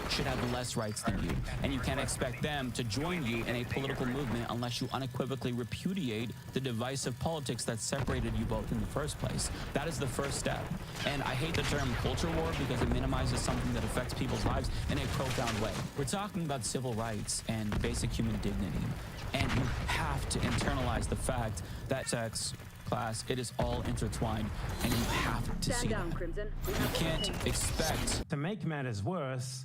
should have less rights than you, and you can't expect them to join you in a political movement unless you unequivocally repudiate the divisive politics that separated you both in the first place. That is the first step. And I hate the term culture war because it minimizes something that affects people's lives in a profound way. We're talking about civil rights and basic human dignity. And you have to internalize the fact that sex, class, it is all intertwined, and you have to see that. You can't expect to make matters worse,